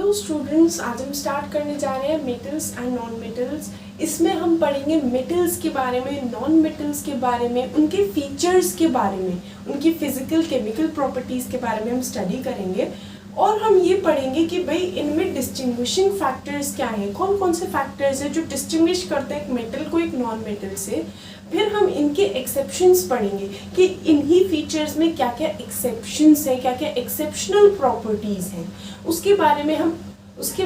Hello students, आज हम start करने जा रहे हैं मेटल्स एंड नॉन मेटल्स। इसमें हम पढ़ेंगे मेटल्स के बारे में, नॉन मेटल्स के बारे में, उनके फीचर्स के बारे में, उनकी फिजिकल केमिकल प्रॉपर्टीज़ के बारे में हम स्टडी करेंगे। और हम ये पढ़ेंगे कि भाई इनमें डिस्टिंग्विशिंग फैक्टर्स क्या हैं, कौन कौन से फैक्टर्स हैं जो डिस्टिंग्विश करते हैं एक मेटल को एक नॉन मेटल से। फिर हम इनके एक्सेप्शंस पढ़ेंगे कि इन्हीं फीचर्स में क्या क्या एक्सेप्शंस हैं, क्या क्या एक्सेप्शनल प्रॉपर्टीज़ हैं। उसके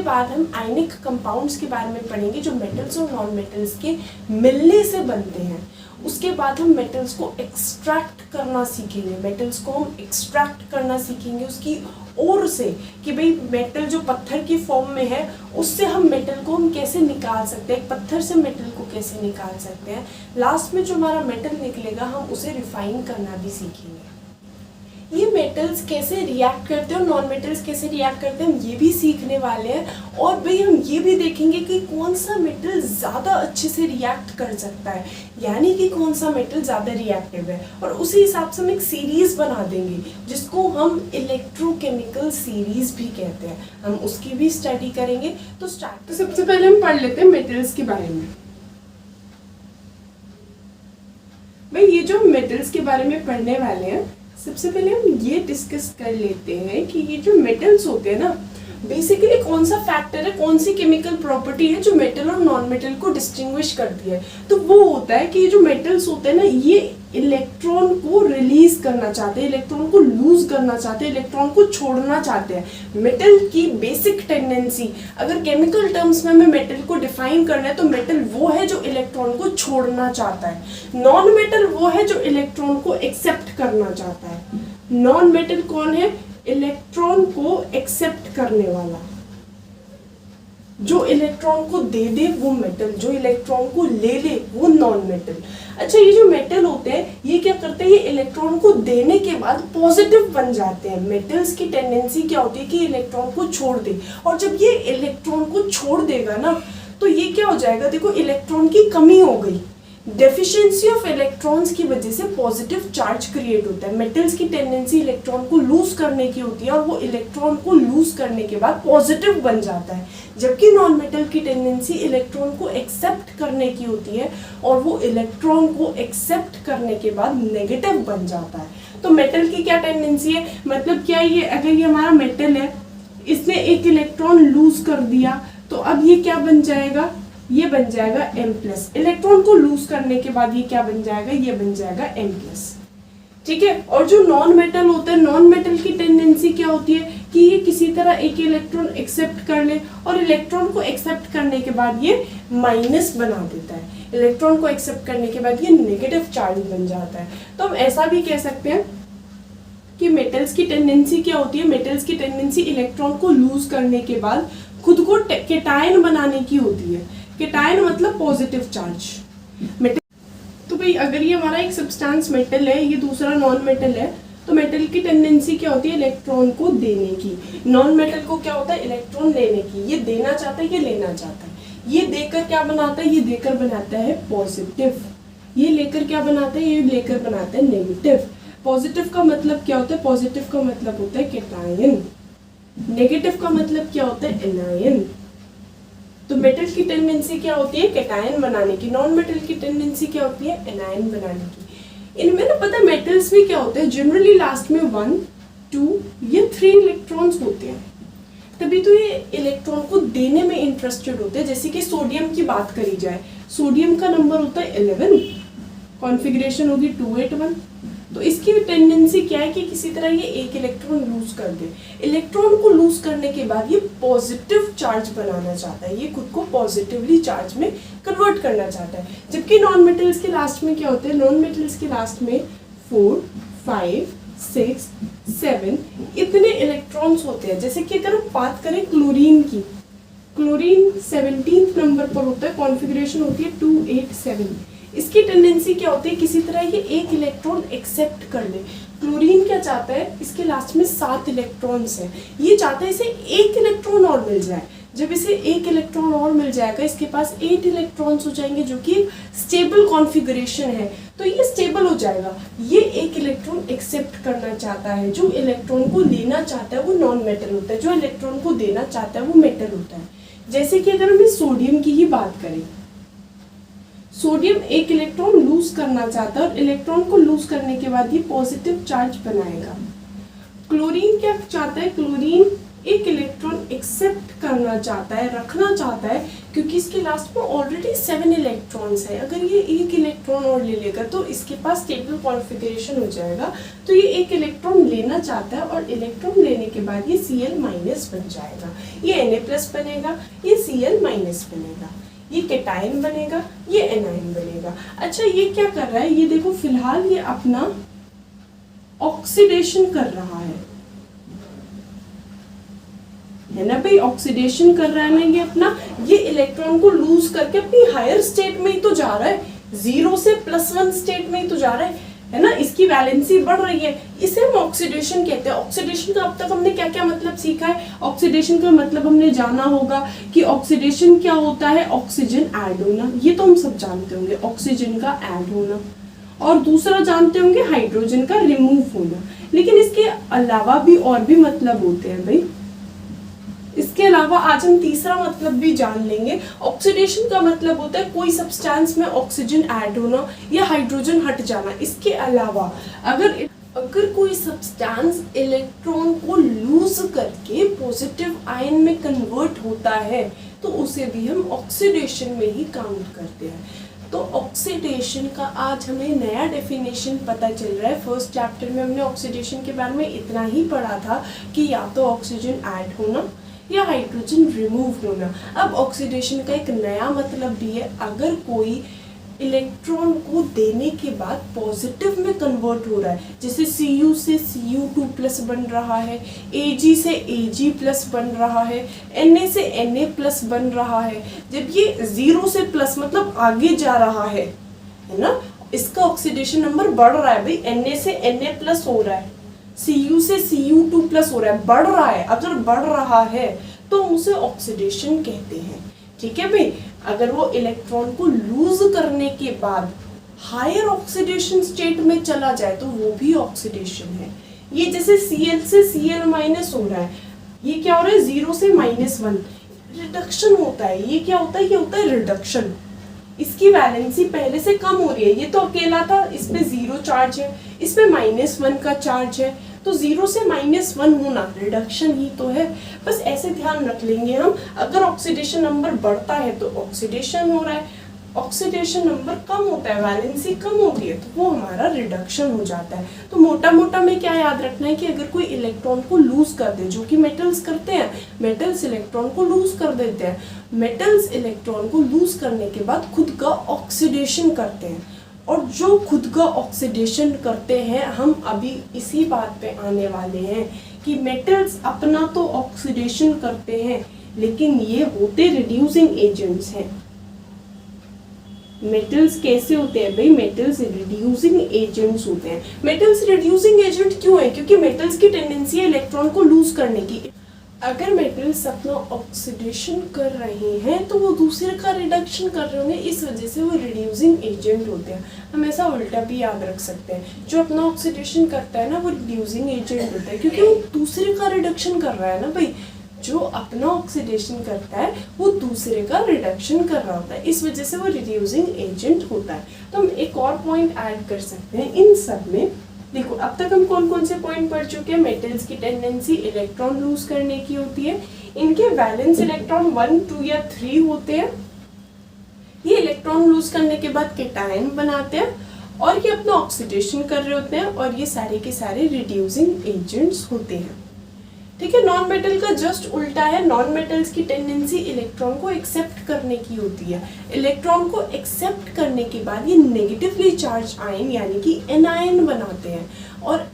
बाद हम आयनिक कंपाउंड्स के बारे में पढ़ेंगे जो मेटल्स और नॉन मेटल्स के मिलने से बनते हैं। उसके बाद हम मेटल्स को एक्सट्रैक्ट करना सीखेंगे, मेटल्स को हम एक्सट्रैक्ट करना सीखेंगे उसकी ओर से कि भाई मेटल जो पत्थर की फॉर्म में है उससे हम मेटल को हम कैसे निकाल सकते हैं, एक पत्थर से मेटल को कैसे निकाल सकते हैं। लास्ट में जो हमारा मेटल निकलेगा हम उसे रिफाइन करना भी सीखेंगे। ये मेटल्स कैसे रिएक्ट करते हैं और नॉन मेटल्स कैसे रिएक्ट करते हैं हम ये भी सीखने वाले हैं। और भाई हम ये भी देखेंगे कि कौन सा मेटल ज़्यादा अच्छे से रिएक्ट कर सकता है, यानी कि कौन सा मेटल ज़्यादा रिएक्टिव है। और उसी हिसाब से हम एक सीरीज़ बना देंगे जिसको हम इलेक्ट्रोकेमिकल सीरीज़ भी कहते हैं, हम उसकी भी स्टडी करेंगे। तो सबसे पहले हम पढ़ लेते हैं मेटल्स के बारे में। भाई ये जो मेटल्स के बारे में पढ़ने वाले हैं, सबसे पहले हम ये डिस्कस कर लेते हैं कि ये जो मेटल्स होते हैं ना, बेसिकली कौन सा फैक्टर है, कौन सी केमिकल प्रॉपर्टी है जो मेटल और नॉन मेटल को डिस्टिंग्विश करती है। तो वो होता है कि ये जो मेटल्स होते हैं ना, ये इलेक्ट्रॉन को रिलीज करना चाहते हैं, इलेक्ट्रॉन को लूज करना चाहते हैं, इलेक्ट्रॉन को छोड़ना चाहते हैं। मेटल की बेसिक टेंडेंसी, अगर केमिकल टर्म्स में हमें मेटल को डिफाइन करना है तो मेटल वो है जो इलेक्ट्रॉन को छोड़ना चाहता है, नॉन मेटल वो है जो इलेक्ट्रॉन को एक्सेप्ट करना चाहता है। नॉन मेटल कौन है? इलेक्ट्रॉन को एक्सेप्ट करने वाला, जो इलेक्ट्रॉन को दे दे वो मेटल, जो इलेक्ट्रॉन को ले ले वो नॉन मेटल। अच्छा, ये जो मेटल होते हैं ये क्या करते हैं, ये इलेक्ट्रॉन को देने के बाद पॉजिटिव बन जाते हैं। मेटल्स की टेंडेंसी क्या होती है कि इलेक्ट्रॉन को छोड़ दे, और जब ये इलेक्ट्रॉन को छोड़ देगा ना तो ये क्या हो जाएगा, देखो इलेक्ट्रॉन की कमी हो गई, डेफिशिएंसी ऑफ इलेक्ट्रॉन्स की वजह से पॉजिटिव चार्ज क्रिएट होता है। मेटल्स की टेंडेंसी इलेक्ट्रॉन को लूज करने की होती है और वो इलेक्ट्रॉन को लूज करने के बाद पॉजिटिव बन जाता है, जबकि नॉन मेटल की टेंडेंसी इलेक्ट्रॉन को एक्सेप्ट करने की होती है और वो इलेक्ट्रॉन को एक्सेप्ट करने के बाद नेगेटिव बन जाता है। तो मेटल की क्या टेंडेंसी है, मतलब क्या ये, अगर ये हमारा मेटल है, इसने एक इलेक्ट्रॉन लूज कर दिया तो अब ये क्या बन जाएगा, ये बन जाएगा M+। इलेक्ट्रॉन को लूज करने के बाद ये क्या बन जाएगा, ये बन जाएगा M+। ठीक है। और जो नॉन मेटल होता है, नॉन मेटल की टेंडेंसी क्या होती है कि ये किसी तरह एक इलेक्ट्रॉन एक्सेप्ट कर ले और इलेक्ट्रॉन को एक्सेप्ट करने के बाद ये माइनस बना देता है, इलेक्ट्रॉन को एक्सेप्ट करने के बाद ये नेगेटिव चार्ज बन जाता है। तो हम ऐसा भी कह सकते हैं कि मेटल्स की टेंडेंसी क्या होती है, मेटल्स की टेंडेंसी इलेक्ट्रॉन को लूज करने के बाद खुद को केटायन बनाने की होती है। केटायन मतलब पॉजिटिव चार्ज। मेटल, तो भाई अगर ये हमारा एक सब्सटेंस मेटल है, ये दूसरा नॉन मेटल है, तो मेटल की टेंडेंसी क्या होती है, इलेक्ट्रॉन को देने की। नॉन मेटल को क्या होता है, इलेक्ट्रॉन लेने की। ये देना चाहता है, ये लेना चाहता है। ये देकर क्या बनाता है, ये देकर बनाता है पॉजिटिव। ये लेकर क्या बनाता है, ये लेकर बनाता है नेगेटिव। पॉजिटिव का मतलब क्या होता है, पॉजिटिव का मतलब होता है केटायन, नेगेटिव का मतलब क्या होता है, एनायन। तो मेटल की टेंडेंसी क्या होती है, केटायन बनाने की, नॉन मेटल की टेंडेंसी क्या होती है, एनायन बनाने की। इनमें ना पता मेटल्स में क्या होता है, जनरली लास्ट में 1, 2 या 3 इलेक्ट्रॉन्स होते हैं, तभी तो ये इलेक्ट्रॉन को देने में इंटरेस्टेड होते हैं। जैसे कि सोडियम की बात करी जाए, सोडियम का नंबर होता है 11, कॉन्फ़िगरेशन होगी 281। तो इसकी टेंडेंसी क्या है कि किसी तरह ये एक इलेक्ट्रॉन लूज कर दे। इलेक्ट्रॉन को लूज करने के बाद ये पॉजिटिव चार्ज बनाना चाहता है, ये खुद को पॉजिटिवली चार्ज में कन्वर्ट करना चाहता है। जबकि नॉन मेटल्स के लास्ट में क्या होते हैं, नॉन मेटल्स के लास्ट में 4, 5, 6, 7 इतने इलेक्ट्रॉन्स होते हैं। जैसे कि अगर हम बात करें क्लोरीन की, क्लोरीन 17 नंबर पर होता है, कॉन्फ़िगरेशन होती है 287। इसकी टेंडेंसी क्या होती है, किसी तरह ये एक इलेक्ट्रॉन एक्सेप्ट कर ले। क्लोरीन क्या चाहता है, इसके लास्ट में 7 इलेक्ट्रॉन्स हैं, ये चाहता है इसे एक इलेक्ट्रॉन और मिल जाए, जब इसे एक इलेक्ट्रॉन और मिल जाएगा, इसके पास 8 इलेक्ट्रॉन्स हो जाएंगे, जो कि स्टेबल कॉन्फ़िगरेशन है, तो ये स्टेबल हो जाएगा। ये एक इलेक्ट्रॉन एक्सेप्ट करना चाहता है, जो इलेक्ट्रॉन को लेना चाहता है वो नॉन मेटल होता है, जो इलेक्ट्रॉन को देना चाहता है वो मेटल होता है। जैसे कि अगर हम इस सोडियम की ही बात करें, सोडियम एक इलेक्ट्रॉन लूज करना चाहता है और इलेक्ट्रॉन को लूज करने के बाद ये पॉजिटिव चार्ज बनाएगा। क्लोरीन क्या चाहता है, क्लोरीन एक इलेक्ट्रॉन एक्सेप्ट करना चाहता है, रखना चाहता है, क्योंकि इसके लास्ट में ऑलरेडी 7 इलेक्ट्रॉन्स है। अगर ये एक इलेक्ट्रॉन और ले लेगा तो इसके पास स्टेबल कॉन्फ़िगरेशन हो जाएगा, तो ये एक इलेक्ट्रॉन लेना चाहता है और इलेक्ट्रॉन लेने के बाद ये Cl- बन जाएगा, ये Na+ बनेगा, ये Cl- बनेगा, ये केटायन बनेगा, ये एनायन बनेगा। अच्छा, ये क्या कर रहा है, ये देखो फिलहाल ये अपना ऑक्सीडेशन कर रहा है ना भाई, ऑक्सीडेशन कर रहा है ना ये अपना, ये इलेक्ट्रॉन को लूज करके अपनी हायर स्टेट में ही तो जा रहा है, 0 से +1 स्टेट में ही तो जा रहा है ना, इसकी वैलेंसी बढ़ रही है, इसे हम ऑक्सीडेशन कहते हैं। ऑक्सीडेशन का अब तक हमने क्या क्या मतलब सीखा है, ऑक्सीडेशन का मतलब हमने जाना होगा कि ऑक्सीडेशन क्या होता है, ऑक्सीजन ऐड होना, ये तो हम सब जानते होंगे, ऑक्सीजन का ऐड होना, और दूसरा जानते होंगे हाइड्रोजन का रिमूव होना। लेकिन इसके अलावा भी और भी मतलब होते हैं भाई, इसके अलावा आज हम तीसरा मतलब भी जान लेंगे। ऑक्सीडेशन का मतलब होता है कोई सब्सटेंस में ऑक्सीजन ऐड होना या हाइड्रोजन हट जाना। इसके अलावा अगर कोई सब्सटेंस इलेक्ट्रॉन को लूज करके पॉजिटिव आयन में कन्वर्ट होता है तो उसे भी हम ऑक्सीडेशन में ही काउंट करते हैं। तो ऑक्सीडेशन का आज हमें नया डेफिनेशन पता चल रहा है। फर्स्ट चैप्टर में हमने ऑक्सीडेशन के बारे में इतना ही पढ़ा था कि या तो ऑक्सीजन ऐड होना या हाइड्रोजन रिमूव होना। अब ऑक्सीडेशन का एक नया मतलब भी है, अगर कोई इलेक्ट्रॉन को देने के बाद पॉजिटिव में कन्वर्ट हो रहा है, जैसे Cu से Cu2+ बन रहा है, Ag से Ag+ बन रहा है, Na से Na+ बन रहा है, जब ये 0 से प्लस मतलब आगे जा रहा है ना, इसका ऑक्सीडेशन नंबर बढ़ रहा है भाई, Na से Na+ हो रहा है, Cu से Cu2+ हो रहा है, बढ़ रहा है। अगर बढ़ रहा है तो उसे ऑक्सीडेशन कहते हैं, ठीक है भाई। अगर वो इलेक्ट्रॉन को लूज करने के बाद हायर ऑक्सीडेशन स्टेट में चला जाए तो वो भी ऑक्सीडेशन है। ये जैसे Cl से Cl- हो रहा है, ये क्या हो रहा है, 0 से -1 रिडक्शन होता है। ये क्या होता है, ये होता है रिडक्शन। इसकी वैलेंसी पहले से कम हो रही है, ये तो अकेला था, इसमें 0 चार्ज है, इसमें -1 का चार्ज है, तो 0 से -1 होना रिडक्शन ही तो है। बस ऐसे ध्यान रख लेंगे हम, अगर ऑक्सीडेशन नंबर बढ़ता है तो ऑक्सीडेशन हो रहा है, ऑक्सीडेशन नंबर कम होता है, वैलेंसी कम होती है, तो वो हमारा रिडक्शन हो जाता है। तो मोटा मोटा में क्या याद रखना है कि अगर कोई इलेक्ट्रॉन को लूज कर दे, जो कि मेटल्स करते हैं, मेटल्स इलेक्ट्रॉन को लूज कर देते हैं, मेटल्स इलेक्ट्रॉन को लूज करने के बाद खुद का ऑक्सीडेशन करते हैं, और जो खुद का ऑक्सीडेशन करते हैं, हम अभी इसी बात पे आने वाले हैं कि मेटल्स अपना तो ऑक्सीडेशन करते हैं, लेकिन ये होते रिड्यूसिंग एजेंट्स हैं। मेटल्स कैसे होते हैं भाई, मेटल्स रिड्यूसिंग एजेंट्स होते हैं। मेटल्स रिड्यूसिंग एजेंट क्यों है, क्योंकि मेटल्स की टेंडेंसी है इलेक्ट्रॉन को लूज करने की। अगर मेटल्स अपना ऑक्सीडेशन कर रहे हैं तो वो दूसरे का रिडक्शन कर रहे होंगे, इस वजह से वो रिड्यूसिंग एजेंट होते हैं। हम ऐसा उल्टा भी याद रख सकते हैं, जो अपना ऑक्सीडेशन करता है ना वो रिड्यूसिंग एजेंट होता है, क्योंकि वो दूसरे का रिडक्शन कर रहा है ना भाई। जो अपना ऑक्सीडेशन करता है वो दूसरे का रिडक्शन कर रहा होता है, इस वजह से वो रिड्यूसिंग एजेंट होता है। तो हम एक और पॉइंट ऐड कर सकते हैं इन सब में। देखो, अब तक हम कौन कौन से पॉइंट पढ़ चुके हैं। मेटल्स की टेंडेंसी इलेक्ट्रॉन लूज करने की होती है, इनके वैलेंस इलेक्ट्रॉन 1, 2 या 3 होते हैं। ये इलेक्ट्रॉन लूज करने के बाद केटायन बनाते हैं और ये अपना ऑक्सीडेशन कर रहे होते हैं, और ये सारे के सारे रिड्यूसिंग एजेंट्स होते हैं, ठीक है। नॉन मेटल का जस्ट उल्टा है। नॉन मेटल्स की टेंडेंसी इलेक्ट्रॉन को एक्सेप्ट करने की होती है। इलेक्ट्रॉन को एक्सेप्ट करने के बाद ये नेगेटिवली चार्ज आयन यानी कि एनायन बनाते हैं, और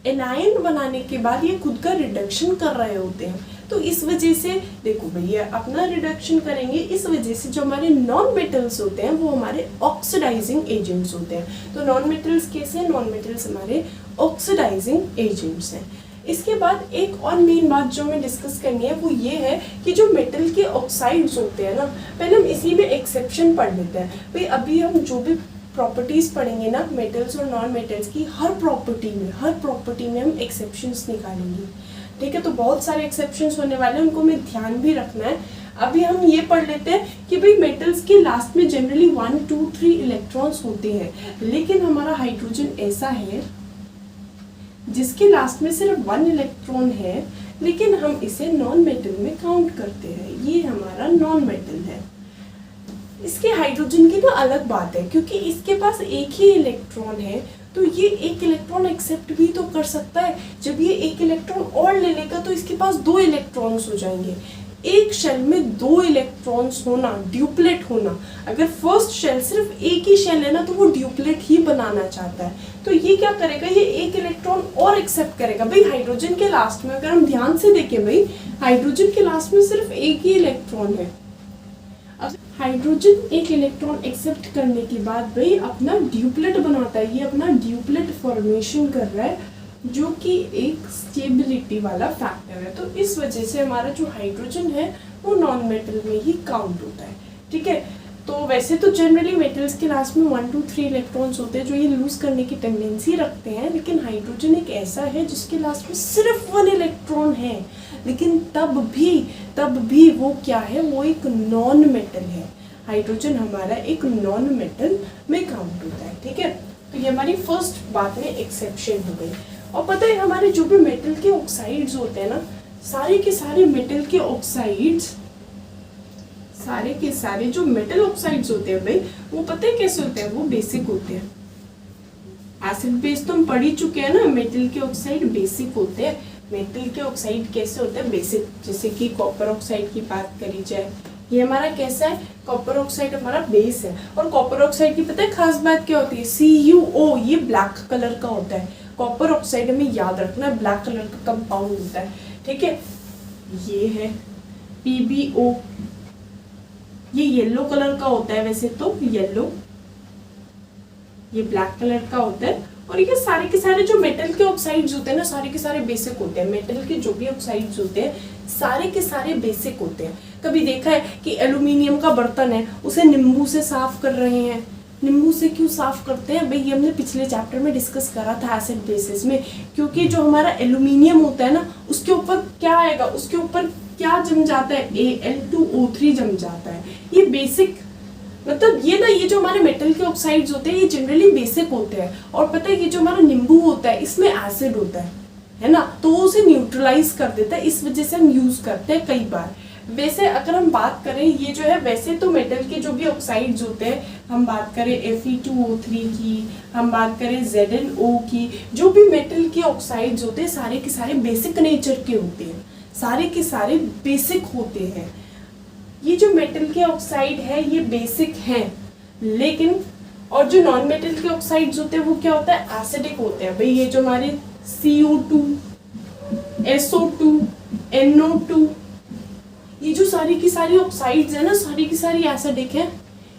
एनायन बनाने के बाद ये खुद का रिडक्शन कर रहे होते हैं। तो इस वजह से देखो भैया, अपना रिडक्शन करेंगे, इस वजह से जो हमारे नॉन मेटल्स होते हैं वो हमारे ऑक्सीडाइजिंग एजेंट्स होते हैं। तो नॉन मेटल्स कैसे हैं, नॉन मेटल्स हमारे ऑक्सीडाइजिंग एजेंट्स हैं। इसके बाद एक और मेन बात जो हमें डिस्कस करनी है वो ये है कि जो मेटल के ऑक्साइड्स होते हैं ना, पहले हम इसी में एक्सेप्शन पढ़ लेते हैं भाई। अभी हम जो भी प्रॉपर्टीज पढ़ेंगे ना मेटल्स और नॉन मेटल्स की, हर प्रॉपर्टी में हम एक्सेप्शंस निकालेंगे, ठीक है। तो बहुत सारे एक्सेप्शंस होने वाले हैं, उनको हमें ध्यान भी रखना है। अभी हम ये पढ़ लेते हैं कि भाई मेटल्स के लास्ट में जनरली 1 2 3 इलेक्ट्रॉन्स होते हैं, लेकिन हमारा हाइड्रोजन ऐसा है जिसके लास्ट में सिर्फ 1 इलेक्ट्रॉन है, लेकिन हम इसे नॉन मेटल में काउंट करते हैं। ये हमारा नॉन मेटल है। इसके हाइड्रोजन की ना अलग बात है, क्योंकि इसके पास एक ही इलेक्ट्रॉन है, तो ये एक इलेक्ट्रॉन एक्सेप्ट भी तो कर सकता है। जब ये एक इलेक्ट्रॉन और ले लेगा तो इसके पास 2 इलेक्ट्रॉन्स हो जाएंगे। एक शेल में 2 इलेक्ट्रॉन्स होना, ड्यूप्लेट होना, अगर फर्स्ट शेल सिर्फ एक ही शेल है ना तो वो ड्यूप्लेट ही बनाना चाहता है। तो ये क्या करेगा, ये एक इलेक्ट्रॉन और एक्सेप्ट करेगा। भाई हाइड्रोजन के लास्ट में अगर हम ध्यान से देखें, भाई हाइड्रोजन के लास्ट में सिर्फ एक ही इलेक्ट्रॉन है। अब हाइड्रोजन एक इलेक्ट्रॉन एक्सेप्ट करने के बाद भाई अपना ड्यूप्लेट बनाता है, ये अपना ड्यूप्लेट फॉर्मेशन कर रहा है, जो कि एक स्टेबिलिटी वाला फैक्टर है। तो इस वजह से हमारा जो हाइड्रोजन है वो नॉन मेटल में ही काउंट होता है, ठीक है। तो वैसे तो जनरली मेटल्स के लास्ट में 1 2 3 इलेक्ट्रॉन्स होते हैं जो ये लूज करने की टेंडेंसी रखते हैं, लेकिन हाइड्रोजन एक ऐसा है जिसके लास्ट में सिर्फ 1 इलेक्ट्रॉन है, लेकिन तब भी वो क्या है, वो एक नॉन मेटल है। हाइड्रोजन हमारा एक नॉन मेटल में काउंट होता है, ठीक है। तो ये हमारी फर्स्ट बात में एक्सेप्शन हो गई। और पता है हमारे जो भी मेटल के ऑक्साइड्स होते हैं ना, सारे के सारे मेटल के ऑक्साइड्स, सारे के सारे जो मेटल ऑक्साइड्स होते हैं भाई, वो पता है कैसे होते हैं, वो बेसिक होते हैं। एसिड बेस तो हम पढ़ ही चुके हैं ना, मेटल के ऑक्साइड बेसिक होते हैं। मेटल के ऑक्साइड कैसे होते हैं, बेसिक। जैसे कि कॉपर ऑक्साइड की बात करी जाए, ये हमारा कैसा है, कॉपर ऑक्साइड हमारा बेस है। और कॉपर ऑक्साइड की पता है खास बात क्या होती है, CuO, ये ब्लैक कलर का होता है। कॉपर ऑक्साइड हमें याद रखना है, ब्लैक कलर का कंपाउंड होता है, ठीक है। ये है PbO, ये येलो कलर का होता है, वैसे तो येलो, ये ब्लैक कलर का होता है। और ये सारे के सारे जो मेटल के ऑक्साइड्स होते हैं ना, सारे के सारे बेसिक होते हैं। मेटल के जो भी ऑक्साइड्स होते हैं सारे के सारे बेसिक होते हैं। कभी देखा है कि एल्यूमिनियम का बर्तन है, उसे नींबू से साफ कर रहे हैं। नींबू से क्यों साफ करते हैं भाई, ये हमने पिछले चैप्टर में डिस्कस करा था एसिड बेसिस में। क्योंकि जो हमारा एल्यूमिनियम होता है ना, उसके ऊपर क्या आएगा, उसके ऊपर क्या जम जाता है, Al2O3 जम जाता है। ये बेसिक मतलब ये जो हमारे मेटल के ऑक्साइड्स होते हैं ये जनरली बेसिक होते हैं। और पता है ये जो हमारा नींबू होता है इसमें एसिड होता है ना, तो वो उसे न्यूट्रलाइज कर देता है, इस वजह से हम यूज करते हैं कई बार। वैसे अगर हम बात करें ये जो है, वैसे तो मेटल के जो भी ऑक्साइड्स होते हैं, हम बात करें Fe2O3 की, हम बात करें ZnO की, जो भी मेटल के ऑक्साइड्स होते हैं सारे के सारे बेसिक नेचर के होते हैं, सारे के सारे बेसिक होते हैं। ये जो मेटल के ऑक्साइड है ये बेसिक हैं, लेकिन और जो नॉन मेटल के ऑक्साइड्स होते हैं वो क्या होता है, एसिडिक होते हैं। भाई ये जो हमारे CO2, SO2, NO2, ये जो सारी की सारी ऑक्साइड्स है ना, सारी की सारी एसिडिक है।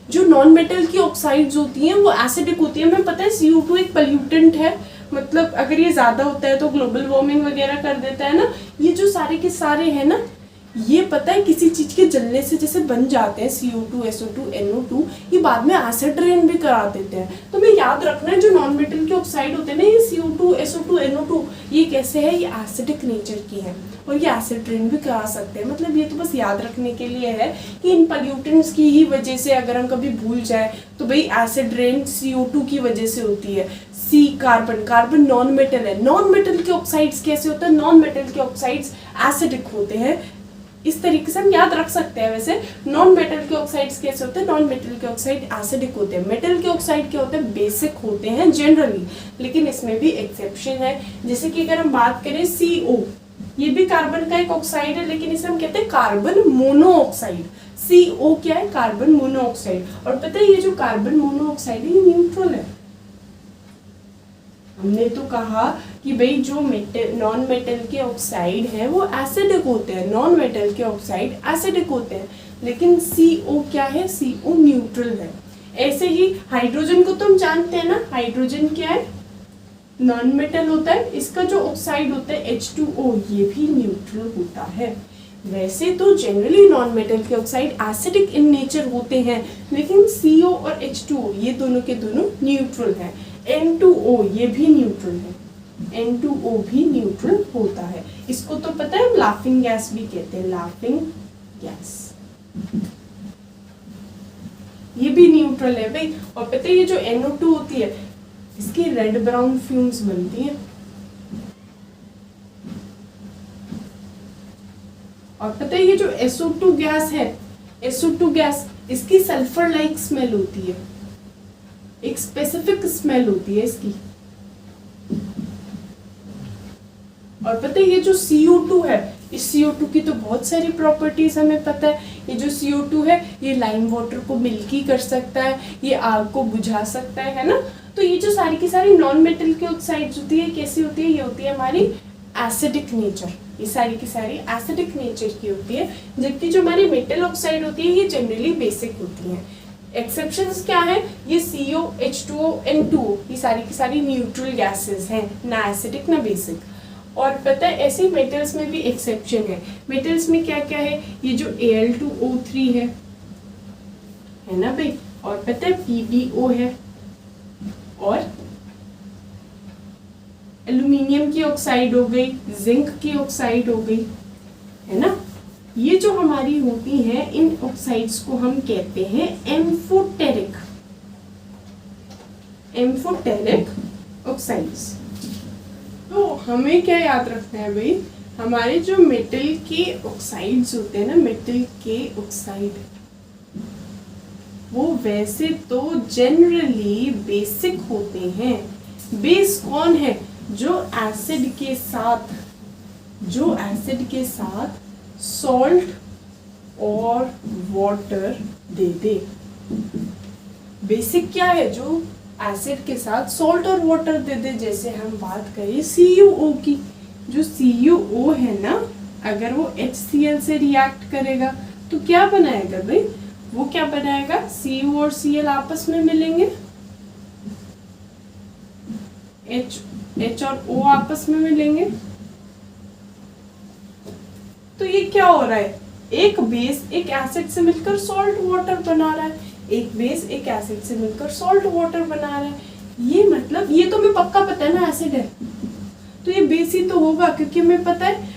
जो नॉन मेटल की ऑक्साइड्स होती हैं वो एसिडिक होती है। हमें पता है CO2 एक पोल्यूटेंट है, मतलब अगर ये ज्यादा होता है तो ग्लोबल वार्मिंग वगैरह कर देता है ना। ये जो सारे के सारे है ना, ये पता है किसी चीज के जलने से जैसे बन जाते हैं CO2, SO2, NO2, ये बाद में एसिड रेन भी करा देते हैं। तो हमें याद रखना है जो नॉन मेटल के ऑक्साइड होते हैं ना, ये CO2, SO2, NO2, ये कैसे है, ये एसिडिक नेचर की है और ये एसिड रेन भी करा सकते हैं। मतलब ये तो बस याद रखने के लिए है कि इन पोल्यूटेंट्स की ही वजह से अगर हम कभी भूल जाए तो भाई एसिड रेन CO2 की वजह से होती है। कार्बन नॉन मेटल है। नॉन मेटल के ऑक्साइड्स कैसे होते हैं, नॉन मेटल के ऑक्साइड्स एसिडिक होते हैं। इस तरीके से हम याद रख सकते हैं। वैसे नॉन मेटल के ऑक्साइड्स कैसे होते हैं, नॉन मेटल के ऑक्साइड एसिडिक होते हैं। मेटल के ऑक्साइड क्या होते हैं, बेसिक होते हैं जनरली, लेकिन इसमें भी एक्सेप्शन है। जैसे कि अगर हम बात करें CO, ये भी कार्बन का एक ऑक्साइड है, लेकिन इसे हम कहते हैं कार्बन मोनोऑक्साइड। CO क्या है, कार्बन मोनोऑक्साइड। और पता है ये जो कार्बन मोनोऑक्साइड है ये न्यूट्रल है। हमने तो कहा कि भाई जो नॉन मेटल के ऑक्साइड है वो एसिडिक होते हैं, नॉन मेटल के ऑक्साइड एसिडिक होते हैं, लेकिन CO क्या है, CO न्यूट्रल है। ऐसे ही हाइड्रोजन को तो हम जानते हैं ना, हाइड्रोजन क्या है, नॉन मेटल होता है, इसका जो ऑक्साइड होता है H2O ये भी न्यूट्रल होता है। वैसे तो जनरली नॉन मेटल के ऑक्साइड एसिडिक इन नेचर होते हैं, लेकिन CO और H2O ये दोनों के दोनों न्यूट्रल हैं। N2O ये भी न्यूट्रल है, N2O भी न्यूट्रल होता है। इसको तो पता है हम लाफिंग गैस भी कहते हैं, लाफिंग गैस, ये भी न्यूट्रल है भाई। और पता है ये जो NO2 होती है इसकी रेड ब्राउन फ्यूम्स बनती हैं, और पता है ये जो SO2 गैस है, SO2 गैस इसकी सल्फर लाइक स्मेल होती है, एक स्पेसिफिक स्मेल होती है इसकी। और पता है ये जो CO2 है, इस CO2 की तो बहुत सारी प्रॉपर्टीज हमें पता है। ये जो CO2 है ये लाइम वाटर को मिल्की कर सकता है, ये आग को बुझा सकता है ना। तो ये जो सारी की सारी नॉन मेटल की ऑक्साइड्स होती है कैसी होती है, ये होती है हमारी एसिडिक नेचर, ये सारी की सारी एसिडिक नेचर की होती है। जबकि जो हमारी मेटल ऑक्साइड होती है ये जनरली बेसिक होती हैं। एक्सेप्शंस क्या है, ये CO, H2O, N2O ये सारी की सारी न्यूट्रल गैसेस हैं, ना एसिडिक ना बेसिक। और पता है ऐसे मेटल्स में भी एक्सेप्शन है। मेटल्स में क्या क्या है, ये जो Al2O3 है ना भाई, और पता है PbO है, और एल्यूमिनियम की ऑक्साइड हो गई, जिंक की ऑक्साइड हो गई, है ना। ये जो हमारी होती हैं इन ऑक्साइड्स को हम कहते हैं एम्फोटेरिक, एम्फोटेरिक ऑक्साइड्स। तो हमें क्या याद रखना है भाई, हमारे जो मेटल के ऑक्साइड्स होते हैं ना, मेटल के ऑक्साइड वो वैसे तो जनरली बेसिक होते हैं। बेस कौन है, जो एसिड के साथ सॉल्ट और वाटर दे दे। बेसिक क्या है, जो एसिड के साथ सॉल्ट और वाटर दे दे। जैसे हम बात करें CuO की, जो CuO है ना, अगर वो HCl से रिएक्ट करेगा तो क्या बनाएगा भाई, वो क्या बनाएगा, Cu और Cl आपस में मिलेंगे, H और O आपस में मिलेंगे। तो ये क्या हो रहा है, एक बेस एक एसिड से मिलकर सॉल्ट वाटर बना रहा है, एक बेस एक एसिड से मिलकर सॉल्ट वाटर बना रहा है। ये मतलब ये तो हमें पक्का पता है ना एसिड है, तो ये बेस ही तो होगा, क्योंकि हमें पता है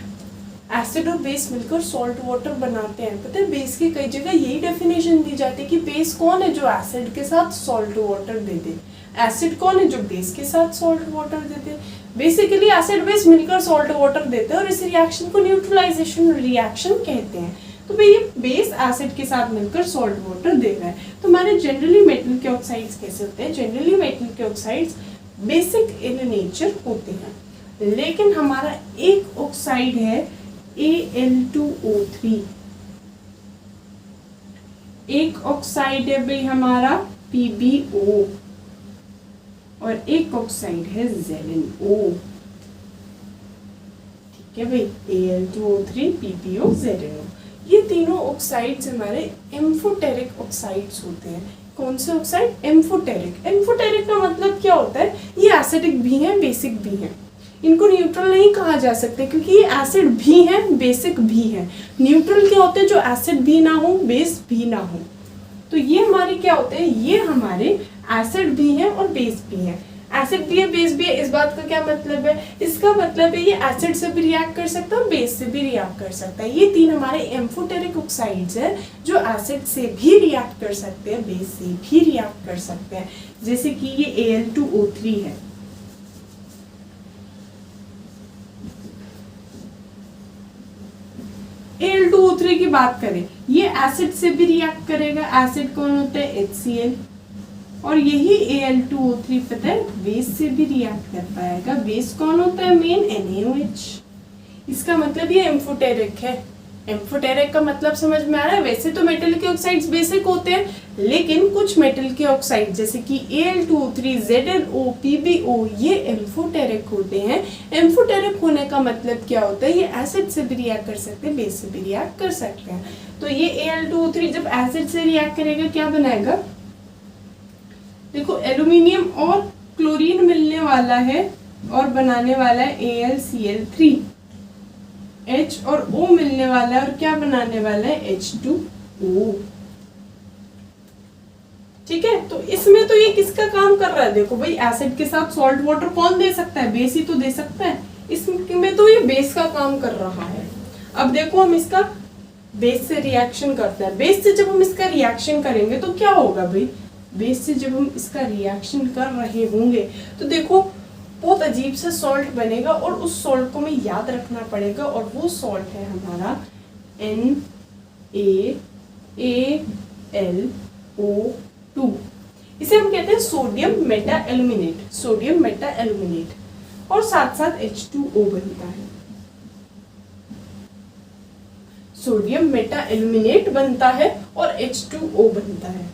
एसिड और बेस मिलकर सॉल्ट वाटर बनाते हैं। पता है बेस की कई जगह यही डेफिनेशन दी जाती है कि बेस कौन है, जो एसिड के साथ सॉल्ट वाटर दे दे, एसिड कौन है, जो बेस के साथ सॉल्ट वाटर देते। बेसिकली एसिड बेस मिलकर सॉल्ट वाटर देते हैं और इस रिएक्शन को न्यूट्रलाइजेशन रिएक्शन कहते हैं। तो भाई ये बेस एसिड के साथ मिलकर सॉल्ट वाटर दे रहा है। तो हमारे जनरली मेटल के ऑक्साइड्स कैसे होते हैं, जनरली मेटल के ऑक्साइड्स बेसिक इन नेचर होते हैं, लेकिन हमारा एक ऑक्साइड है Al2O3, एक ऑक्साइड है भाई हमारा PbO, और एक ऑक्साइड है ZnO। ठीक है भाई, Al2O3, PbO, ZnO, ये तीनों ऑक्साइड्स हमारे एम्फोटेरिक ऑक्साइड्स होते हैं। कौन से ऑक्साइड, एम्फोटेरिक। एम्फोटेरिक का मतलब क्या होता है, ये एसिडिक भी हैं बेसिक भी हैं, इनको न्यूट्रल नहीं कहा जा सकते क्योंकि ये एसिड भी हैं बेसिक भी हैं। न्यूट्रल क्या होते हैं, जो एसिड भी ना हो बेस भी ना हो। तो ये हमारे क्या होते हैं, ये हमारे एसिड भी हैं और बेस भी हैं। एसिड भी है बेस भी है, इस बात का क्या मतलब है, इसका मतलब है ये एसिड से भी रिएक्ट कर सकता है, बेस से भी रिएक्ट कर सकता है। ये तीन हमारे एम्फोटेरिक ऑक्साइड्स हैं जो एसिड से भी रिएक्ट कर सकते हैं, बेस से भी रिएक्ट कर सकते हैं। जैसे कि ये Al2O3 है, Al2O3 की बात करें, ये एसिड से भी रिएक्ट करेगा। एसिड कौन होता है, HCl, और यही Al2O3 पता है बेस से भी रिएक्ट कर पाएगा। बेस कौन होता है, मेन NaOH। इसका मतलब ये एम्फोटेरिक है। एम्फोटेरिक का मतलब समझ में आ रहा है। वैसे तो मेटल के ऑक्साइड्स बेसिक होते हैं, लेकिन कुछ मेटल के ऑक्साइड जैसे कि Al2O3, ZnO, PbO ये एम्फोटेरिक होते हैं। एम्फोटेरिक होने का मतलब क्या होता है, ये एसिड से भी रिएक्ट कर सकते हैं, बेस से भी रिएक्ट कर सकते हैं। तो ये Al2O3 जब एसिड से रिएक्ट करेगा क्या बनाएगा, देखो एल्यूमिनियम और क्लोरीन मिलने वाला है और बनाने वाला है AlCl3। H और O मिलने वाला है और क्या बनाने वाला है H2O। ठीक है, तो इसमें तो ये किसका काम कर रहा है, देखो भाई एसिड के साथ सॉल्ट वाटर कौन दे सकता है, बेस ही तो दे सकता है। इसमें तो ये बेस का काम कर रहा है। अब देखो हम इसका बेस से रिएक्शन करते हैं। बेस से जब हम इसका रिएक्शन करेंगे तो क्या होगा भाई, बेस से जब हम इसका रिएक्शन कर रहे होंगे तो देखो बहुत अजीब सा सॉल्ट बनेगा और उस सॉल्ट को हमें याद रखना पड़ेगा और वो सॉल्ट है हमारा NaAlO2। इसे हम कहते हैं sodium Meta aluminate, sodium Meta aluminate, और साथ साथ H2O बनता है, सोडियम मेटा एल्यूमिनेट बनता है और H2O बनता है।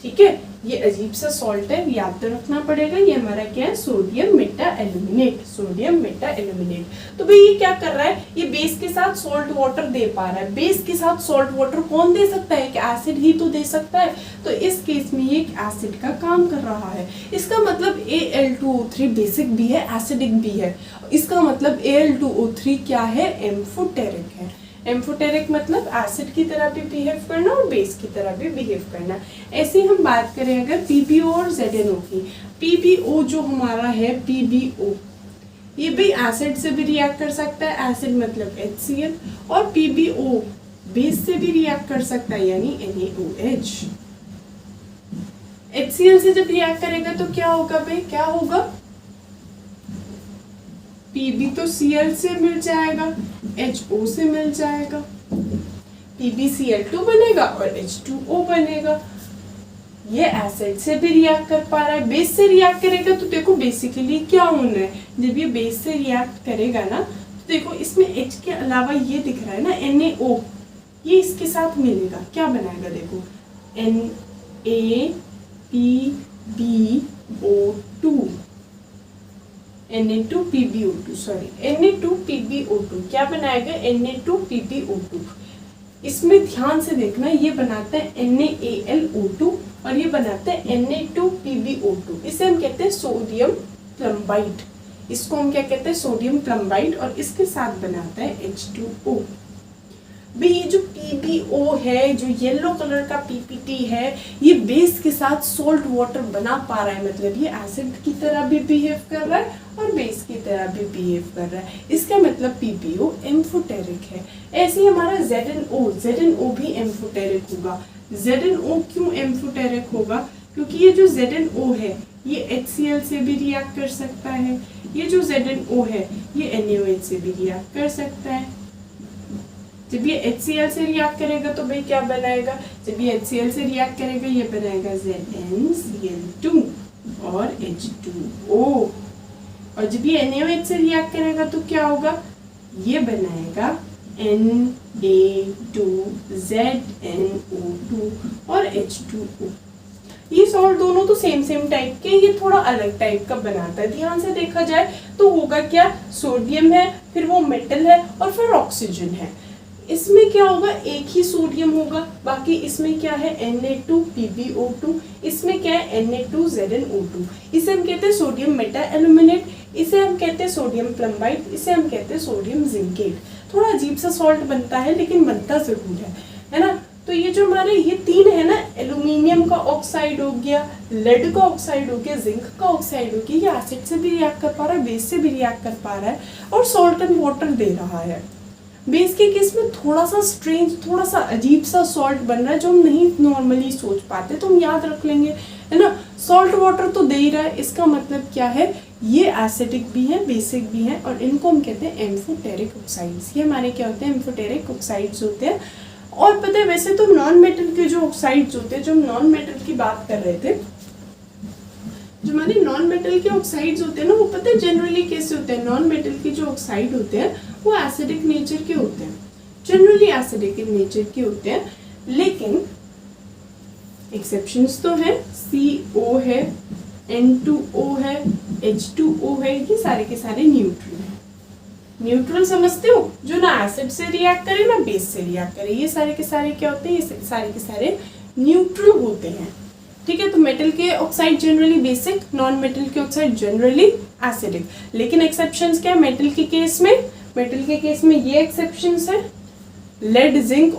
ठीक है, ये अजीब सा सॉल्ट है, याद तो रखना पड़ेगा। ये हमारा क्या है, sodium Meta aluminate, sodium Meta aluminate. तो भाई ये क्या कर रहा है, ये बेस के साथ सॉल्ट वाटर दे पा रहा है। बेस के साथ सॉल्ट वाटर कौन दे सकता है, कि एसिड ही तो दे सकता है। तो इस केस में ये एक एसिड का काम कर रहा है। इसका मतलब Al2O3 बेसिक भी है, एसिडिक भी है। इसका मतलब Al2O3 क्या है, एम्फोटेरिक है। एम्फोटेरिक मतलब एसिड की तरह भी बिहेव करना और बेस की तरह भी बिहेव करना। ऐसे ही हम बात करें अगर PbO और ZnO की, PbO जो हमारा है PbO, ये भी एसिड से भी रिएक्ट कर सकता है, एसिड मतलब HCl, और PbO बेस से भी रिएक्ट कर सकता है यानी NaOH। HCl से जब रिएक्ट करेगा तो क्या होगा भाई, क्या होगा, Pb तो Cl से मिल जाएगा, HO से मिल जाएगा, PbCl2 बनेगा और H2O बनेगा। ये एसिड से भी रिएक्ट कर पा रहा है, बेस से रिएक्ट करेगा तो देखो बेसिकली क्या होना है, जब ये बेस से रिएक्ट करेगा ना तो देखो इसमें H के अलावा ये दिख रहा है ना NaO, ये इसके साथ मिलेगा, क्या बनाएगा देखो NaPbO2, Na2PbO2, सॉरी Na2PbO2 क्या बनाएगा, Na2PbO2। इसमें ध्यान से देखना, ये बनाता है NaAlO2 और ये बनाता है Na2PbO2। इसे हम कहते हैं सोडियम प्लम्बाइट, इसको हम क्या कहते हैं, सोडियम प्लम्बाइट, और इसके साथ बनाता है H2O। भाई ये जो PbO है, जो येलो कलर का PPT है, ये बेस के साथ सॉल्ट वाटर बना पा रहा है, मतलब ये एसिड की तरह भी बिहेव कर रहा है और बेस की तरह भी बिहेव कर रहा है। इसका मतलब PbO एम्फोटेरिक है। ऐसे ही हमारा ZnO भी एम्फोटेरिक होगा। ZnO क्यों एम्फोटेरिक होगा, क्योंकि ये जो ZnO है ये HCl से भी रिएक्ट कर सकता है, ये जो ZnO है ये NaOH से भी रिएक्ट कर सकता है। जब ये HCl से रिएक्ट करेगा तो भाई क्या बनाएगा, जब ये HCl से रिएक्ट करेगा ये बनाएगा ZnCl2 और H2O, और जब ये NaOH से रिएक्ट करेगा तो क्या होगा, ये बनाएगा Na2ZnO2 और H2O। ये सॉल्ट दोनों तो सेम टाइप के, ये थोड़ा अलग टाइप का बनाता है। ध्यान से देखा जाए तो होगा क्या, सोडियम है, फिर वो मेटल है और फिर ऑक्सीजन है। इसमें क्या होगा, एक ही सोडियम होगा, बाकी इसमें क्या है Na2PbO2, इसमें क्या है Na2ZnO2। इसे हम कहते हैं सोडियम मेटा एल्यूमिनेट, इसे हम कहते हैं सोडियम प्लम्बाइट, इसे हम कहते हैं सोडियम जिंकेट। थोड़ा अजीब सा सॉल्ट बनता है लेकिन बनता जरूर है ना। तो ये जो हमारे ये तीन है ना, एल्यूमिनियम का ऑक्साइड हो गया, लेड का ऑक्साइड हो गया, जिंक का ऑक्साइड हो गया, ये एसिड से भी रिएक्ट कर पा रहा है, बेस से भी रिएक्ट कर पा रहा है और सॉल्ट एंड वाटर दे रहा है। बेस के केस में थोड़ा सा स्ट्रेंज, थोड़ा सा अजीब सा सॉल्ट बन रहा है जो हम नहीं नॉर्मली सोच पाते, तो हम याद रख लेंगे, है ना। सॉल्ट वाटर तो दे ही रहा है, इसका मतलब क्या है, ये एसिडिक भी है, बेसिक भी है, और इनको हम कहते हैं एम्फोटेरिक ऑक्साइड्स। ये हमारे क्या होते हैं, एम्फोटेरिक ऑक्साइड्स होते हैं। और पता है वैसे तो नॉन मेटल के जो ऑक्साइड्स होते हैं, जो हम नॉन मेटल की बात कर रहे थे, जो हमारे नॉन मेटल के ऑक्साइड्स होते हैं ना, वो पता है जनरली कैसे होते हैं, नॉन मेटल के जो ऑक्साइड होते हैं वो एसिडिक नेचर के होते हैं, जनरली एसिडिक नेचर के होते हैं, लेकिन एक्सेप्शंस तो है, CO है, N2O है, H2O है, ये सारे के सारे न्यूट्रल हैं। न्यूट्रल समझते हो, जो ना एसिड से रिएक्ट करे ना बेस से रिएक्ट करे, ये सारे के सारे क्या होते हैं, ये सारे के सारे न्यूट्रल होते हैं। ठीक है, तो मेटल के oxide generally basic, non metal के ऑक्साइड जनरली एसिडिक। लेकिन एक्सेप्शंस क्या है मेटल के केस में? मेटल के केस में ये एक्सेप्शंस है, लेड जिंक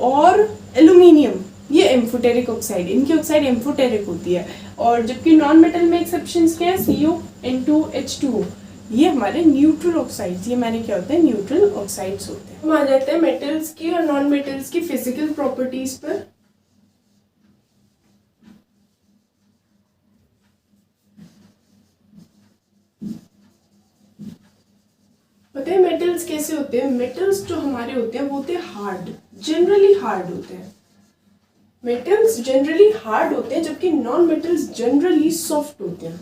और एल्यूमिनियम, ये एम्फोटेरिक ऑक्साइड, इनकी ऑक्साइड एम्फोटेरिक होती है। और जबकि नॉन मेटल में एक्सेप्शंस क्या है? CuN2H2O, ये हमारे न्यूट्रल ऑक्साइड्स, ये हमारे क्या होते हैं? न्यूट्रल ऑक्साइड्स होते हैं। हम आ जाते हैं मेटल्स की और नॉन मेटल्स की फिजिकल प्रॉपर्टीज पर। पता है मेटल्स कैसे होते हैं? मेटल्स जो हमारे होते हैं वो होते हैं हार्ड, जनरली हार्ड होते हैं। मेटल्स जनरली हार्ड होते हैं जबकि नॉन मेटल्स जनरली सॉफ्ट होते हैं।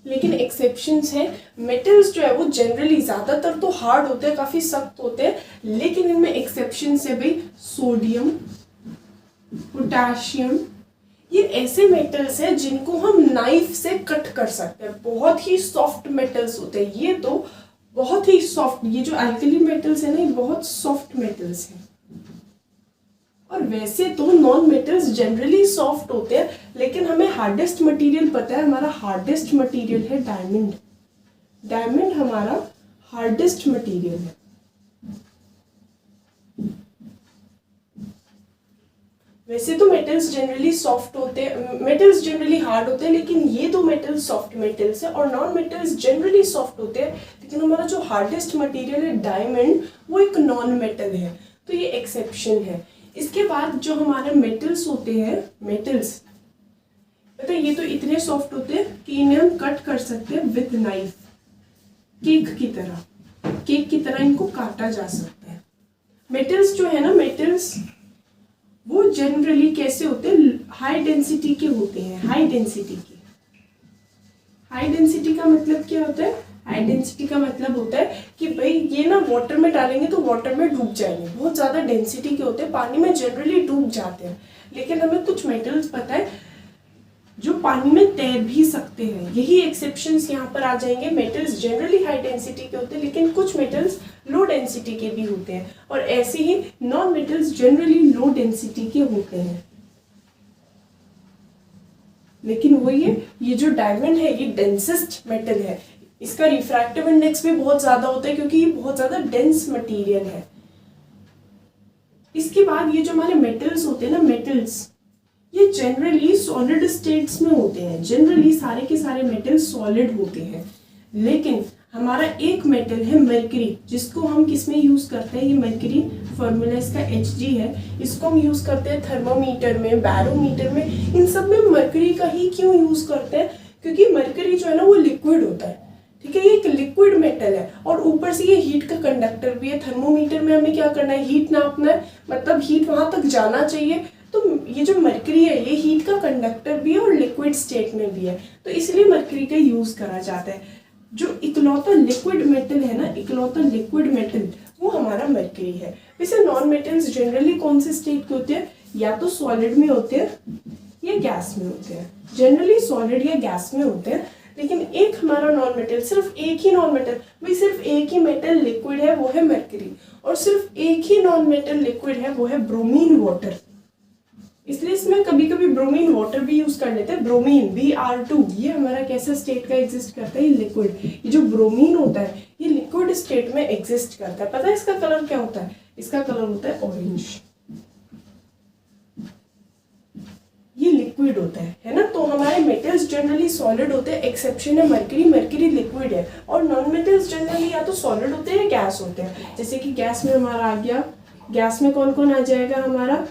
लेकिन एक्सेप्शंस है, मेटल्स जो है वो जनरली ज्यादातर तो हार्ड होते हैं, काफी सख्त होते हैं, लेकिन इनमें एक्सेप्शंस है भाई, सोडियम, पोटेशियम, ये ऐसे मेटल्स हैं जिनको हम नाइफ से कट कर सकते हैं, बहुत ही सॉफ्ट मेटल्स होते हैं। ये तो बहुत ही सॉफ्ट, ये जो अल्कली मेटल्स है ना, ये बहुत सॉफ्ट मेटल्स हैं। और वैसे तो नॉन मेटल्स जनरली सॉफ्ट होते हैं, लेकिन हमें हार्डेस्ट मटेरियल पता है, हमारा हार्डेस्ट मटेरियल है डायमंड। डायमंड हमारा हार्डेस्ट मटेरियल है। वैसे तो मेटल्स जनरली सॉफ्ट होते हैं, मेटल्स जनरली हार्ड होते हैं, लेकिन ये दो मेटल्स सॉफ्ट मेटल्स है। और नॉन मेटल्स जनरली सॉफ्ट होते हैं, लेकिन हमारा जो हार्डेस्ट मटेरियल है डायमंड, वो एक नॉन मेटल है, तो ये एक्सेप्शन है। इसके बाद जो हमारे मेटल्स होते हैं, मेटल्स पता है ये तो इतने सॉफ्ट होते हैं कि इन्हें हम कट कर सकते हैं विद नाइफ, केक की तरह इनको काटा जा सकता है। मेटल्स जो है ना, मेटल्स वो जनरली कैसे होते हैं? हाई डेंसिटी के होते हैं। हाई डेंसिटी का मतलब क्या होता है? हाई डेंसिटी का मतलब होता है कि भाई ये ना वाटर में डालेंगे तो वाटर में डूब जाएंगे, बहुत ज़्यादा डेंसिटी के होते हैं, पानी में जनरली डूब जाते हैं। लेकिन हमें कुछ मेटल्स पता है जो पानी में तैर भी सकते हैं, यही एक्सेप्शंस यहाँ पर आ जाएंगे। मेटल्स जनरली हाई डेंसिटी के होते हैं, लेकिन कुछ मेटल्स लो डेंसिटी के भी होते हैं, और ऐसे ही non metals generally low density के होते हैं। लेकिन वो ये जो डायमंड है ये डेंसेस्ट मेटल है, इसका रिफ्रैक्टिव इंडेक्स भी बहुत ज्यादा होता है क्योंकि ये बहुत ज्यादा डेंस मटेरियल है। इसके बाद ये जो हमारे मेटल्स होते हैं ना, मेटल्स ये जनरली सॉलिड स्टेट्स में होते हैं। जनरली सारे के सारे मेटल सॉलिड होते हैं, लेकिन हमारा एक मेटल है मरकरी, जिसको हम किस में यूज करते हैं? ये मरकरी फॉर्मूला इसका Hg है, इसको हम यूज करते हैं थर्मोमीटर में, बैरोमीटर में, इन सब में मरकरी का ही क्यों यूज करते हैं? क्योंकि मरकरी जो है ना वो लिक्विड होता है, ठीक है, ये एक लिक्विड मेटल है, और ऊपर से ये हीट का कंडक्टर भी है। थर्मोमीटर में हमें क्या करना है? हीट नापना है, मतलब हीट वहां तक जाना चाहिए। तो ये जो मरकरी है ये हीट का कंडक्टर भी है और लिक्विड स्टेट में भी है, तो इसलिए मरकरी का यूज करा जाता है। जो इकलौता लिक्विड मेटल है ना, इकलौता लिक्विड मेटल, वो हमारा मरकरी है। वैसे नॉन मेटल्स जनरली कौन से स्टेट के होते हैं? या तो सॉलिड में होते हैं या गैस में होते हैं, जनरली सॉलिड या गैस में होते हैं। लेकिन एक हमारा नॉन मेटल, सिर्फ एक ही नॉन मेटल, भाई सिर्फ एक ही मेटल लिक्विड है, वो है मरकरी, और सिर्फ एक ही नॉन मेटल लिक्विड है, वो है ब्रोमीन वाटर। इसलिए इसमें कभी कभी ब्रोमीन वाटर भी यूज कर लेते हैं। ब्रोमीन Br2, ये हमारा कैसा स्टेट का एग्जिस्ट करता है? ये लिक्विड। ये जो ब्रोमीन होता है ये लिक्विड स्टेट में एग्जिस्ट करता है। पता है इसका कलर क्या होता है? इसका कलर होता है ऑरेंज, ये लिक्विड होता है ना। तो हमारे मेटल्स जनरली सॉलिड होते हैं, एक्सेप्शन है मरकरी, मरकरी लिक्विड है। और नॉन मेटल्स जनरली या तो सॉलिड होते हैं या गैस होते हैं। जैसे कि गैस में हमारा आ गया, गैस में कौन कौन आ जाएगा? हमारा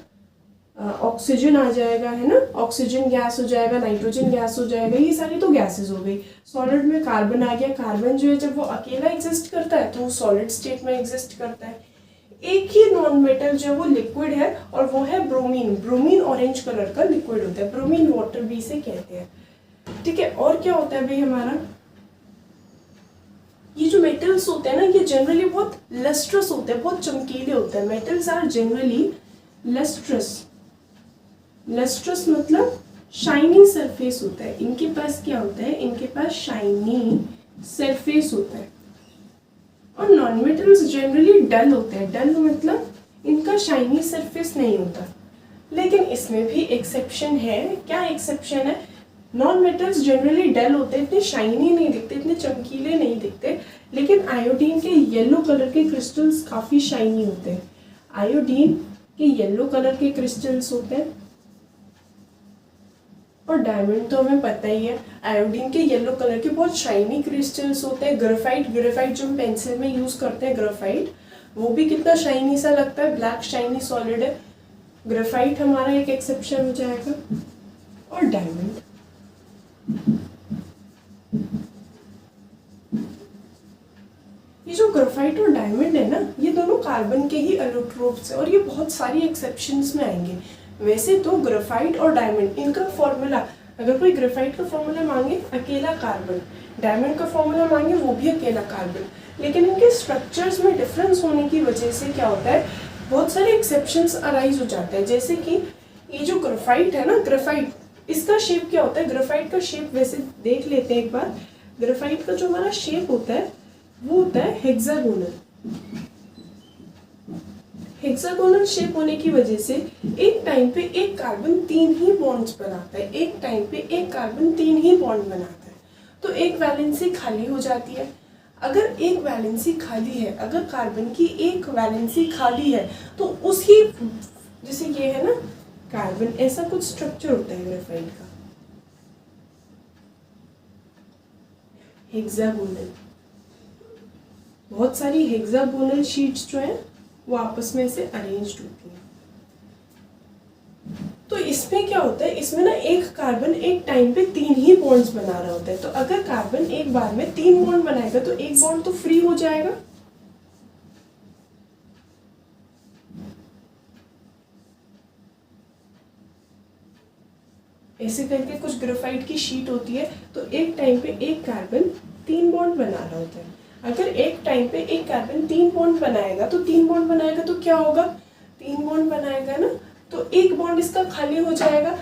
ऑक्सीजन आ जाएगा, है ना, ऑक्सीजन गैस हो जाएगा, नाइट्रोजन गैस हो जाएगा, ये सारी तो गैसेस हो गई। सॉलिड में कार्बन आ गया, कार्बन जो है जब वो अकेला एग्जिस्ट करता है तो वो सॉलिड स्टेट में एग्जिस्ट करता है। एक ही नॉन मेटल जो वो लिक्विड है और वो है ब्रोमीन। ब्रोमीन ऑरेंज कलर का लिक्विड होता है, ब्रोमीन वाटर भी इसे कहते हैं, ठीक है। और क्या होता है भाई हमारा? ये जो मेटल्स होते हैं ना ये जनरली बहुत लस्ट्रस होते हैं, बहुत चमकीले होते हैं। Metals are generally lustrous. Lustrous मतलब शाइनी सरफेस होता है, इनके पास क्या होता है? इनके पास शाइनी सरफेस होता है। और नॉन मेटल्स जनरली डल होते हैं। डल मतलब इनका शाइनी सरफेस नहीं होता। लेकिन इसमें भी एक्सेप्शन है। क्या एक्सेप्शन है? नॉन मेटल्स जनरली डल होते हैं, इतने शाइनी नहीं दिखते, इतने चमकीले नहीं दिखते, लेकिन आयोडीन के येलो कलर के क्रिस्टल्स काफ़ी शाइनी होते हैं। आयोडीन के येलो कलर के क्रिस्टल्स होते हैं। और डायमंड तो हमें पता ही है, आयोडीन के येलो कलर के बहुत शाइनी क्रिस्टल्स होते हैं। ग्रेफाइट, ग्रेफाइट जो हम पेंसिल में यूज़ करते हैं ग्रेफाइट, वो भी कितना शाइनी सा लगता है, ब्लैक शाइनी सॉलिड है। ग्रेफाइट हमारा एक एक्सेप्शन हो जाएगा। और डायमंड, ये जो ग्रेफाइट और डायमंड है ना, ये दोनों कार्बन के ही एलोट्रोप्स है और ये बहुत सारी एक्सेप्शंस में आएंगे। वैसे तो ग्रेफाइट और डायमंड, इनका फॉर्मूला, अगर कोई ग्रेफाइट का फॉर्मूला मांगे अकेला कार्बन, डायमंड का फॉर्मूला मांगे वो भी अकेला कार्बन, लेकिन इनके स्ट्रक्चर्स में डिफरेंस होने की वजह से क्या होता है, बहुत सारे एक्सेप्शंस अराइज हो जाते हैं। जैसे कि ये जो ग्रेफाइट है ना, ग्रेफाइट, इसका शेप क्या होता है, ग्रेफाइट का शेप वैसे देख लेते हैं एक बार। ग्रेफाइट का जो हमारा शेप होता है वो होता है हेक्सागोनल। हेक्सागोनल शेप होने की वजह से एक टाइम पे एक कार्बन 3 ही बॉन्ड्स बनाता है, एक टाइम पे एक कार्बन 3 ही बॉन्ड बनाता है, तो एक वैलेंसी खाली हो जाती है। अगर एक वैलेंसी खाली है, अगर कार्बन की एक वैलेंसी खाली है, तो उसकी, जैसे ये है ना कार्बन, ऐसा कुछ स्ट्रक्चर होता है ग्रेफाइट का, हेक्सागोनल। बहुत सारी हेक्सागोनल शीट्स जो हैं वो आपस में से अरेंज्ड होती हैं। तो इसमें क्या होता है, इसमें ना एक कार्बन एक टाइम पे 3 ही बॉन्ड्स बना रहा होता है। तो अगर कार्बन एक बार में 3 बॉन्ड बनाएगा तो एक बॉन्ड तो फ्री हो जाएगा। ऐसे करके कुछ ग्रेफाइट की शीट होती है, तो एक टाइम पे एक कार्बन 3 बॉन्ड बना रहा होता है। अगर एक टाइम पे एक कार्बन 3 बॉन्ड बनाएगा तो 3 बॉन्ड बनाएगा तो क्या होगा, 3 बॉन्ड बनाएगा ना, तो एक बॉन्ड इसका खाली हो जाएगा।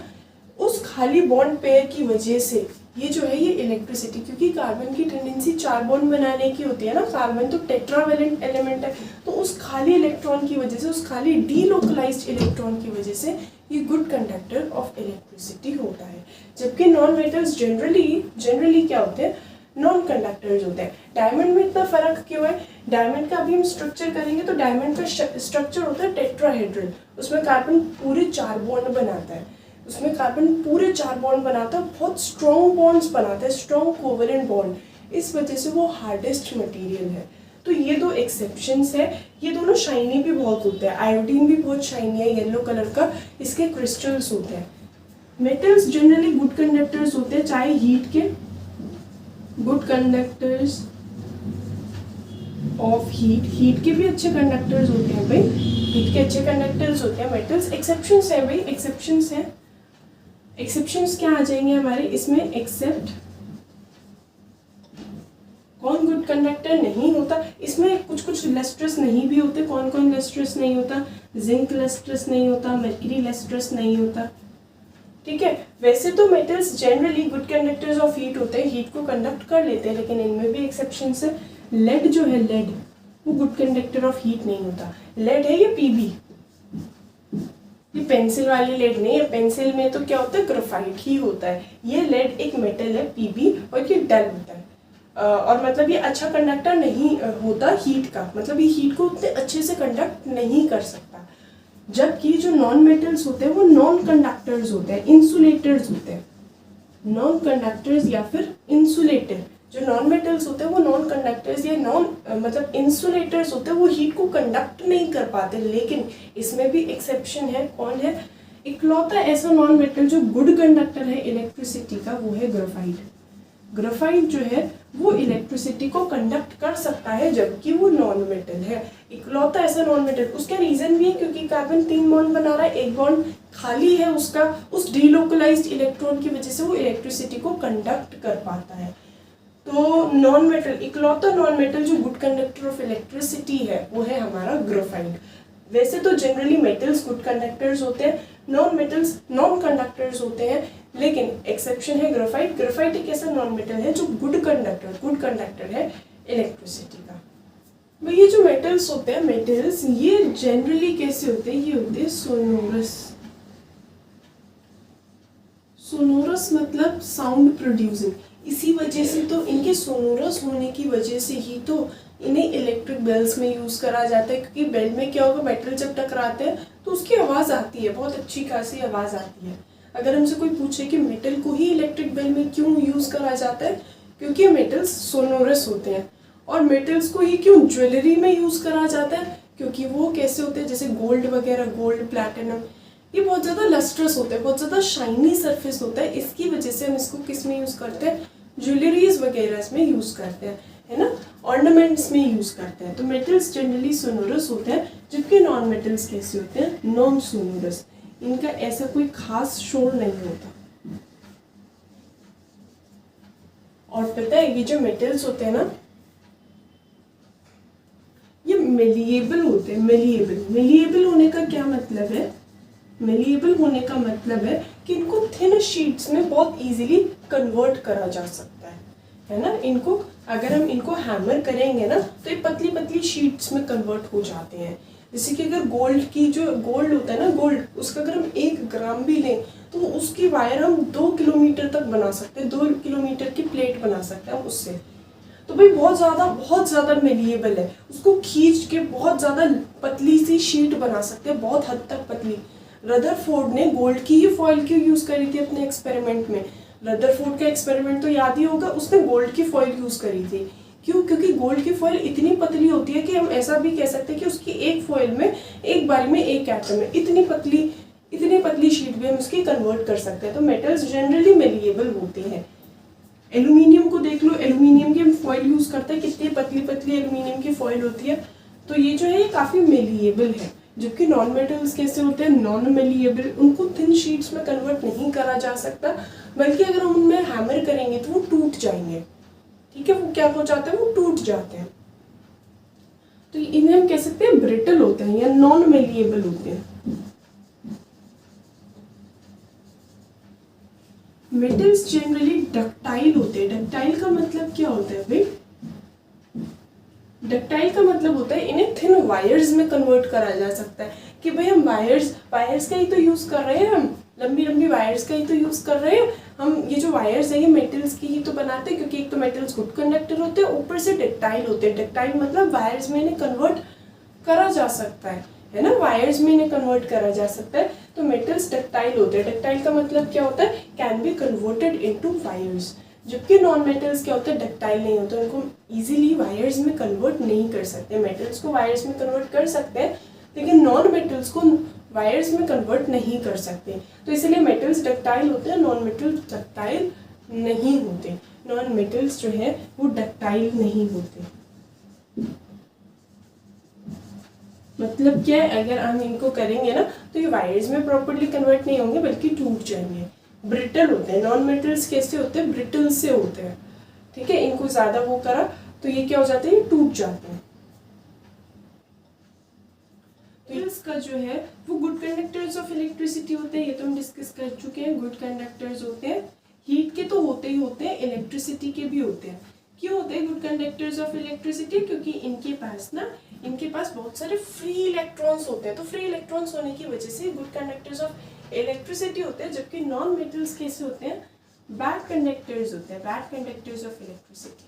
उस खाली बॉन्ड पेयर की वजह से ये जो है, ये इलेक्ट्रिसिटी, क्योंकि कार्बन की टेंडेंसी 4 बॉन्ड बनाने की होती है ना, कार्बन तो टेट्रावेलेंट एलिमेंट है, तो उस खाली इलेक्ट्रॉन की वजह से, उस खाली डीलोकलाइज्ड इलेक्ट्रॉन की वजह से ये गुड कंडक्टर ऑफ इलेक्ट्रिसिटी होता है। जबकि नॉन मेटल्स जनरली क्या होते हैं, नॉन कंडक्टर्स होते हैं। डायमंड में इतना फर्क क्यों है, डायमंड का अभी हम स्ट्रक्चर करेंगे तो डायमंड का स्ट्रक्चर होता है टेट्राहेड्रल, उसमें कार्बन पूरे 4 बॉन्ड बनाता है, उसमें कार्बन पूरे 4 बॉन्ड बनाता है, बहुत स्ट्रॉन्ग बॉन्ड्स बनाता है, स्ट्रॉन्ग कोवेलेंट बॉन्ड। इस वजह से वो हार्डेस्ट मटेरियल है। तो ये 2 एक्सेप्शंस है। ये दोनों शाइनी भी बहुत होते हैं, आयोडीन भी बहुत शाइनी है, येलो कलर का इसके क्रिस्टल्स होते हैं। मेटल्स जनरली गुड कंडक्टर्स होते हैं, चाहे हीट के, गुड कंडक्टर्स ऑफ हीट के भी अच्छे कंडक्टर्स होते हैं भाई, हीट के अच्छे कंडक्टर्स होते हैं मेटल्स। एक्सेप्शंस है भाई, एक्सेप्शंस है। एक्सेप्शंस क्या आ जाएंगे हमारे इसमें, एक्सेप्ट कौन गुड कंडक्टर नहीं होता, इसमें कुछ लस्ट्रस नहीं भी होते। कौन लस्ट्रस नहीं होता, जिंक लस्ट्रस नहीं होता, मर्क्यूरी लस्ट्रस नहीं होता, ठीक है। वैसे तो metals generally good conductors of heat होते हैं, हीट को कंडक्ट कर लेते हैं, लेकिन इनमें भी एक्सेप्शंस है। लेड जो है, लेड वो गुड कंडक्टर ऑफ हीट नहीं होता। लेड है ये पीबी, ये पेंसिल वाली लेड नहीं है, पेंसिल में तो क्या होता है, ग्रेफाइट ही होता है। ये लेड एक मेटल है पीबी, और ये डल होता है, और मतलब ये अच्छा कंडक्टर नहीं होता हीट का, मतलब ये हीट को उतने अच्छे से कंडक्ट नहीं कर सकता। जबकि जो नॉन मेटल्स होते हैं वो नॉन कंडक्टर्स होते हैं, इंसुलेटर्स होते हैं। नॉन कंडक्टर्स या फिर इंसुलेटर, जो नॉन मेटल्स होते हैं वो नॉन कंडक्टर्स या मतलब इंसुलेटर्स होते हैं, वो हीट को कंडक्ट नहीं कर पाते। लेकिन इसमें भी एक्सेप्शन है। कौन है, इकलौता ऐसा नॉन मेटल जो गुड कंडक्टर है इलेक्ट्रिसिटी का, वो है ग्रेफाइट। ग्रेफाइट जो है वो इलेक्ट्रिसिटी को कंडक्ट कर सकता है, जबकि वो नॉन मेटल है, इकलौता ऐसा नॉन मेटल। उसका रीजन भी है क्योंकि कार्बन 3 बॉन्ड बना रहा है, एक बॉन्ड खाली है उसका, उस डीलोकलाइज्ड इलेक्ट्रॉन की वजह से वो इलेक्ट्रिसिटी को कंडक्ट कर पाता है। तो नॉन मेटल, इकलौता नॉन मेटल जो गुड कंडक्टर ऑफ इलेक्ट्रिसिटी है वो है हमारा ग्रेफाइट। वैसे तो जनरली मेटल्स गुड कंडक्टर्स होते हैं, नॉन मेटल्स नॉन कंडक्टर्स होते हैं, लेकिन एक्सेप्शन है ग्रेफाइट। ग्रेफाइट एक ऐसा नॉन मेटल है जो गुड कंडक्टर है इलेक्ट्रिसिटी का। भाई ये जो मेटल्स होते हैं, मेटल्स ये जनरली कैसे होते हैं, ये होते हैं सोनोरस मतलब साउंड प्रोड्यूसिंग। इसी वजह से तो इनके सोनोरस होने की वजह से ही तो इन्हें इलेक्ट्रिक बेल्स में यूज़ करा जाता है, क्योंकि बेल में क्या होगा, मेटल जब टकराते हैं तो उसकी आवाज़ आती है, बहुत अच्छी खासी आवाज़ आती है। अगर हमसे कोई पूछे कि मेटल को ही इलेक्ट्रिक बेल में क्यों यूज़ करा जाता है, क्योंकि मेटल्स सोनोरस होते हैं। और मेटल्स को ही क्यों ज्वेलरी में यूज़ करा जाता है, क्योंकि वो कैसे होते हैं, जैसे गोल्ड वगैरह, गोल्ड प्लैटिनम, ये बहुत ज़्यादा लस्ट्रस होता है, बहुत ज़्यादा शाइनी सरफेस होता है। इसकी वजह से हम इसको किस में यूज़ करते हैं, ज्वेलरीज वगैरह में यूज़ करते हैं, है ना, ऑर्नामेंट्स में यूज़ करते हैं। तो मेटल्स जनरली सोनोरस होते हैं, जबकि नॉन मेटल्स कैसे होते हैं, नॉन सोनोरस। इनका ऐसा कोई खास शोर नहीं होता। और पता है ये जो मेटल्स होते हैं ना, ये मेलिएबल होते हैं। मेलिएबल होने का क्या मतलब है, मेलिएबल होने का मतलब है कि इनको थिन शीट्स में बहुत इजीली कन्वर्ट करा जा सकता है ना। इनको अगर हम इनको हैमर करेंगे ना तो ये पतली पतली शीट्स में कन्वर्ट हो जाते हैं। जैसे कि अगर गोल्ड की जो गोल्ड होता है ना, गोल्ड, उसका अगर हम 1 ग्राम भी लें तो उसकी वायर हम 2 किलोमीटर तक बना सकते हैं, 2 किलोमीटर की प्लेट बना सकते हैं हम उससे। तो भाई बहुत ज़्यादा मेलिएबल है, उसको खींच के बहुत ज़्यादा पतली सी शीट बना सकते हैं, बहुत हद तक पतली। रदरफोर्ड ने गोल्ड की ही फॉइल क्यों यूज़ करी थी अपने एक्सपेरिमेंट में, रदरफोर्ड का एक्सपेरिमेंट तो याद ही होगा, उसने गोल्ड की फॉइल यूज़ करी थी। क्यों, क्योंकि गोल्ड की फॉइल इतनी पतली होती है कि हम ऐसा भी कह सकते हैं कि उसकी एक फॉइल में एक बारी में एक एटम है, इतनी पतली शीट भी हम उसकी कन्वर्ट कर सकते हैं। तो मेटल्स जनरली मेलिएबल होते हैं। एल्यूमिनियम को देख लो, एल्यूमिनियम की हम फॉइल यूज़ करते हैं, कितनी पतली पतली एल्यूमिनियम की फॉइल होती है। तो ये जो है ये काफ़ी मेलिएबल है। जबकि नॉन मेटल्स कैसे होते हैं, नॉन मेलिएबल, उनको थिन शीट्स में कन्वर्ट नहीं करा जा सकता, बल्कि अगर हम उनमें हैमर करेंगे तो वो टूट जाएंगे। ठीक है, वो क्या हो जाते हैं, वो टूट जाते हैं। तो इन्हें हम कह सकते हैं ब्रिटल होते हैं या नॉन मेलिएबल होते हैं। मेटल्स जनरली डक्टाइल होते हैं। डक्टाइल का मतलब क्या होता है भाई, डक्टाइल का मतलब होता है इन्हें थिन वायर्स में कन्वर्ट करा जा सकता है। कि भाई हम वायर्स का ही तो यूज़ कर रहे हैं, हम लंबी वायर्स का ही तो यूज़ कर रहे हैं। हम ये जो वायर्स है ये मेटल्स की ही तो बनाते हैं, क्योंकि एक तो मेटल्स गुड कंडक्टर होते हैं, ऊपर से डक्टाइल होते हैं। डक्टाइल मतलब वायर्स में इन्हें कन्वर्ट करा जा सकता है ना, वायर्स में इन्हें कन्वर्ट करा जा सकता है। तो मेटल्स डक्टाइल होते हैं। डक्टाइल का मतलब क्या होता है, can be converted into wires. जबकि नॉन मेटल्स क्या होते हैं, डक्टाइल नहीं होते, उनको इजीली वायर्स में कन्वर्ट नहीं कर सकते। मेटल्स को वायर्स में कन्वर्ट कर सकते हैं, लेकिन नॉन मेटल्स को वायर्स में कन्वर्ट नहीं कर सकते। तो इसलिए मेटल्स डक्टाइल होते हैं, नॉन मेटल्स डक्टाइल नहीं होते। नॉन मेटल्स जो है वो डक्टाइल नहीं होते। मतलब क्या है, अगर हम इनको करेंगे ना तो ये वायर्स में प्रॉपर्ली कन्वर्ट नहीं होंगे, बल्कि टूट जाएंगे, ब्रिटल होते हैं। नॉन मेटल्स कैसे होते हैं, ब्रिटल से होते हैं। ठीक है, इनको ज़्यादा वो करा तो ये क्या हो जाते हैं, टूट जाते हैं। तो इसका जो है वो गुड कंडक्टर्स ऑफ इलेक्ट्रिसिटी होते हैं, ये तो हम डिस्कस कर चुके हैं। गुड कंडक्टर्स होते हैं, हीट के तो होते ही होते हैं, इलेक्ट्रिसिटी के भी होते हैं। क्यों होते हैं गुड कंडक्टर्स ऑफ इलेक्ट्रिसिटी, क्योंकि इनके पास बहुत सारे फ्री इलेक्ट्रॉन्स होते हैं। तो फ्री इलेक्ट्रॉन्स होने की वजह से गुड कंडक्टर्स ऑफ इलेक्ट्रिसिटी होते हैं। जबकि नॉन मेटल्स कैसे होते हैं, बैड कंडक्टर्स होते हैं, बैड कंडक्टर्स ऑफ इलेक्ट्रिसिटी।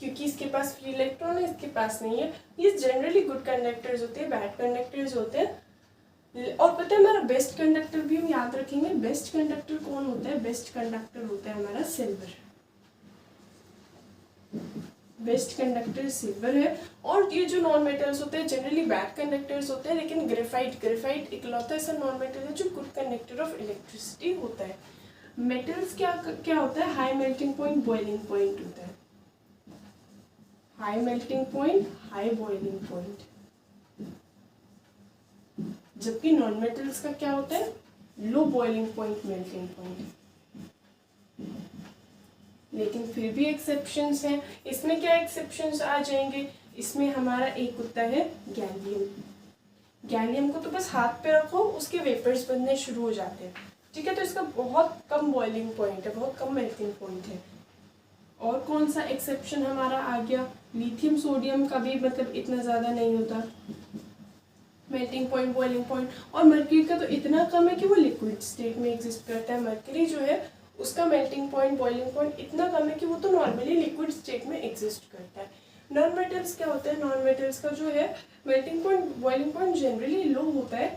क्योंकि इसके पास फ्री इलेक्ट्रॉन है, इसके पास नहीं है। ये जनरली गुड कंडक्टर्स होते हैं, बैड कंडक्टर्स होते हैं। और पता है हमारा बेस्ट कंडक्टर भी हम याद रखेंगे। बेस्ट कंडक्टर कौन होता है, बेस्ट कंडक्टर होता है हमारा सिल्वर। बेस्ट कंडक्टर सिल्वर है। और ये जो नॉन मेटल्स होते हैं जनरली बैड कंडक्टर्स होते हैं, लेकिन ग्रेफाइट इकलौता ऐसा नॉन मेटल है जो गुड कंडक्टर ऑफ इलेक्ट्रिसिटी होता है। मेटल्स क्या होता है, high melting point, boiling point होता है। High melting point, high boiling point. जबकि नॉन मेटल्स का क्या होता है, low boiling point, melting point. लेकिन फिर भी एक्सेप्शंस हैं। इसमें क्या एक्सेप्शंस आ जाएंगे, इसमें हमारा एक होता है गैलियम। गैलियम को तो बस हाथ पे रखो, उसके वेपर्स बनने शुरू हो जाते हैं। ठीक है, तो इसका बहुत कम बॉइलिंग पॉइंट है, बहुत कम मेल्टिंग पॉइंट है। और कौन सा एक्सेप्शन हमारा आ गया, लिथियम सोडियम का भी मतलब इतना ज़्यादा नहीं होता मेल्टिंग पॉइंट, बॉइलिंग पॉइंट, और मर्क्यूरी का तो इतना कम है कि वो लिक्विड स्टेट में एग्जिस्ट करता है। मर्क्यूरी जो है उसका मेल्टिंग पॉइंट, बॉइलिंग पॉइंट इतना कम है कि वो तो नॉर्मली लिक्विड स्टेट में एग्जिस्ट करता है। नॉन मेटल्स क्या होता है, नॉन मेटल्स का जो है melting point, boiling point generally लो होता है,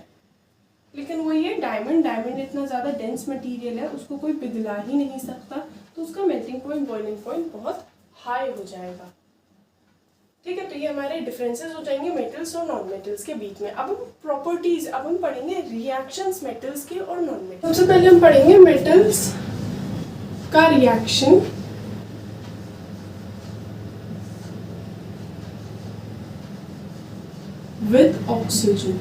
लेकिन वो ये डायमंड इतना ज़्यादा डेंस मटेरियल है, उसको कोई पिघला ही नहीं सकता, तो उसका मेल्टिंग पॉइंट, बॉइलिंग पॉइंट बहुत हाई हो जाएगा। ठीक है, तो ये हमारे डिफरेंसेस हो जाएंगे मेटल्स और नॉन मेटल्स के बीच में। अब हम प्रॉपर्टीज, अब हम पढ़ेंगे रिएक्शंस मेटल्स के और नॉन मेटल्स। सबसे पहले हम पढ़ेंगे मेटल्स का reaction with oxygen.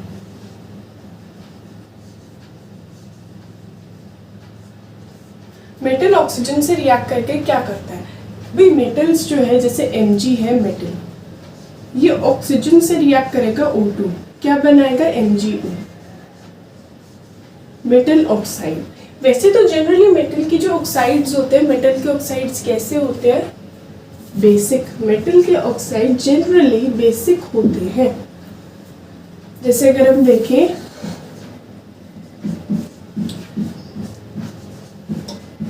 Metal oxygen से रिएक्ट करके क्या करता है भाई, मेटल्स जो है जैसे Mg है मेटल, ये ऑक्सीजन से रिएक्ट करेगा O2, क्या बनाएगा MgO, मेटल ऑक्साइड। वैसे तो जनरली मेटल की जो ऑक्साइड्स होते हैं, मेटल के ऑक्साइड्स कैसे होते हैं, बेसिक। मेटल के ऑक्साइड जनरली बेसिक होते हैं। जैसे अगर हम देखें,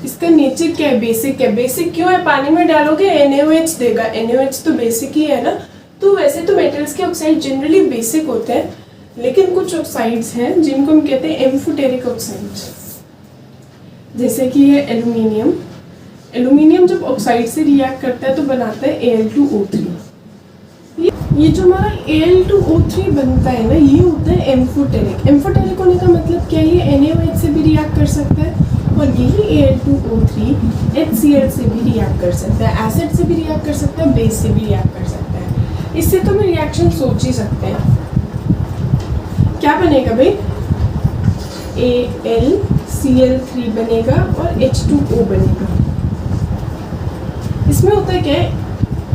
इसका नेचर क्या है, बेसिक है। बेसिक क्यों है, पानी में डालोगे NaOH देगा, NaOH तो बेसिक ही है ना। तो वैसे तो मेटल्स के ऑक्साइड जनरली बेसिक होते हैं, लेकिन कुछ ऑक्साइड्स हैं जिनको हम कहते हैं एम्फोटेरिक ऑक्साइड्स, जैसे कि ये एल्यूमिनियम। एल्यूमिनियम जब ऑक्साइड से रिएक्ट करता है तो बनाता है Al2O3। ये जो हमारा Al2O3 बनता है ना, ये होता है एम्फोटेरिक। एम्फोटेरिक होने का मतलब क्या है, ये NaOH से भी रिएक्ट कर सकता है, और यही Al2O3 HCl से भी रिएक्ट कर सकता है, एसिड से भी रिएक्ट कर सकता है, बेस से भी रिएक्ट कर सकता है। इससे तो हम रिएक्शन सोच ही सकते हैं, क्या बनेगा भाई, AlCl3 बनेगा और H2O बनेगा। इसमें होता है क्या है,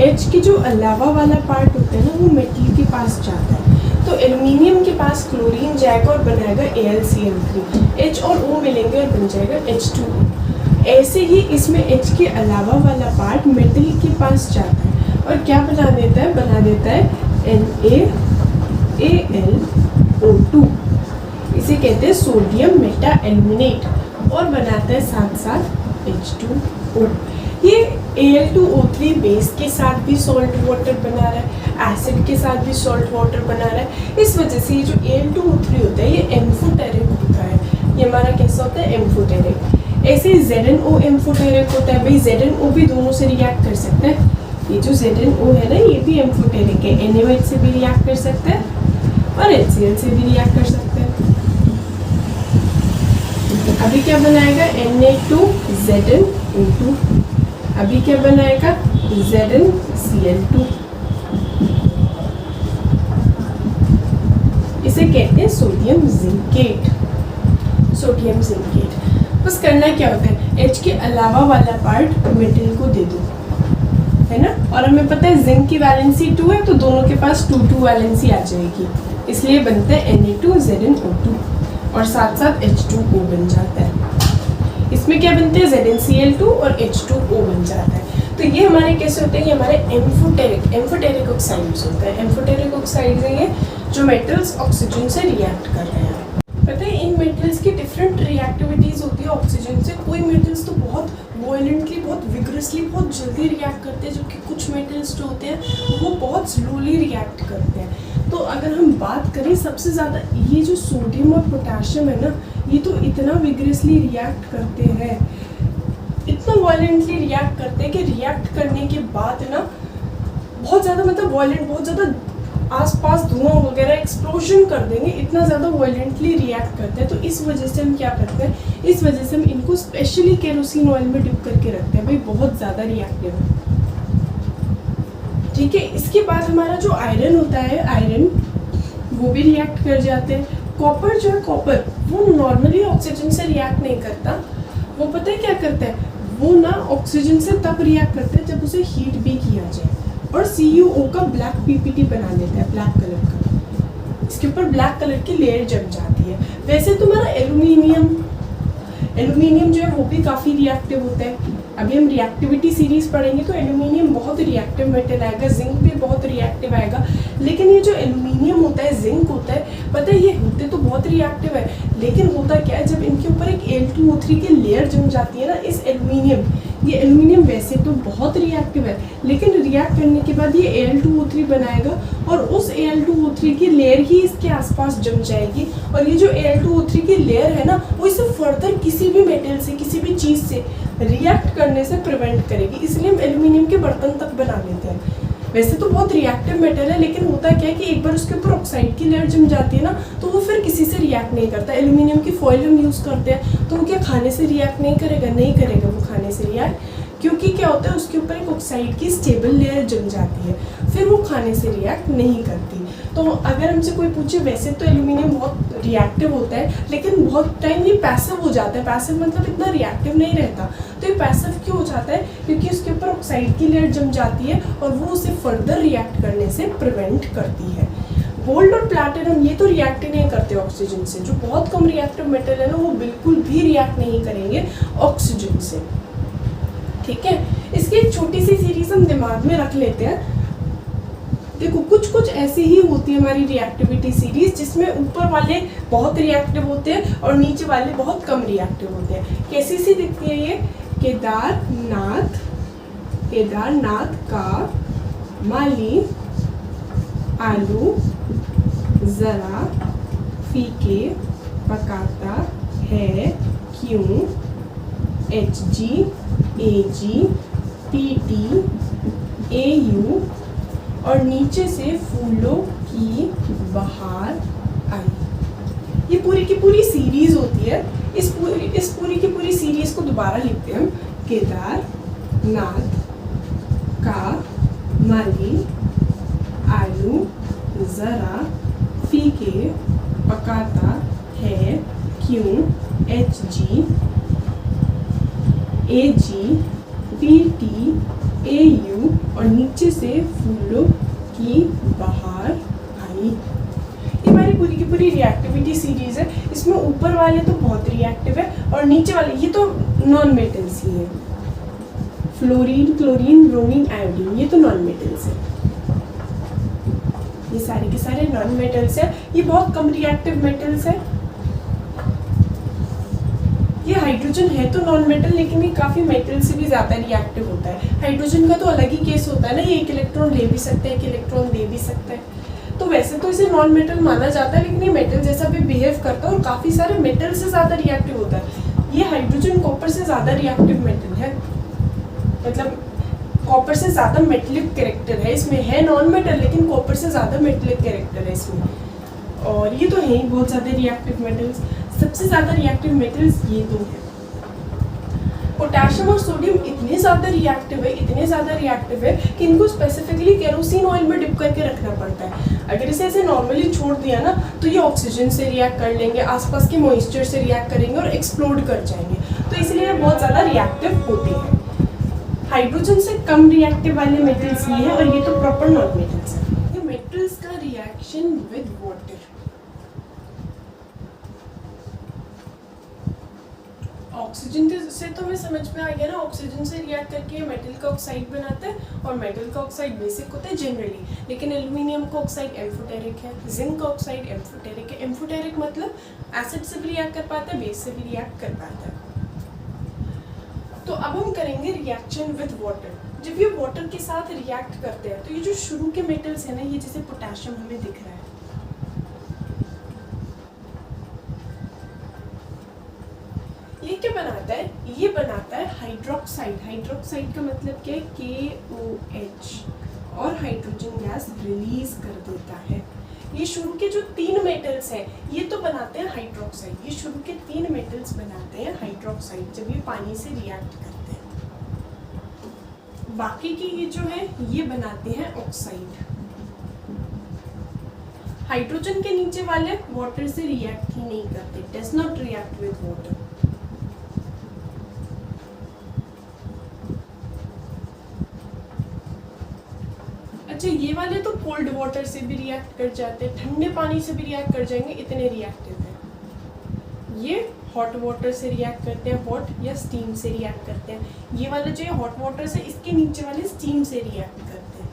H की जो अलावा वाला पार्ट होता है ना, वो मेटल के पास जाता है, तो एल्यूमिनियम के पास क्लोरीन जाएगा और बनाएगा AlCl3, H और O मिलेंगे और बन जाएगा H2O। ऐसे ही इसमें H के अलावा वाला पार्ट मेटल के पास जाता है और क्या बना देता है, NaAlO2। इसे कहते हैं सोडियम मेटा एल्यूमिनेट, और बनाता है साथ साथ H2O। ये Al2O3 बेस के साथ भी सॉल्ट वाटर बना रहा है, एसिड के साथ भी सॉल्ट वाटर बना रहा है। इस वजह से ये जो Al2O3 होता है ये एम्फोटेरिक होता है। ये हमारा कैसा होता है, एम्फोटेरिक। ऐसे ही ZnO एम्फोटेरिक होता है भाई, ZnO भी दोनों से रिएक्ट कर सकता है। ये जो ZnO है ना, ये भी एम्फोटेरिक है, NaOH से भी रिएक्ट कर सकता है और HCl से भी रिएक्ट कर सकता है। अभी क्या बनाएगा, Na2ZnO2। अभी क्या बनाएगा, ZnCl2। इसे कहते हैं सोडियम जिंकेट। Sodium zincate. बस करना क्या होता है, H के अलावा वाला पार्ट मेटल को दे दो, है ना, और हमें पता है जिंक की वैलेंसी 2 है, तो दोनों के पास 2-2 वैलेंसी आ जाएगी, इसलिए बनता है Na2ZnO2 और साथ साथ H2O बन जाता है। इसमें क्या बनते हैं, ZnCl2 और H2O बन जाता है। तो ये हमारे कैसे होते हैं, ये हमारे एम्फोटेरिक ऑक्साइड्स होते हैं। एम्फोटेरिक ऑक्साइड्स हैं ये जो मेटल्स ऑक्सीजन से रिएक्ट कर रहे हैं। पता है इन मेटल्स की डिफरेंट रिएक्टिविटीज होती है ऑक्सीजन से। कोई मेटल्स तो बहुत वॉयलेंटली, बहुत विग्रसली, बहुत जल्दी रिएक्ट करते हैं, जबकि कुछ मेटल्स जो होते हैं वो बहुत स्लोली रिएक्ट करते हैं। तो अगर हम बात करें सबसे ज़्यादा, ये जो सोडियम और पोटेशियम है ना, ये तो इतना विग्रसली रिएक्ट करते हैं, इतना वॉयलेंटली रिएक्ट करते हैं कि रिएक्ट करने के बाद ना बहुत ज़्यादा मतलब वॉयलेंट, बहुत ज़्यादा आसपास धुआं वगैरह एक्सप्लोजन कर देंगे, इतना ज़्यादा वॉयलेंटली रिएक्ट करते हैं। तो इस वजह से हम क्या करते हैं, इस वजह से हम इनको स्पेशली केरोसिन ऑयल में डिप करके रखते हैं भाई, बहुत ज़्यादा रिएक्टिव है। ठीक है, इसके बाद हमारा जो आयरन होता है, आयरन वो भी रिएक्ट कर जाते हैं। कॉपर जो है, कॉपर वो नॉर्मली ऑक्सीजन से रिएक्ट नहीं करता, वो पता है क्या करता है, वो ना ऑक्सीजन से तब रिएक्ट करता है जब उसे हीट भी किया जाए, और CuO का ब्लैक PPT बना लेता है, ब्लैक कलर का, इसके ऊपर ब्लैक कलर की लेयर जम जाती है। वैसे तुम्हारा एल्यूमिनियम जो है वो भी काफ़ी रिएक्टिव होता है। अभी हम रिएक्टिविटी सीरीज पढ़ेंगे तो एल्यूमिनियम बहुत रिएक्टिव मेटल आएगा, जिंक भी बहुत रिएक्टिव आएगा। लेकिन ये जो एल्यूमिनियम होता है, जिंक होता है, पता है ये होते तो बहुत रिएक्टिव है, लेकिन होता क्या है जब इनके ऊपर एक Al2O3 की लेयर जम जाती है ना, इस ये एल्यूमिनियम वैसे तो बहुत रिएक्टिव है, लेकिन रिएक्ट करने के बाद ये Al2O3 बनाएगा और उस Al2O3 की लेयर ही इसके आसपास जम जाएगी, और ये जो Al2O3 की लेयर है ना वो इसे फर्दर किसी भी मेटल से, किसी भी चीज़ से रिएक्ट करने से प्रिवेंट करेगी। इसलिए हम एल्यूमिनियम के बर्तन तक बना लेते हैं। वैसे तो बहुत रिएक्टिव मेटल है, लेकिन होता क्या है कि एक बार उसके ऊपर ऑक्साइड की लेयर जम जाती है ना तो वो फिर किसी से रिएक्ट नहीं करता। एल्यूमिनियम की फॉइल हम यूज़ करते हैं तो वो क्या खाने से रिएक्ट नहीं करेगा? नहीं करेगा वो खाने से रिएक्ट, क्योंकि क्या होता है उसके ऊपर एक ऑक्साइड की स्टेबल लेयर जम जाती है, फिर वो खाने से रिएक्ट नहीं करती। तो अगर हमसे कोई पूछे वैसे तो एल्यूमिनियम बहुत रिएक्टिव होता है, लेकिन बहुत टाइम ये पैसिव हो जाता है। पैसिव मतलब इतना रिएक्टिव नहीं रहता। तो ये पैसिव क्यों हो जाता है? क्योंकि उसके ऊपर ऑक्साइड की लेयर जम जाती है और वो उसे फर्दर रिएक्ट करने से प्रिवेंट करती है। गोल्ड और प्लैटिनम ये तो रिएक्ट ही नहीं करते ऑक्सीजन से। जो बहुत कम रिएक्टिव मेटल है ना वो बिल्कुल भी रिएक्ट नहीं करेंगे ऑक्सीजन से। ठीक है, इसकी एक छोटी सी सीरीज हम दिमाग में रख लेते हैं। देखो कुछ ऐसी ही होती है हमारी रिएक्टिविटी सीरीज, जिसमें ऊपर वाले बहुत रिएक्टिव होते हैं और नीचे वाले बहुत कम रिएक्टिव होते हैं। कैसी सी दिखती है ये? केदारनाथ का माली आलू जरा फीके पकाता है क्यों? Hg Ag Pt Au और नीचे से फूलों की बहार आई। ये पूरी की पूरी सीरीज होती है। इस पूरी की पूरी सीरीज को दोबारा लिखते हैं हम। केदारनाथ का माली आलू जरा फीके पकाता है क्यों? Hg Ag Pt Au और नीचे से फूलों की बहार आई। ये हमारी पूरी की पूरी रिएक्टिविटी सीरीज है। इसमें ऊपर वाले तो बहुत रिएक्टिव है और नीचे वाले ये तो नॉन मेटल्स ही है। फ्लोरीन, क्लोरीन, ब्रोमीन, आयोडीन ये तो नॉन मेटल्स है। ये सारे के सारे नॉन मेटल्स है। ये बहुत कम रिएक्टिव मेटल्स है। ये हाइड्रोजन है तो नॉन मेटल, लेकिन ये काफी मेटल से भी ज्यादा रिएक्टिव होता है। हाइड्रोजन का तो अलग ही केस होता है ना, ये एक इलेक्ट्रॉन ले भी सकता है, एक इलेक्ट्रॉन दे भी सकता है। तो वैसे तो इसे नॉन मेटल माना जाता है, लेकिन ये मेटल जैसा भी बिहेव करता है और काफी सारे मेटल से ज्यादा रिएक्टिव होता है। ये हाइड्रोजन कॉपर से ज्यादा रिएक्टिव मेटल है, मतलब कॉपर से ज्यादा मेटलिक कैरेक्टर है इसमें। है नॉन मेटल लेकिन कॉपर से ज्यादा मेटलिक कैरेक्टर है इसमें। और ये तो है ही बहुत ज्यादा रिएक्टिव मेटल्स। सबसे ज्यादा रिएक्टिव मेटल्स ये दो हैं। पोटेशियम और सोडियम इतने ज्यादा रिएक्टिव है कि इनको स्पेसिफिकली केरोसिन ऑयल में डिप करके रखना पड़ता है। अगर इसे ऐसे नॉर्मली छोड़ दिया ना तो ये ऑक्सीजन से रिएक्ट कर लेंगे, आसपास के मॉइस्चर से रिएक्ट करेंगे और एक्सप्लोड कर जाएंगे। तो इसलिए ये बहुत ज्यादा रिएक्टिव होते हैं। हाइड्रोजन से कम रिएक्टिव वाले मेटल्स ये है और ये तो प्रॉपर नॉन मेटल्स है। ये मेटल्स का रिएक्शन विद वाटर। ऑक्सीजन से तो हमें समझ में आ गया ना, ऑक्सीजन से रिएक्ट करके मेटल का ऑक्साइड बनाता है और मेटल का ऑक्साइड बेसिक होता है जनरली, लेकिन एल्यूमिनियम का ऑक्साइड एम्फोटेरिक है, जिंक का ऑक्साइड एम्फोटेरिक है। एम्फोटेरिक मतलब एसिड से भी रिएक्ट कर पाता है, बेस से भी रिएक्ट कर पाता है। तो अब हम करेंगे रिएक्शन विद वाटर। जब ये वाटर के साथ रिएक्ट करते हैं तो ये जो शुरू के मेटल्स है ना, ये जैसे पोटेशियम हमें दिख रहा है, ये क्या बनाता है? ये बनाता है हाइड्रोक्साइड। हाइड्रोक्साइड का मतलब क्या है? KOH और हाइड्रोजन गैस रिलीज कर देता है। ये शुरू के जो 3 मेटल्स हैं ये तो बनाते हैं हाइड्रोक्साइड। ये शुरू के 3 मेटल्स बनाते हैं हाइड्रोक्साइड जब ये पानी से रिएक्ट करते हैं। बाकी की ये जो है ये बनाते हैं ऑक्साइड। हाइड्रोजन के नीचे वाले वाटर से रिएक्ट ही नहीं करते, does not react with water. अच्छा, ये वाले तो कोल्ड वाटर से भी रिएक्ट कर जाते हैं, ठंडे पानी से भी रिएक्ट कर जाएंगे, इतने रिएक्टिव है। ये हॉट वाटर से रिएक्ट करते हैं, वॉट या स्टीम से रिएक्ट करते हैं। ये वाला जो हॉट वाटर से, इसके नीचे वाले स्टीम से रिएक्ट करते हैं,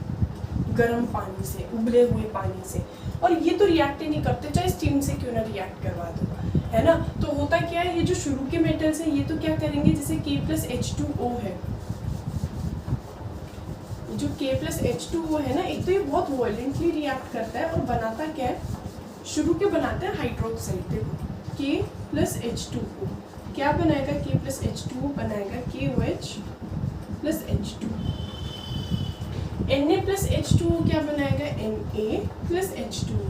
गर्म पानी से, उबले हुए पानी से। और ये तो रिएक्ट ही नहीं करते, चाहे स्टीम से क्यों ना रिएक्ट करवा दो, है ना। तो होता क्या है, ये जो शुरू के मेटल्स हैं ये तो क्या करेंगे, जैसे K+H2O है, जो K+H2O है ना, एक तो ये बहुत वायलेंटली रिएक्ट करता है और बनाता क्या है, शुरू के बनाते हैं हाइड्रोक्साइड। देखो K+H2O क्या बनाएगा, K+H2O बनाएगा KOH+H2। Na+H2O क्या बनाएगा, Na+H2O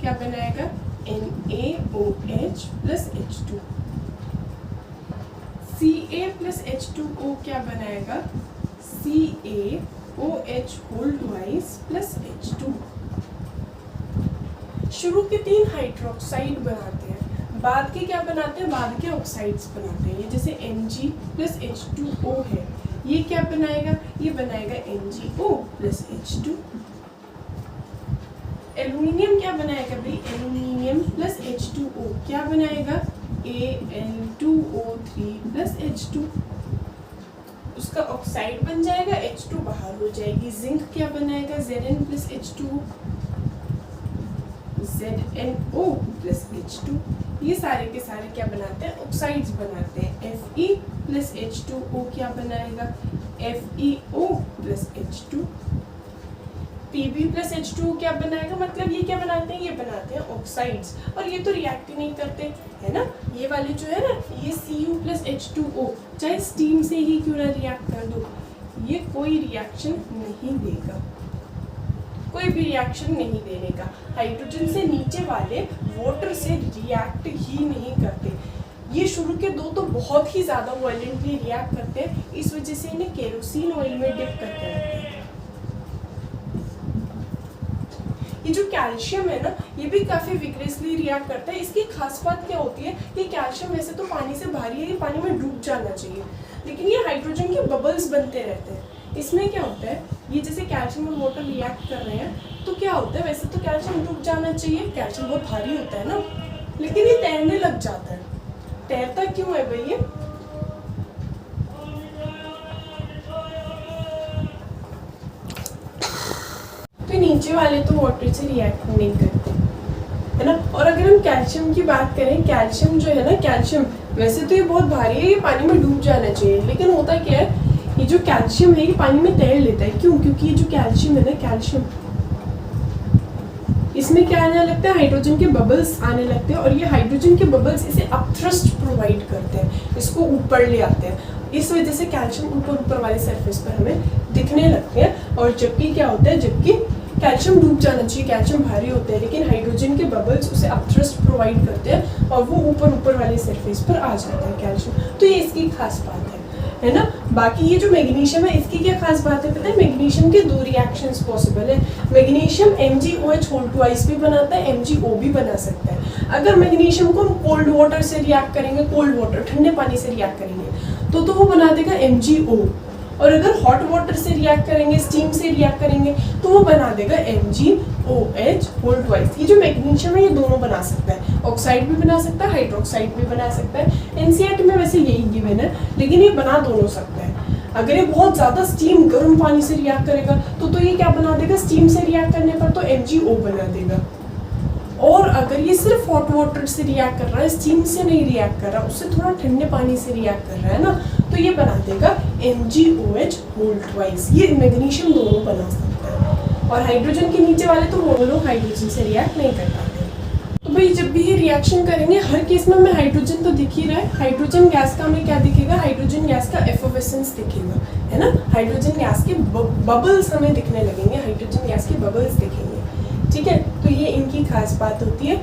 क्या बनाएगा, NaOH+H2। Ca+H2O क्या बनाएगा, CaOH2H2। शुरू के 3 हाइड्रोक्साइड बनाते हैं, बाद के क्या बनाते हैं, बाद के ऑक्साइड्स बनाते हैं। ये जैसे Mg+H2O है, ये क्या बनाएगा, ये बनाएगा NgO+H2। एल्यूमिनियम क्या बनाएगा भाई, एल्यूमिनियम+H2O क्या बनाएगा, Al2O3+H2। उसका ऑक्साइड बन जाएगा, H2 बाहर हो जाएगी। जिंक क्या बनाएगा, Zn+H2, ZnO+H2। ये सारे के सारे क्या बनाते हैं, ऑक्साइड्स बनाते हैं। Fe+H2O क्या बनाएगा, FeO+H2। Pb+H2O क्या बनाएगा, मतलब ये क्या बनाते हैं, ये बनाते हैं ऑक्साइड्स। और ये तो रिएक्ट ही नहीं करते, है ना। ये वाले जो है ना, ये Cu+H2O चाहे स्टीम से ही क्यों ना रिएक्ट कर दो, ये कोई रिएक्शन नहीं देगा, कोई भी रिएक्शन नहीं देने का। हाइड्रोजन से नीचे वाले वाटर से रिएक्ट ही नहीं करते। ये शुरू के 2 तो बहुत ही ज़्यादा वायलेंटली रिएक्ट करते हैं, इस वजह से इन्हें केरोसिन ऑयल में डिप करके रखते हैं। ये जो कैल्शियम है ना, ये भी काफ़ी विग्रेसली रिएक्ट करता है। इसकी खास बात क्या होती है कि कैल्शियम वैसे तो पानी से भारी है, ये पानी में डूब जाना चाहिए, लेकिन ये हाइड्रोजन के बबल्स बनते रहते हैं। इसमें क्या होता है, ये जैसे कैल्शियम और वाटर रिएक्ट कर रहे हैं, तो क्या होता है, वैसे तो कैल्शियम डूब जाना चाहिए, कैल्शियम बहुत भारी होता है ना, लेकिन ये तैरने लग जाता है। तैरता क्यों है भैया, तो नीचे वाले तो वाटर से रिएक्ट नहीं करते, है ना। और अगर हम कैल्शियम की बात करें, कैल्शियम जो है ना, कैल्शियम वैसे तो ये बहुत भारी है, ये पानी में डूब जाना चाहिए, लेकिन होता क्या है, ये जो कैल्शियम है ये पानी में तैर लेता है। क्यों, क्योंकि ये जो कैल्शियम है ना, कैल्शियम इसमें क्या आने लगता है, हाइड्रोजन के बबल्स आने लगते हैं, और ये हाइड्रोजन के बबल्स इसे अपथ्रस्ट प्रोवाइड करते हैं, इसको ऊपर ले आते हैं। इस वजह से कैल्शियम ऊपर वाले सरफेस पर हमें दिखने लगते हैं। और जबकि क्या होता है, जबकि कैल्शियम डूब जाना चाहिए, कैल्शियम भारी होता है, लेकिन हाइड्रोजन के बबल्स उसे अपथ्रस्ट प्रोवाइड करते हैं और वो ऊपर वाले सरफेस पर आ जाता है कैल्शियम। तो ये इसकी खास बात है ना। बाकी ये जो मैग्नीशियम है, इसकी क्या खास बात है पता है, मैग्नीशियम के 2 रिएक्शंस पॉसिबल है। मैग्नीशियम MgOH भी बनाता है, MgO भी बना सकता है। अगर मैग्नीशियम को हम कोल्ड वाटर से रिएक्ट करेंगे, कोल्ड वाटर ठंडे पानी से रिएक्ट करेंगे, तो वो बना देगा MgO। और अगर हॉट वाटर से रिएक्ट करेंगे, स्टीम से रिएक्ट करेंगे, तो वो बना देगा MgOH। ये जो मैग्नीशियम है ये दोनों बना सकता है, ऑक्साइड भी बना सकता है, हाइड्रोक्साइड भी बना सकता है। NCERT में वैसे यही गिवन है, लेकिन ये बना दोनों सकता है। अगर ये बहुत ज़्यादा स्टीम गर्म पानी से रिएक्ट करेगा तो ये क्या बना देगा, स्टीम से रिएक्ट करने पर तो MgO बना देगा। और अगर ये सिर्फ हॉट वाटर से रिएक्ट कर रहा है, स्टीम से नहीं रिएक्ट कर रहा, उससे थोड़ा ठंडे पानी से रिएक्ट कर रहा है ना, तो ये बना देगा MgOH2। ये मैग्नीशियम दोनों बना सकता है। और हाइड्रोजन के नीचे वाले तो वो लोग हाइड्रोजन से रिएक्ट नहीं कर पाते। तो भाई जब भी ये रिएक्शन करेंगे, हर केस में हमें हाइड्रोजन तो दिख ही रहा है। हाइड्रोजन गैस का हमें क्या दिखेगा, हाइड्रोजन गैस का एफोवेसेंस दिखेगा, है ना। हाइड्रोजन गैस के बबल्स हमें दिखने लगेंगे, हाइड्रोजन गैस के बबल्स दिखेंगे, ठीक है। तो ये इनकी खास बात होती है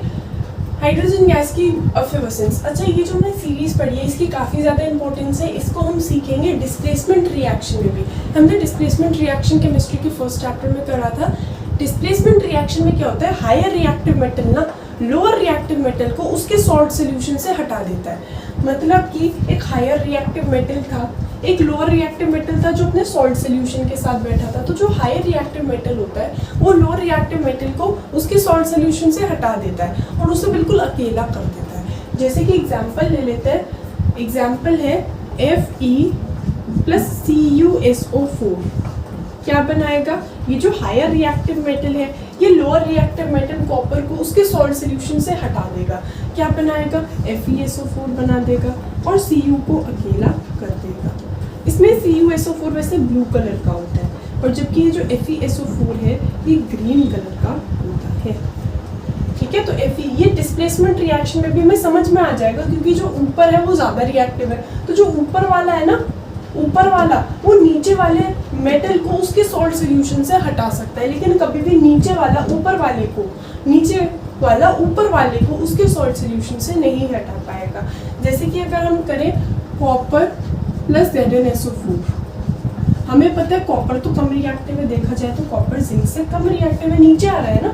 हाइड्रोजन गैस की एफोवेसेंस। अच्छा, ये जो हमने सीरीज पढ़ी है इसकी काफ़ी ज़्यादा इंपॉर्टेंस है, इसको हम सीखेंगे डिस्प्लेसमेंट रिएक्शन में भी। हमने डिस्प्लेसमेंट रिएक्शन केमिस्ट्री के फर्स्ट चैप्टर में करा था। डिस्प्लेसमेंट रिएक्शन में क्या होता है, हायर रिएक्टिव मेटल ना लोअर रिएक्टिव मेटल को उसके सॉल्ट सोल्यूशन से हटा देता है। मतलब कि एक हायर रिएक्टिव मेटल था, एक लोअर रिएक्टिव मेटल था जो अपने सॉल्ट सोल्यूशन के साथ बैठा था। तो जो हायर रिएक्टिव मेटल होता है वो लोअर रिएक्टिव मेटल को उसके सॉल्ट सोल्यूशन से हटा देता है और उसे बिल्कुल अकेला कर देता है। जैसे कि एग्जाम्पल ले लेते हैं, एग्जाम्पल है Fe+CuSO4 क्या बनाएगा, ये जो हायर रिएक्टिव मेटल है ये लोअर रिएक्टिव मेटल कॉपर को उसके सॉल्ट सोल्यूशन से हटा देगा, क्या बनाएगा, FeSO4 बना देगा और Cu को अकेला कर देगा। इसमें CuSO4 वैसे ब्लू कलर का होता है और जबकि ये जो FeSO4 है ये ग्रीन कलर का होता है। ठीक है, तो ये डिस्प्लेसमेंट रिएक्शन में भी हमें समझ में आ जाएगा क्योंकि जो ऊपर है वो ज़्यादा रिएक्टिव है, तो जो ऊपर वाला है ना, ऊपर वाला वो नीचे वाले मेटल को उसके सॉल्ट सोल्यूशन से हटा सकता है, लेकिन कभी भी नीचे वाला ऊपर वाले को उसके सॉल्ट सोल्यूशन से नहीं हटा पाएगा। जैसे कि अगर हम करें कॉपर प्लस ZnSO4, हमें पता है कॉपर तो कम रिएक्टिव है, देखा जाए तो कॉपर जिंक से कम रिएक्टिव है, नीचे आ रहा है ना,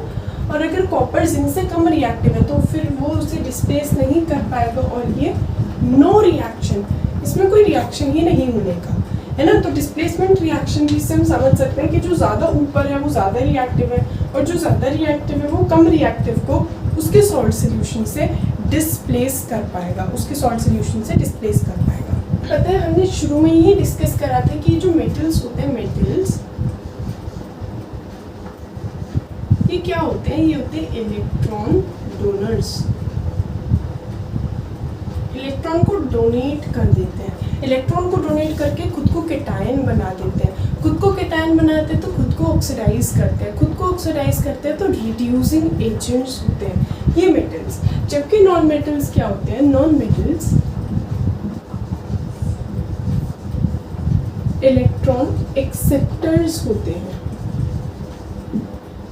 और अगर कॉपर जिंक से कम रिएक्टिव है तो फिर वो उसे डिस्प्लेस नहीं कर पाएगा और ये नो रिएक्शन, इसमें कोई रिएक्शन ही नहीं होने का है ना। तो डिस्प्लेसमेंट रिएक्शन जिससे हम समझ सकते हैं कि जो ज़्यादा ऊपर है वो ज़्यादा रिएक्टिव है और जो ज़्यादा रिएक्टिव है वो कम रिएक्टिव को उसके सॉल्ट सोल्यूशन से डिस्प्लेस कर पाएगा, उसके सॉल्ट सोल्यूशन से डिस्प्लेस कर पाएगा। पता है हमने शुरू में ही डिस्कस करा था कि जो मेटल्स होते हैं, मेटल्स ये क्या होते हैं, ये होते हैं इलेक्ट्रॉन डोनर्स, इलेक्ट्रॉन को डोनेट कर देते हैं, इलेक्ट्रॉन को डोनेट करके खुद को केटायन बना देते हैं, खुद को केटायन बनाते हैं तो खुद को ऑक्सीडाइज करते हैं, खुद को ऑक्सीडाइज करते हैं तो रिड्यूसिंग एजेंट्स होते हैं ये मेटल्स। जबकि नॉन मेटल्स क्या होते हैं, नॉन मेटल्स इलेक्ट्रॉन एक्सेप्टर्स होते हैं।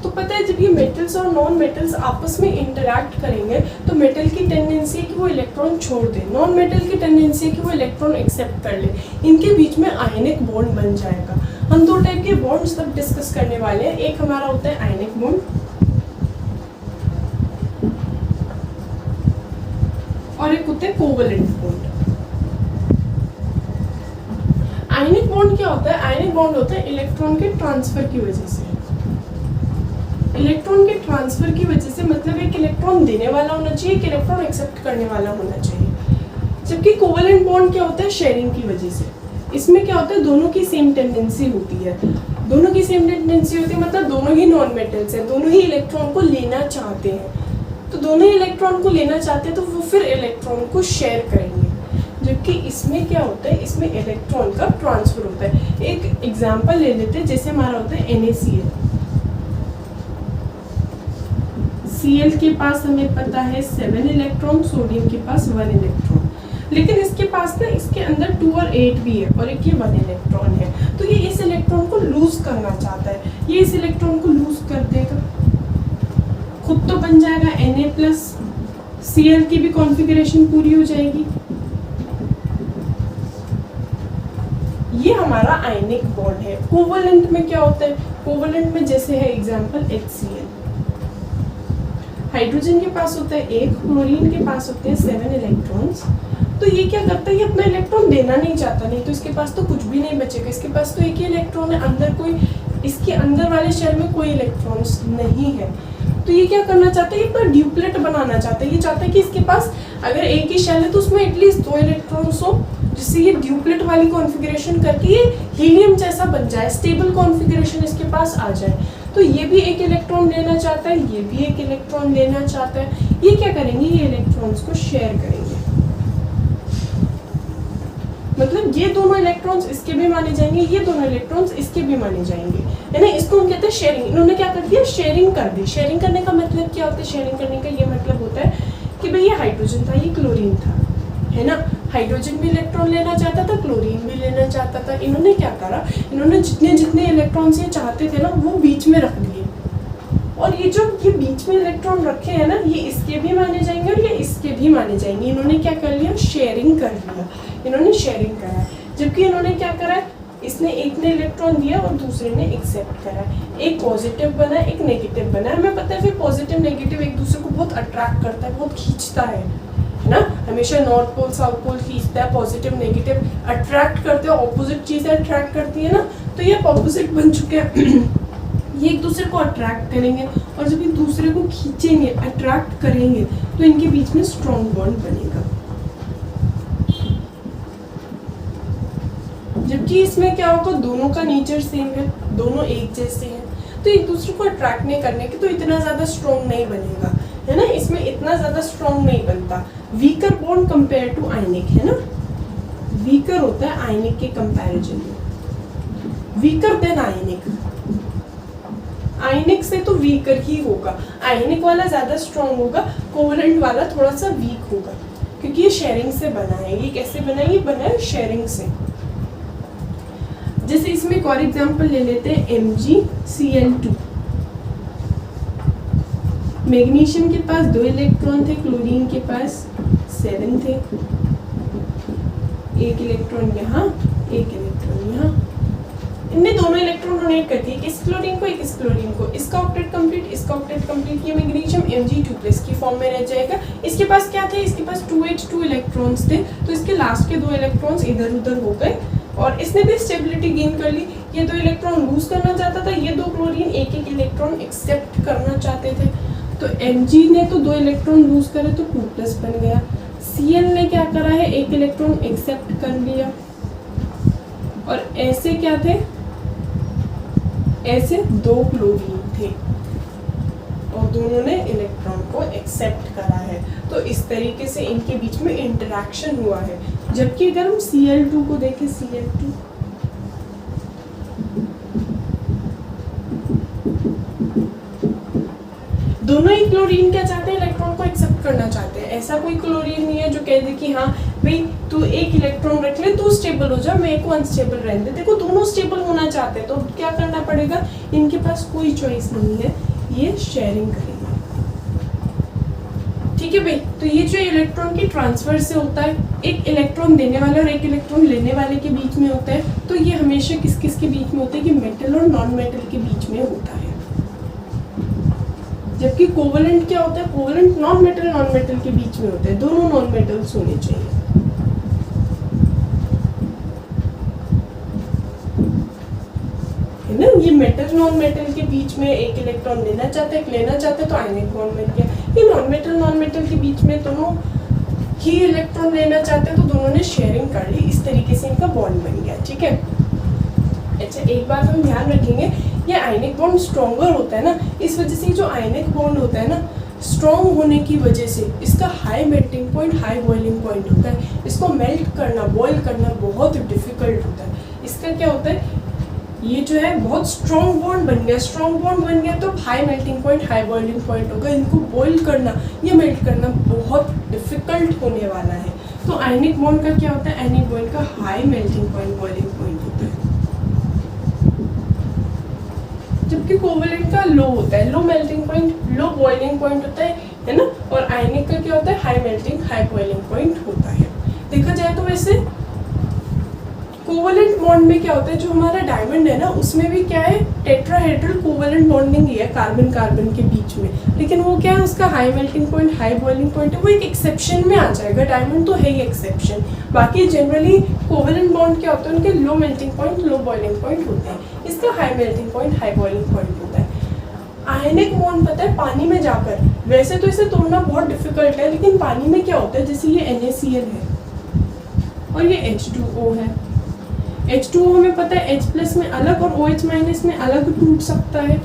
तो पता है जब ये मेटल्स और नॉन मेटल्स आपस में इंटरैक्ट करेंगे तो मेटल की टेंडेंसी है कि वो इलेक्ट्रॉन छोड़ दे, नॉन मेटल की टेंडेंसी है कि वो इलेक्ट्रॉन एक्सेप्ट कर ले, इनके बीच में आयनिक बॉन्ड बन जाएगा। हम दो टाइप के बॉन्ड्स तब डिस्कस करने वाले हैं, एक हमारा होता है आयनिक बॉन्ड और एक होता है कोवलेंट बॉन्ड। आयनिक बॉन्ड क्या होता है, आयनिक बॉन्ड होता है इलेक्ट्रॉन के ट्रांसफर की वजह से, इलेक्ट्रॉन के ट्रांसफर की वजह से, मतलब एक इलेक्ट्रॉन देने वाला होना चाहिए, एक इलेक्ट्रॉन एक्सेप्ट करने वाला होना चाहिए। जबकि कोवलेंट बॉन्ड क्या होता है, शेयरिंग की वजह से। इसमें क्या होता है, दोनों की सेम टेंडेंसी होती है, दोनों की सेम टेंडेंसी होती है, मतलब दोनों ही नॉन मेटल्स हैं, दोनों ही इलेक्ट्रॉन को लेना चाहते हैं, तो दोनों ही इलेक्ट्रॉन को लेना चाहते हैं तो वो फिर इलेक्ट्रॉन को शेयर करेंगे। जबकि इसमें क्या होता है, इसमें इलेक्ट्रॉन का ट्रांसफर होता है। एक एग्जाम्पल ले लेते हैं, जैसे हमारा होता है NaCl, Cl के पास हमें पता है 7 इलेक्ट्रॉन, सोडियम के पास 1 इलेक्ट्रॉन, लेकिन इसके पास ना इसके अंदर 2 और 8 भी है और एक ये 1 इलेक्ट्रॉन है, तो ये इस इलेक्ट्रॉन को लूज करना चाहता है, ये इस इलेक्ट्रॉन को लूज कर देगा, खुद तो बन जाएगा Na+Cl की भी कॉन्फ़िगरेशन पूरी हो जाएगी। ये हमारा आयनिक बॉन्ड है। कोवलेंट में क्या होता है, कोवलेंट में जैसे है एग्जांपल HCl, हाइड्रोजन के पास होता है 1, क्लोरीन के पास होते हैं 7 इलेक्ट्रॉन्स, तो ये क्या करता है, ये अपना इलेक्ट्रॉन देना नहीं चाहता, नहीं तो इसके पास तो कुछ भी नहीं बचेगा, इसके पास तो एक ही इलेक्ट्रॉन है, अंदर कोई, इसके अंदर वाले शेल में कोई इलेक्ट्रॉन्स नहीं है, तो ये क्या करना चाहता है, ये अपना ड्यूप्लेट बनाना चाहता है, ये चाहता है कि इसके पास अगर एक ही शेल है तो उसमें एटलीस्ट 2 इलेक्ट्रॉन्स हो, जिससे ये ड्यूप्लेट वाली कॉन्फ़िगरेशन करके ये हीलियम जैसा बन जाए, स्टेबल कॉन्फ़िगरेशन इसके पास आ जाए। तो ये भी एक इलेक्ट्रॉन लेना चाहता है, ये भी एक इलेक्ट्रॉन लेना चाहता है, ये क्या करेंगे, ये इलेक्ट्रॉन्स को शेयर करेंगे, मतलब ये दोनों इलेक्ट्रॉन्स इसके भी माने जाएंगे, ये दोनों इलेक्ट्रॉन्स इसके भी माने जाएंगे, है ना। इसको हम कहते हैं शेयरिंग। इन्होंने क्या कर दिया, शेयरिंग कर दी। शेयरिंग करने का मतलब क्या होता है, शेयरिंग करने का ये मतलब होता है कि भाई ये हाइड्रोजन था, ये क्लोरीन था, है ना, हाइड्रोजन भी इलेक्ट्रॉन लेना चाहता था, क्लोरीन भी लेना चाहता था, इन्होंने क्या करा, इन्होंने जितने जितने इलेक्ट्रॉन्स ये चाहते थे ना वो बीच में रख दिए, और ये जो ये बीच में इलेक्ट्रॉन रखे हैं ना, ये इसके भी माने जाएंगे और ये इसके भी माने जाएंगे। इन्होंने क्या कर लिया, शेयरिंग कर लिया, इन्होंने शेयरिंग करा। जबकि इन्होंने क्या करा, इसने एक ने इलेक्ट्रॉन दिया और दूसरे ने एक्सेप्ट करा, एक पॉजिटिव बना, एक नेगेटिव बना। हमें पता है फिर पॉजिटिव नेगेटिव एक दूसरे को बहुत अट्रैक्ट करता है, बहुत खींचता है ना, हमेशा नॉर्थ पोल साउथ पोल खींचता है, पॉजिटिव नेगेटिव अट्रैक्ट करते हैं, ऑपोजिट चीज़ें अट्रैक्ट करती है ना, तो ये ऑपोजिट बन चुके हैं, ये एक दूसरे को अट्रैक्ट करेंगे और जब ये दूसरे को खींचेंगे, अट्रैक्ट करेंगे, तो इनके बीच में स्ट्रॉन्ग बॉन्ड बनेगा। जबकि इसमें क्या होगा, दोनों का नेचर सेम है, दोनों एक जैसे हैं, तो एक दूसरे को अट्रैक्ट नहीं करने के, तो इतना ज्यादा स्ट्रॉन्ग नहीं बनेगा, है ना। इसमें इतना ज्यादा स्ट्रॉन्ग नहीं बनता। वीकर बॉन्ड कंपेयर टू आयनिक, है ना, वीकर होता है आयनिक के कंपैरिजन में, वीकर देन आयनिक। आयनिक से तो वीकर ही होगा, आयनिक वाला ज्यादा स्ट्रॉन्ग होगा, कोवलेंट वाला थोड़ा सा वीक होगा, क्योंकि ये शेयरिंग से बना है। ये कैसे बना है, ये बना है शेयरिंग से। जैसे इसमें एक और एग्जांपल ले लेते हैं, MgCl2। मैग्नीशियम के पास 2 इलेक्ट्रॉन थे, क्लोरीन के पास 7 थे। एक इलेक्ट्रॉन यहाँ, एक इलेक्ट्रॉन यहाँ। इनने दोनों इलेक्ट्रॉन डोनेट कर दिए, इस क्लोरीन को, एक इस क्लोरीन को। इसका ऑक्टेट कंप्लीट, इसका ऑक्टेट कंप्लीट। ये मैग्नीशियम Mg2+ की फॉर्म में रह जाएगा। इसके पास क्या थे, इसके पास 2H2 इलेक्ट्रॉन्स थे, तो इसके लास्ट के 2 इलेक्ट्रॉन्स इधर उधर हो गए और इसने भी स्टेबिलिटी गेन कर ली। ये 2 इलेक्ट्रॉन लूज करना चाहता था, ये 2 क्लोरीन एक एक इलेक्ट्रॉन एक्सेप्ट करना चाहते थे। तो Mg ने तो 2 इलेक्ट्रॉन लूज करे तो 2+ बन गया। Cl ने क्या करा है, 1 इलेक्ट्रॉन एक्सेप्ट कर लिया। और ऐसे क्या थे, ऐसे 2 क्लोरीन थे और दोनों ने इलेक्ट्रॉन को एक्सेप्ट करा है। तो इस तरीके से इनके बीच में इंटरेक्शन हुआ है। जबकि अगर हम Cl2 को देखें, Cl2 दोनों ही क्लोरीन क्या चाहते हैं, इलेक्ट्रॉन को एक्सेप्ट करना चाहते हैं। ऐसा कोई क्लोरीन नहीं है जो कह दे कि हाँ भाई तू एक इलेक्ट्रॉन रख ले, तू स्टेबल हो जा, मैं को अनस्टेबल रहने दे। देखो दोनों स्टेबल होना चाहते हैं, तो क्या करना पड़ेगा, इनके पास कोई चॉइस नहीं है, ये शेयरिंग करेंगे। ठीक है भाई, तो ये जो इलेक्ट्रॉन की ट्रांसफर से होता है, एक इलेक्ट्रॉन देने वाले और एक इलेक्ट्रॉन लेने वाले के बीच में होता है। तो ये हमेशा किस किस के बीच में होता है, कि मेटल और नॉन मेटल के बीच में होता है। जबकि कोवलेंट क्या होता है, कोवलेंट नॉन मेटल के बीच में होता है, दोनों नॉन मेटल्स होने चाहिए। है ना, ये मेटल नॉन मेटल के बीच में एक इलेक्ट्रॉन लेना चाहता है, एक लेना चाहता है, तो आयनिक बॉन्ड बन गया। ये नॉन मेटल के बीच में दोनों ही इलेक्ट्रॉन लेना चाहते हैं, तो दोनों ने शेयरिंग कर ली, इस तरीके से इनका बॉन्ड बन गया। ठीक है, अच्छा एक बात हम ध्यान रखेंगे, ये आयनिक बॉन्ड स्ट्रॉन्गर होता है ना, इस वजह से जो आयनिक बॉन्ड होता है ना, स्ट्रॉन्ग होने की वजह से इसका high melting point, high boiling point होता है। इसको मेल्ट करना, बॉयल करना बहुत डिफिकल्ट होता है। इसका क्या होता है, ये जो है बहुत स्ट्रॉन्ग बॉन्ड बन गया, स्ट्रॉन्ग बॉन्ड बन गया तो high melting point, high boiling point होगा। इनको बॉयल करना, ये मेल्ट करना बहुत डिफिकल्ट होने वाला है। तो आयनिक बॉन्ड का क्या होता है, आयनिक बॉन्ड का high melting point, boiling point होता है, जबकि कोवलेंट का लो होता है, low melting point, low boiling point होता है ना। और आयनिक का क्या होता है, high melting, high boiling point होता है। देखा जाए तो वैसे कोवलेंट बॉन्ड में क्या होता है, जो हमारा डायमंड है ना, उसमें भी क्या है, टेट्राहेड्रल कोवलेंट बॉन्डिंग ही है कार्बन कार्बन के बीच में। लेकिन वो क्या है, उसका high melting point, high boiling point है, वो एक एक्सेप्शन में आ जाएगा। डायमंड तो है ही एक्सेप्शन, बाकी जनरली कोवलेंट बॉन्ड क्या होते हैं, उनके low melting point, low boiling point होते हैं। इसका high melting point, high boiling point होता है। आयनिक बॉन्ड पता है पानी में जाकर, वैसे तो इसे तोड़ना बहुत डिफिकल्ट है, लेकिन पानी में क्या होता है, जैसे ये NaCl है और ये H2O है। H2O हमें पता है H+ में अलग और OH- में अलग टूट सकता है।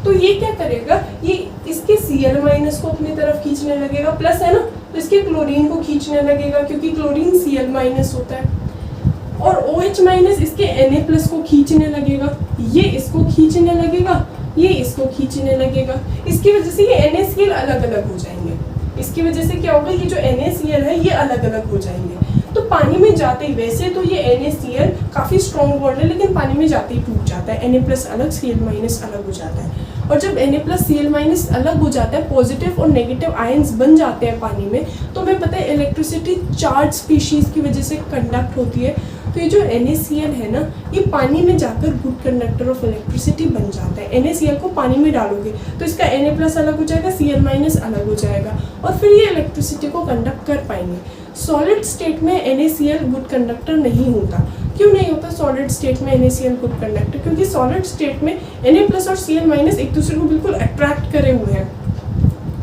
तो ये क्या करेगा, ये इसके Cl- को अपनी तरफ खींचने लगेगा, प्लस है ना, तो इसके क्लोरीन को खींचने लगेगा, क्योंकि क्लोरीन Cl- होता है। और OH- इसके Na+ को खींचने लगेगा, ये इसको खींचने लगेगा, ये इसको खींचने लगेगा। इसकी वजह से ये NaCl अलग अलग हो जाएंगे। इसकी वजह से क्या होगा, ये जो NaCl है ये अलग अलग हो जाएंगे। तो पानी में जाते ही, वैसे तो ये NaCl काफ़ी स्ट्रॉन्ग बॉन्ड है, लेकिन पानी में जाते ही टूट जाता है। Na+ अलग, Cl- अलग हो जाता है। और जब Na+ Cl- अलग हो जाता है, पॉजिटिव और नेगेटिव आयंस बन जाते हैं पानी में, तो हमें पता है इलेक्ट्रिसिटी चार्ज स्पीशीज की वजह से कंडक्ट होती है। तो ये जो NaCl है ना, ये पानी में जाकर गुड कंडक्टर ऑफ इलेक्ट्रिसिटी बन जाता है। NaCl को पानी में डालोगे तो इसका Na+ अलग हो जाएगा, Cl- अलग हो जाएगा, और फिर ये इलेक्ट्रिसिटी को कंडक्ट कर पाएंगे। सॉलिड स्टेट में NaCl गुड कंडक्टर नहीं होता, क्यों नहीं होता सॉलिड स्टेट में NaCl गुड कंडक्टर? क्योंकि सॉलिड स्टेट में Na+ और Cl- एक दूसरे को बिल्कुल अट्रैक्ट करे हुए हैं,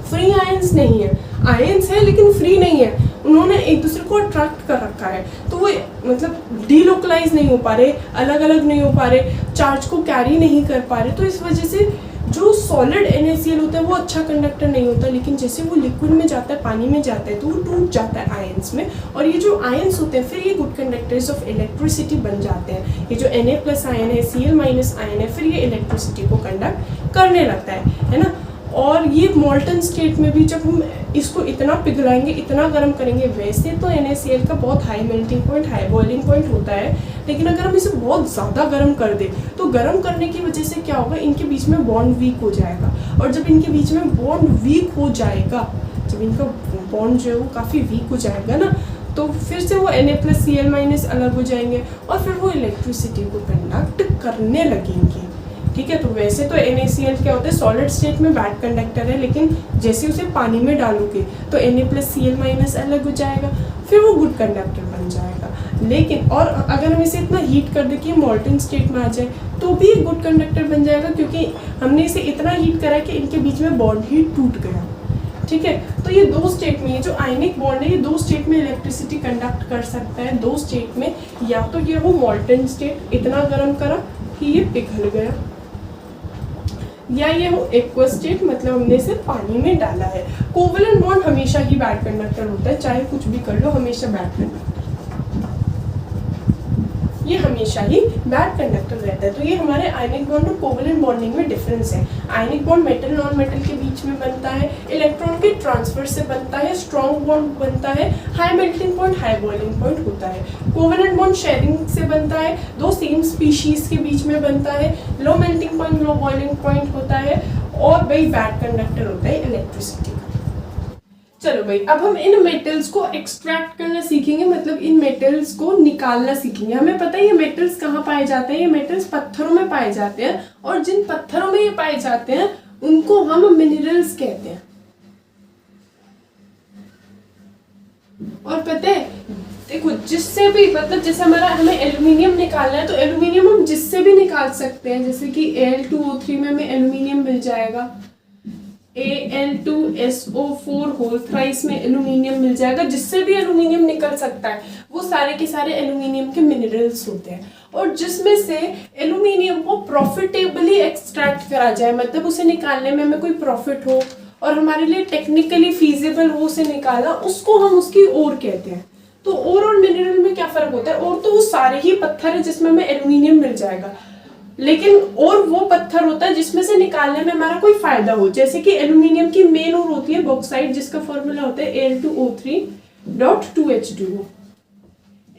फ्री आयंस नहीं है, आयंस है लेकिन फ्री नहीं है, उन्होंने एक दूसरे को अट्रैक्ट कर रखा है, तो वो मतलब डीलोकलाइज नहीं हो पा रहे, अलग अलग नहीं हो पा रहे, चार्ज को कैरी नहीं कर पा रहे, तो इस वजह से जो सॉलिड NaCl होता है वो अच्छा कंडक्टर नहीं होता। लेकिन जैसे वो लिक्विड में जाता है, पानी में जाता है, तो वो टूट जाता है आयंस में, और ये जो आयंस होते हैं फिर ये गुड कंडक्टर्स ऑफ इलेक्ट्रिसिटी बन जाते हैं। ये जो Na+ आयन है, Cl- आयन है, फिर ये इलेक्ट्रिसिटी को कंडक्ट करने लगता है ना। और ये मोल्टन स्टेट में भी जब हम इसको इतना पिघलाएंगे, इतना गर्म करेंगे, वैसे तो NaCl का बहुत high melting point, high boiling point होता है, लेकिन अगर हम इसे बहुत ज़्यादा गर्म कर दें तो गर्म करने की वजह से क्या होगा, इनके बीच में बॉन्ड वीक हो जाएगा, और जब इनके बीच में बॉन्ड वीक हो जाएगा, जब इनका बॉन्ड जो है वो काफ़ी वीक हो जाएगा ना, तो फिर से वो Na+ Cl- अलग हो जाएंगे और फिर वो इलेक्ट्रिसिटी को कंडक्ट करने लगेंगे। ठीक है, तो वैसे तो NaCl क्या होता है, सॉलिड स्टेट में बैड कंडक्टर है, लेकिन जैसे उसे पानी में डालोगे तो Na+ Cl- अलग हो जाएगा, फिर वो गुड कंडक्टर बन जाएगा। लेकिन और अगर हम इसे इतना हीट कर दें कि मोल्टन स्टेट में आ जाए तो भी एक गुड कंडक्टर बन जाएगा, क्योंकि हमने इसे इतना हीट करा कि इनके बीच में बॉन्ड ही टूट गया। ठीक है, तो ये दो स्टेट में, ये जो आयनिक बॉन्ड है ये दो स्टेट में इलेक्ट्रिसिटी कंडक्ट कर सकता है, दो स्टेट में, या तो ये हो मोल्टन स्टेट, इतना गर्म करा कि ये पिघल गया, या ये हो एक्वस स्टेट, मतलब हमने इसे पानी में डाला है। कोवेलेंट बॉन्ड हमेशा ही बैड कंडक्टर होता है, चाहे कुछ भी कर लो, हमेशा बैड कंडक्टर, ये हमेशा ही बैड कंडक्टर रहता है। तो ये हमारे आयनिक बॉन्ड और कोवेलेंट बॉन्डिंग में डिफरेंस है। Ionic bond metal non metal के बीच में बनता है, इलेक्ट्रॉन के ट्रांसफर से बनता है, स्ट्रॉन्ग बॉन्ड बनता है, high melting point, high boiling point होता है। कोवेलेंट बॉन्ड शेयरिंग से बनता है, दो सेम स्पीशीज के बीच में बनता है, low melting point, low boiling point होता है, और भाई बैड कंडक्टर होता है इलेक्ट्रिसिटी का। चलो भाई, अब हम इन मेटल्स को एक्सट्रैक्ट करना सीखेंगे, मतलब इन मेटल्स को निकालना सीखेंगे। हमें पता है ये मेटल्स कहाँ पाए जाते हैं, ये मेटल्स पत्थरों में पाए जाते हैं, और जिन पत्थरों में ये पाए जाते हैं उनको हम मिनरल्स कहते हैं। और पता है, देखो जिससे भी, मतलब जैसे हमें एल्यूमिनियम निकालना है तो एल्यूमिनियम हम जिससे भी निकाल सकते हैं, जैसे कि Al2O3 में हमें एल्यूमिनियम मिल जाएगा, Al2SO4 होल थ्राइस में एल्यूमिनियम मिल जाएगा, जिससे भी एल्यूमिनियम निकल सकता है वो सारे के सारे एल्यूमिनियम के मिनरल्स होते हैं। और जिसमें से एल्यूमिनियम को प्रॉफिटेबली एक्सट्रैक्ट करा जाए, मतलब उसे निकालने में हमें कोई प्रॉफिट हो और हमारे लिए टेक्निकली फीजिबल हो उसे निकालना, उसको हम उसकी ओर कहते हैं। तो ओर और मिनरल में क्या फर्क होता है, ओर तो वो सारे ही पत्थर है जिसमें हमें एल्यूमिनियम मिल जाएगा, लेकिन और वो पत्थर होता है जिसमें से निकालने में हमारा कोई फायदा हो, जैसे कि एल्यूमिनियम की मेन ओर होती है बॉक्साइट, जिसका फॉर्मूला होता है Al2O3.2H2O।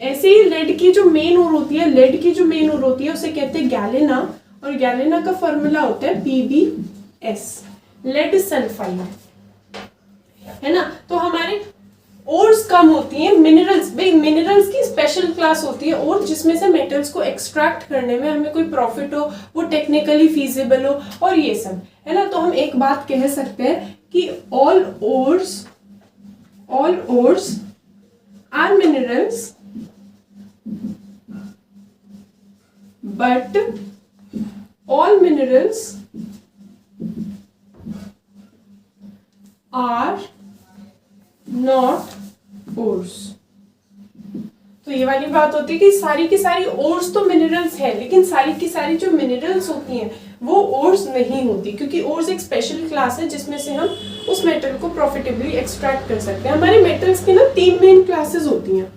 ऐसे ही लेड की जो मेन ओर होती है, लेड की जो मेन ओर होती है उसे कहते हैं गैलेना, और गैलेना का फॉर्मूला होता है PbS, लेड सल्फाइड, है ना। तो हमारे ओर्स कम होती हैं, मिनरल्स, भाई मिनरल्स की स्पेशल क्लास होती है और जिसमें से मेटल्स को एक्सट्रैक्ट करने में हमें कोई प्रॉफिट हो, वो टेक्निकली फीजिबल हो और ये सब, है ना। तो हम एक बात कह सकते हैं कि all ores are minerals but all minerals are not ores। तो ये वाली बात होती है कि सारी की सारी ओर्स तो मिनरल्स है, लेकिन सारी की सारी जो मिनरल्स होती हैं वो ओर्स नहीं होती, क्योंकि ओर्स एक स्पेशल क्लास है जिसमें से हम उस मेटल को प्रॉफिटेबली एक्सट्रैक्ट कर सकते हैं। हमारे मेटल्स की ना 3 मेन क्लासेस होती हैं।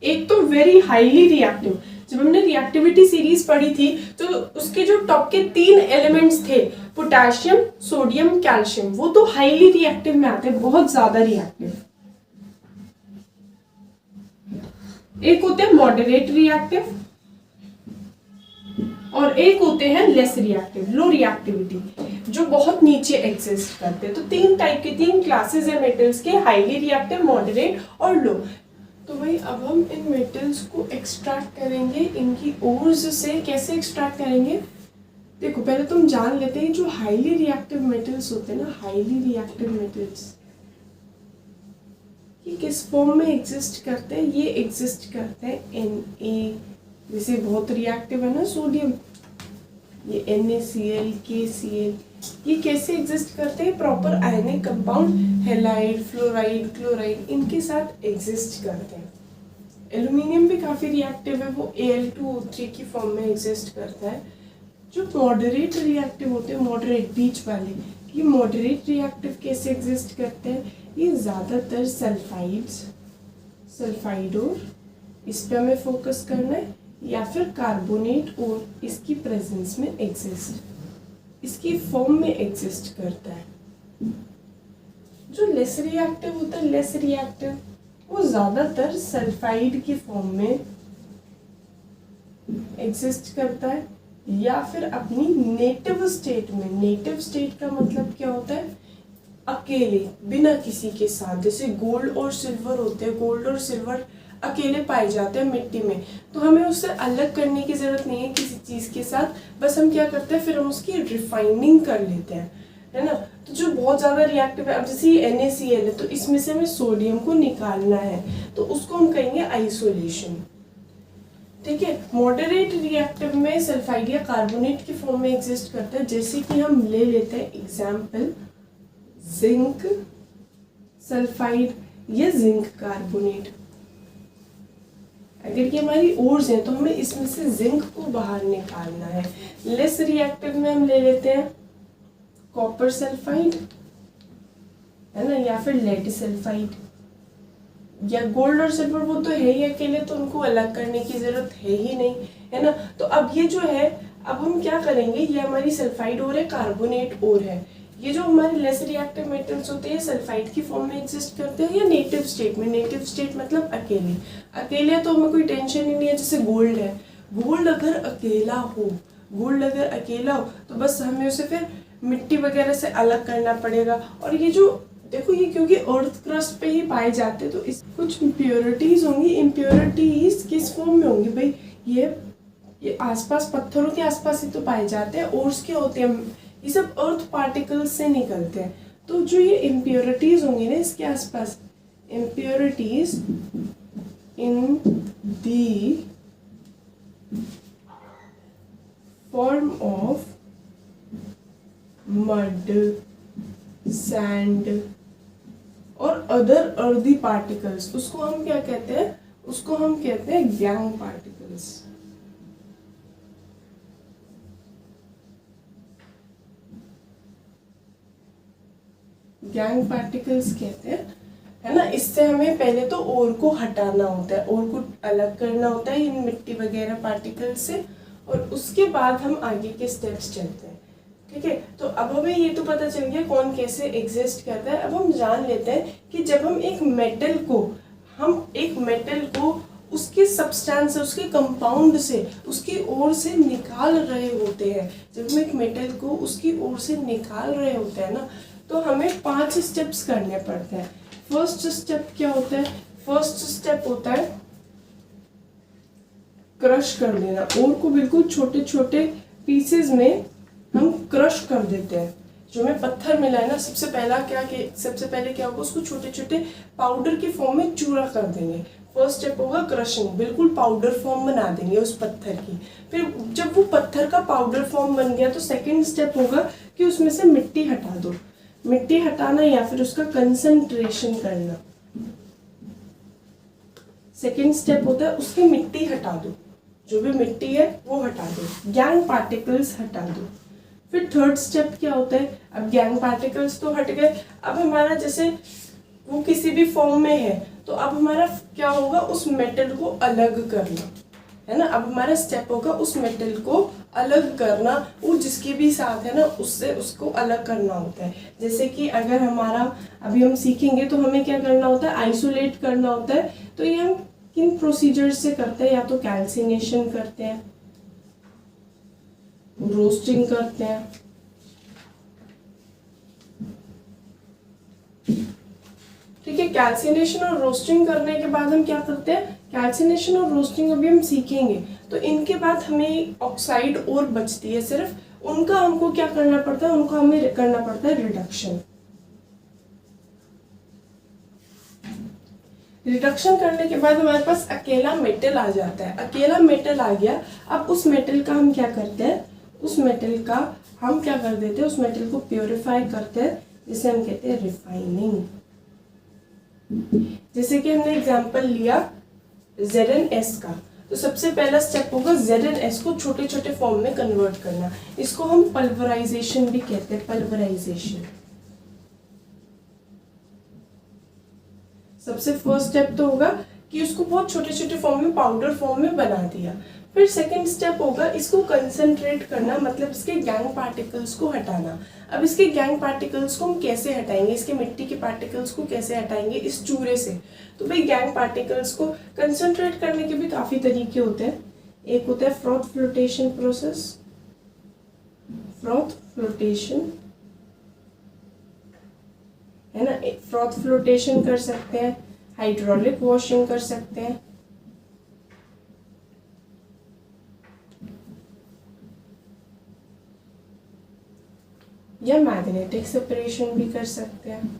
एक तो वेरी हाईली रिएक्टिव, जब हमने रिएक्टिविटी सीरीज पढ़ी थी तो उसके जो टॉप के 3 एलिमेंट्स थे, पोटेशियम, सोडियम, कैल्शियम, वो तो हाईली रिएक्टिव में आते हैं, बहुत ज्यादा रिएक्टिव। एक होते हैं मॉडरेट रिएक्टिव और एक होते हैं लेस रिएक्टिव, लो रिएक्टिविटी, जो बहुत नीचे एग्जिस्ट करते हैं। तो 3 टाइप के 3 क्लासेस है मेटल्स के, हाईली रिएक्टिव, मॉडरेट और लो। तो भाई अब हम इन मेटल्स को एक्सट्रैक्ट करेंगे इनकी ओर्स से। कैसे एक्सट्रैक्ट करेंगे, देखो पहले तुम जान लेते हैं जो हाईली रिएक्टिव मेटल्स होते हैं ना, हाईली रिएक्टिव मेटल्स ये किस फॉर्म में एग्जिस्ट करते हैं, ये एग्जिस्ट करते हैं Na जैसे बहुत रिएक्टिव है ना सोडियम, ये NaCl, KCl, ये कैसे एग्जिस्ट करते हैं? Proper ionic compound halide, fluoride, chloride इनके साथ एग्जिस्ट करते हैं। एल्यूमिनियम भी काफ़ी रिएक्टिव है, वो Al2O3 की फॉर्म में एग्जिस्ट करता है। जो मॉडरेट रिएक्टिव होते हैं, मॉडरेट बीच वाले, ये मॉडरेट रिएक्टिव कैसे एग्जिस्ट करते हैं? ये ज़्यादातर सल्फाइड और इस पे हमें फोकस करना है, या फिर कार्बोनेट और इसकी प्रेजेंस में एग्जिस्ट, इसकी फॉर्म में एग्जिस्ट करता है। जो लेस रिएक्टिव होता है, लेस रिएक्टिव, वो ज़्यादातर सल्फाइड की फॉर्म में एग्जिस्ट करता है, या फिर अपनी नेटिव स्टेट में। नेटिव स्टेट का मतलब क्या होता है? अकेले, बिना किसी के साथ। जैसे गोल्ड और सिल्वर होते हैं, गोल्ड और सिल्वर अकेले पाए जाते हैं मिट्टी में, तो हमें उससे अलग करने की ज़रूरत नहीं है किसी चीज़ के साथ, बस हम क्या करते हैं, फिर हम उसकी रिफाइनिंग कर लेते हैं, है ना। तो जो बहुत ज़्यादा रिएक्टिव है, अब जैसे ये NaCl है, तो इसमें से हमें सोडियम को निकालना है, तो उसको हम कहेंगे आइसोलेशन, ठीक है। मॉडरेट रिएक्टिव में सल्फाइड या कार्बोनेट की फॉर्म में एग्जिस्ट करता है। जैसे कि हम ले लेते हैं एग्जाम्पल जिंक सल्फाइड या जिंक कार्बोनेट। अगर ये हमारी ओर्स हैं तो हमें इसमें से जिंक को बाहर निकालना है। लेस रिएक्टिव में हम ले लेते हैं कॉपर सल्फाइड, है ना, या फिर लेड सल्फाइड, या गोल्ड और सिल्वर, वो तो है ही अकेले, तो उनको अलग करने की जरूरत है ही नहीं, है ना। तो अब ये जो है, अब हम क्या करेंगे, ये हमारी सल्फाइड और है, कार्बोनेट और है। ये जो हमारे लेस रिएक्टिव मेटल्स होते हैं, सल्फाइड की फॉर्म में एग्जिस्ट करते हैं या नेटिव स्टेट में। नेटिव स्टेट मतलब अकेले, अकेले तो हमें कोई टेंशन ही नहीं है। जैसे गोल्ड है, गोल्ड अगर अकेला हो, गोल्ड अगर अकेला हो तो बस हमें उसे फिर मिट्टी वगैरह से अलग करना पड़ेगा। और ये जो देखो, ये क्योंकि अर्थ क्रस्ट पे ही पाए जाते हैं, तो इस कुछ इम्प्योरिटीज होंगी। इम्प्योरिटीज किस फॉर्म में होंगी भाई? ये आसपास, पत्थरों के आसपास ही तो पाए जाते हैं। ओर्स क्या होते हैं? ये सब अर्थ पार्टिकल्स से निकलते हैं। तो जो ये इम्प्योरिटीज होंगी ना इसके आसपास, impurities in the form of mud, sand और अदर अर्दी पार्टिकल्स, उसको हम क्या कहते हैं? उसको हम कहते हैं गैंग पार्टिकल्स। गैंग पार्टिकल्स कहते हैं, है ना। इससे हमें पहले तो ओर को हटाना होता है, ओर को अलग करना होता है इन मिट्टी वगैरह पार्टिकल से, और उसके बाद हम आगे के स्टेप्स चलते हैं, ठीक है। तो अब हमें ये तो पता चल गया कौन कैसे एग्जिस्ट करता है। अब हम जान लेते हैं कि जब हम एक मेटल को उसके सब्सटेंस से, उसके कंपाउंड से, उसकी ओर से निकाल रहे होते हैं, जब हम एक मेटल को उसकी ओर से निकाल रहे होते हैं ना, तो हमें 5 स्टेप्स करने पड़ते हैं। फर्स्ट स्टेप क्या होता है? फर्स्ट स्टेप होता है क्रश कर देना। ओर को बिल्कुल छोटे छोटे पीसेस में हम क्रश कर देते हैं। जो हमें पत्थर मिला है ना, सबसे पहले क्या होगा, उसको छोटे छोटे पाउडर की फॉर्म में चूरा कर देंगे। फर्स्ट स्टेप होगा क्रशिंग, बिल्कुल पाउडर फॉर्म बना देंगे उस पत्थर की। फिर जब वो पत्थर का पाउडर फॉर्म बन गया तो सेकंड स्टेप होगा कि उसमें से मिट्टी हटा दो। मिट्टी हटाना या फिर उसका कंसंट्रेशन करना, सेकंड स्टेप होता है उसकी मिट्टी हटा दो, जो भी मिट्टी है वो हटा दो, गैंग पार्टिकल्स हटा दो। फिर थर्ड स्टेप क्या होता है? अब गैंग पार्टिकल्स तो हट गए, अब हमारा जैसे वो किसी भी फॉर्म में है, तो अब हमारा क्या होगा, उस मेटल को अलग करना, है ना। अब हमारा स्टेप होगा उस मेटल को अलग करना, वो जिसके भी साथ है ना उससे उसको अलग करना होता है। जैसे कि अगर हमारा, अभी हम सीखेंगे तो हमें क्या करना होता है, आइसोलेट करना होता है। तो ये हम किन प्रोसीजर से करते हैं? या तो कैल्सिनेशन करते हैं, रोस्टिंग करते हैं, ठीक है। कैल्सिनेशन और रोस्टिंग करने के बाद हम क्या करते हैं, कैल्सिनेशन और रोस्टिंग अभी हम सीखेंगे, तो इनके बाद हमें ऑक्साइड और बचती है सिर्फ, उनका हमको क्या करना पड़ता है, उनका हमें करना पड़ता है रिडक्शन। रिडक्शन करने के बाद हमारे पास अकेला मेटल आ जाता है। अकेला मेटल आ गया, अब उस मेटल का हम क्या करते हैं, उस मेटल का हम क्या कर देते हैं, उस मेटल को प्योरीफाई करते हैं, जिसे हम कहते हैं रिफाइनिंग। जैसे कि हमने एग्जांपल लिया ZnS का, तो सबसे पहला स्टेप होगा ZnS को छोटे छोटे फॉर्म में कन्वर्ट करना। इसको हम पल्वराइजेशन भी कहते हैं, पल्वराइजेशन। सबसे फर्स्ट स्टेप तो होगा कि उसको बहुत छोटे छोटे फॉर्म में, पाउडर फॉर्म में बना दिया। फिर सेकंड स्टेप होगा इसको कंसंट्रेट करना, मतलब इसके गैंग पार्टिकल्स को हटाना। अब इसके गैंग पार्टिकल्स को हम कैसे हटाएंगे, इसके मिट्टी के पार्टिकल्स को कैसे हटाएंगे इस चूरे से। तो भाई गैंग पार्टिकल्स को कंसंट्रेट करने के भी काफ़ी तरीके होते हैं। एक होता है froth flotation process, froth flotation है ना, फ्रॉथ फ्लोटेशन कर सकते हैं, हाइड्रोलिक वॉशिंग कर सकते हैं, या मैग्नेटिक सेपरेशन भी कर सकते हैं।